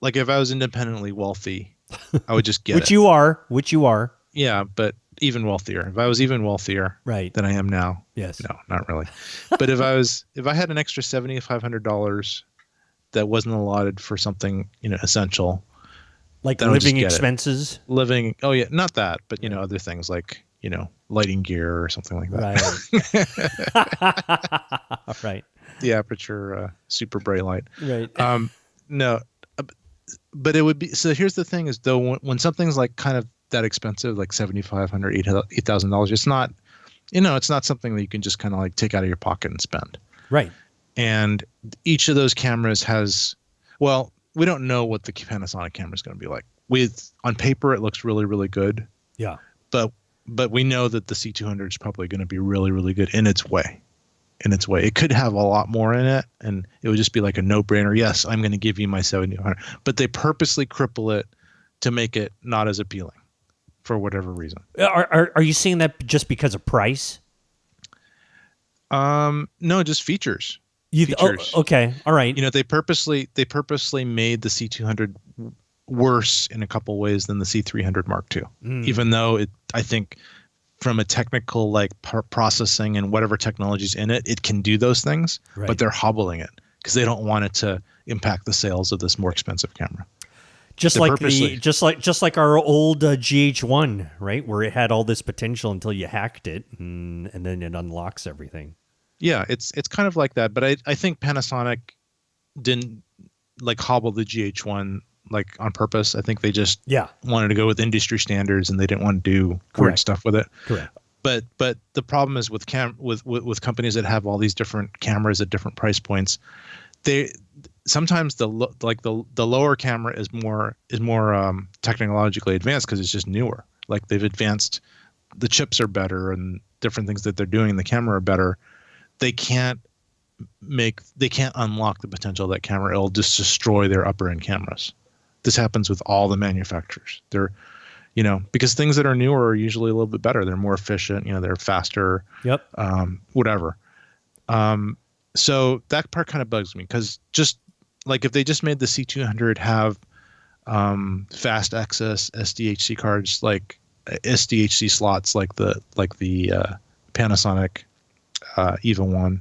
if I was independently wealthy, I would just get which you are. Yeah, but even wealthier. If I was even wealthier Right. than I am now, Yes. no, not really. But if I had an extra $7,500 that wasn't allotted for something, essential, Like then I'll just living get it. expenses. Living. Oh yeah, not that, but other things like lighting gear or something like that. Right. Right. The Aputure super bright light. Right. No, but it would be. So here's the thing: is though when something's like kind of that expensive, like $7,500, $8,000, it's not, it's not something that you can just kind of like take out of your pocket and spend. Right. And each of those cameras has, well, we don't know what the Panasonic camera is going to be like. On paper, it looks really, really good. Yeah. But we know that the C200 is probably going to be really, really good in its way. It could have a lot more in it, and it would just be like a no-brainer. Yes, I'm going to give you my 7,500, but they purposely cripple it to make it not as appealing for whatever reason. Are you saying that just because of price? No, just features. Okay, all right. They purposely made the C200 worse in a couple ways than the C300 Mark II, even though I think from a technical processing and whatever technology's in it, it can do those things, right. But they're hobbling it because they don't want it to impact the sales of this more expensive camera. Just like our old GH1, right, where it had all this potential until you hacked it, and then it unlocks everything. Yeah, it's kind of like that, but I think Panasonic didn't hobble the GH1 on purpose. I think they just wanted to go with industry standards, and they didn't want to do weird stuff with it. Correct. But the problem is with with companies that have all these different cameras at different price points, they sometimes the lower camera is more technologically advanced because it's just newer. Like they've advanced, the chips are better, and different things that they're doing in the camera are better. They can't unlock the potential of that camera. It'll just destroy their upper end cameras. This happens with all the manufacturers. They're, because things that are newer are usually a little bit better. They're more efficient. They're faster. Yep. Whatever. So that part kind of bugs me because just like if they just made the C200 have fast access SDHC cards, like SDHC slots, like the Panasonic EVA1,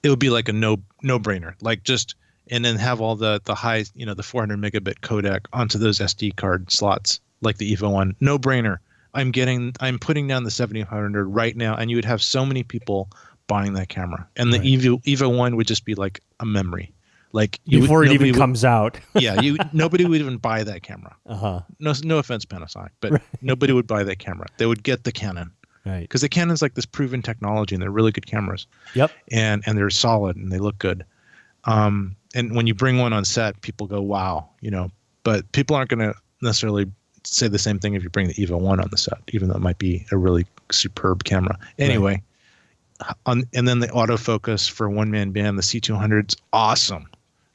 it would be like a no-brainer. And then have all the high, the 400 megabit codec onto those SD card slots, like the EVA1. No brainer. I'm putting down the 7500 right now, and you would have so many people buying that camera, and the EVA1 would just be like a memory, before it even comes out. Yeah, nobody would even buy that camera. No offense, Panasonic, but nobody would buy that camera. They would get the Canon. Right. Because the Canon's like this proven technology, and they're really good cameras. Yep. And they're solid, and they look good. And when you bring one on set, people go, wow, but people aren't going to necessarily say the same thing if you bring the EVA1 on the set, even though it might be a really superb camera. Anyway, and then the autofocus for one-man band, the C200's awesome.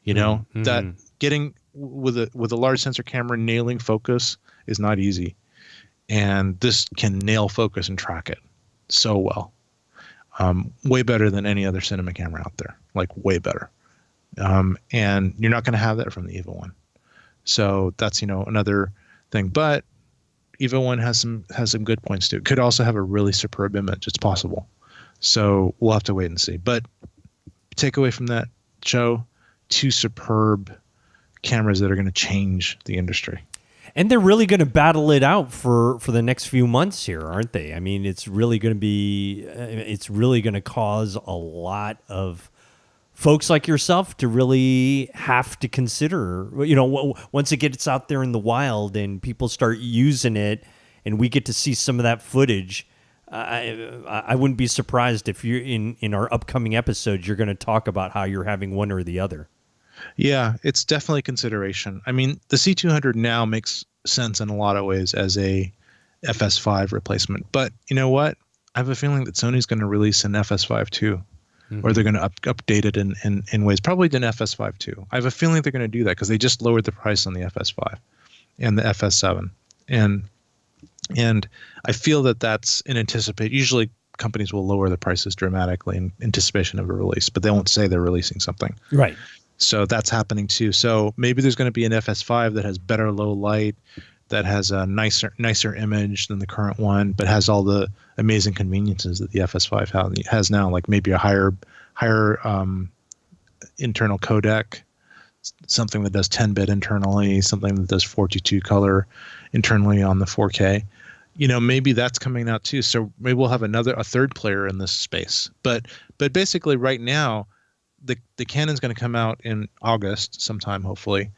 That getting with a large sensor camera, nailing focus is not easy. And this can nail focus and track it so well. Way better than any other cinema camera out there, way better. And you're not going to have that from the EVA1. So that's, another thing. But EVA1 has some good points too. It could also have a really superb image. It's possible. So we'll have to wait and see. But take away from that show, 2 superb cameras that are going to change the industry. And they're really going to battle it out for the next few months here, aren't they? I mean, it's really going to cause a lot of folks like yourself to really have to consider, once it gets out there in the wild and people start using it and we get to see some of that footage, I wouldn't be surprised if you're in our upcoming episodes, you're going to talk about how you're having one or the other. Yeah, it's definitely consideration. I mean, the C200 now makes sense in a lot of ways as a FS5 replacement. But you know what? I have a feeling that Sony's going to release an FS5 too. Or they're going to update it in ways. Probably an FS5 too. I have a feeling they're going to do that because they just lowered the price on the FS5 and the FS7. And I feel that that's in anticipation. Usually companies will lower the prices dramatically in anticipation of a release, but they won't say they're releasing something. Right. So that's happening too. So maybe there's going to be an FS5 that has better low light, that has a nicer image than the current one, but has all the amazing conveniences that the FS5 has now, like maybe a higher internal codec, something that does 10-bit internally, something that does 4:2 color internally on the 4K. Maybe that's coming out too. So maybe we'll have a third player in this space. But basically right now, the Canon's going to come out in August sometime, hopefully.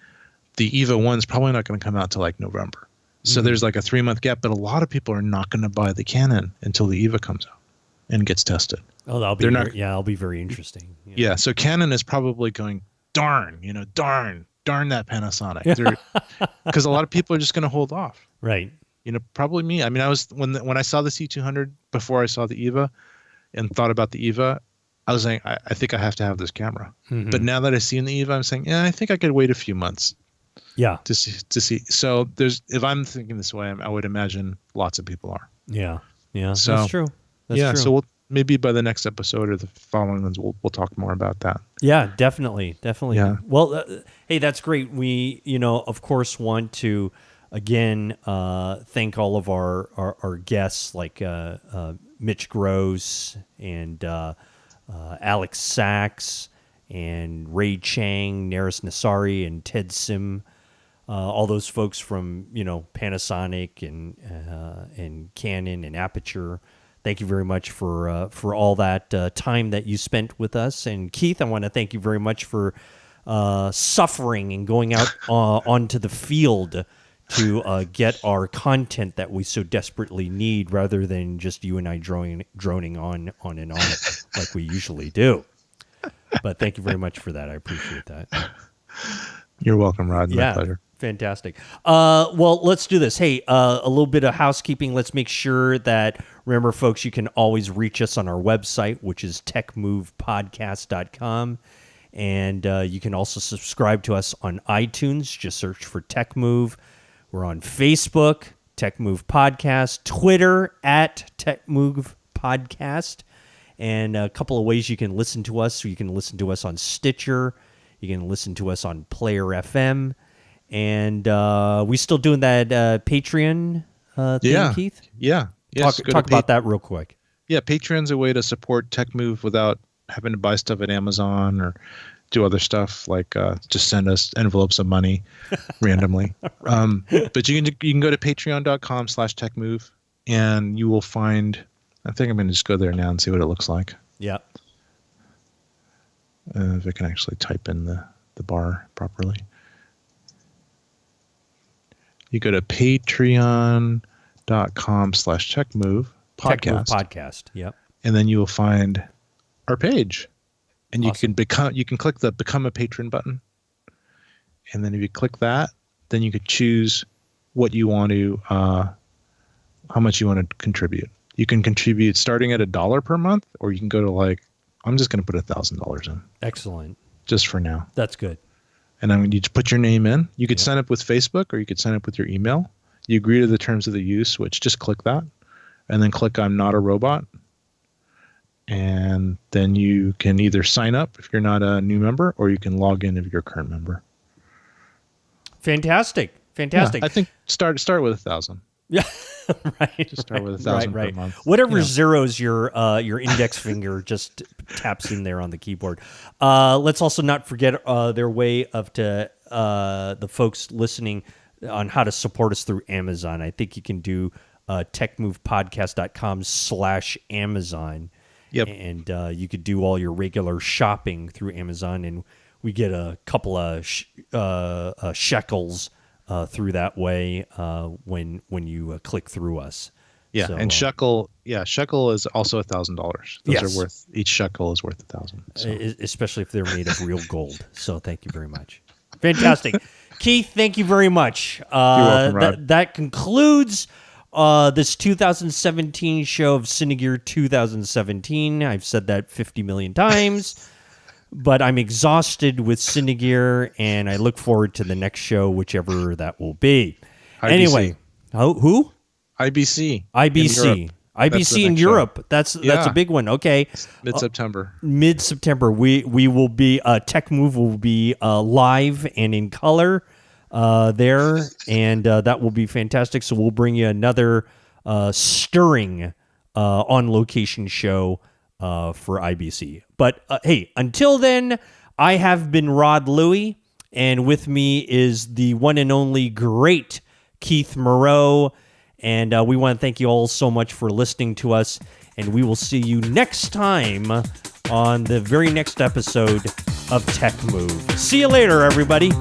The EVA1 is probably not going to come out till like November. So there's like a 3-month gap, but a lot of people are not going to buy the Canon until the EVA comes out and gets tested. Oh, that'll be very interesting. Yeah. So Canon is probably going, darn that Panasonic. Because a lot of people are just going to hold off. Right. Probably me. I mean, I was when I saw the C200 before I saw the EVA and thought about the EVA, I was saying, I think I have to have this camera. But now that I've seen the EVA, I'm saying, yeah, I think I could wait a few months. Yeah. To see. So if I'm thinking this way, I would imagine lots of people are. Yeah. Yeah. So, that's true. That's true. So maybe by the next episode or the following ones, we'll talk more about that. Yeah, definitely. Yeah. Well, hey, that's great. We, of course, want to again thank all of our guests like Mitch Gross and Alex Sachs and Ray Chang, Narris Nassari, and Ted Sim. All those folks from Panasonic and Canon and Aputure. Thank you very much for all that time that you spent with us. And Keith, I want to thank you very much for suffering and going out onto the field to get our content that we so desperately need, rather than just you and I droning on and on like we usually do. But thank you very much for that. I appreciate that. You're welcome, Rod. My pleasure. Fantastic. Well, let's do this. Hey, a little bit of housekeeping. Let's make sure that, remember, folks, you can always reach us on our website, which is techmovepodcast.com. And you can also subscribe to us on iTunes. Just search for TechMove. We're on Facebook, TechMove Podcast, Twitter @TechMove Podcast, and a couple of ways you can listen to us. So you can listen to us on Stitcher. You can listen to us on Player FM. And we still doing that Patreon thing, Keith? Yeah. Yes, Talk about that real quick. Yeah, Patreon's a way to support TechMove without having to buy stuff at Amazon or do other stuff like just send us envelopes of money randomly. But you can go to patreon.com/techmove and you will find, I think I'm going to just go there now and see what it looks like. Yeah. If I can actually type in the bar properly. You go to patreon.com/techmove podcast. Podcast. Yep. And then you will find our page. And Awesome. you can click the Become a Patron button. And then if you click that, then you could choose what you want to, how much you want to contribute. You can contribute starting at $1 per month, or you can go to I'm just going to put $1,000 in. Excellent. Just for now. That's good. And then you just put your name in. You could sign up with Facebook, or you could sign up with your email. You agree to the terms of the use, which just click that. And then click I'm not a robot. And then you can either sign up if you're not a new member, or you can log in if you're a current member. Fantastic. Yeah, I think start with 1,000. Yeah, right. Just start with 1,000 per month. Whatever zeros your index finger just taps in there on the keyboard. Let's also not forget their way of the folks listening on how to support us through Amazon. I think you can do techmovepodcast.com/Amazon. Yep. And you could do all your regular shopping through Amazon, and we get a couple of shekels through that way when you click through us. Yeah, so, and shekel is also $1,000. Those are worth, each shekel is worth 1,000. So. Especially if they're made of real gold. So thank you very much. Fantastic. Keith, thank you very much. You're welcome, Rod. That concludes this 2017 show of Cinegear 2017. I've said that 50 million times, but I'm exhausted with Cinegear, and I look forward to the next show, whichever that will be. IBC. Anyway, who? IBC. IBC in Europe. That's a big one. Okay. Mid-September. Mid-September. We will be TechMove will be live and in color there, and that will be fantastic. So we'll bring you another stirring on-location show for IBC. But hey, until then, I have been Rod Louie, and with me is the one and only great Keith Moreau. And we want to thank you all so much for listening to us. And we will see you next time on the very next episode of TechMove. See you later, everybody.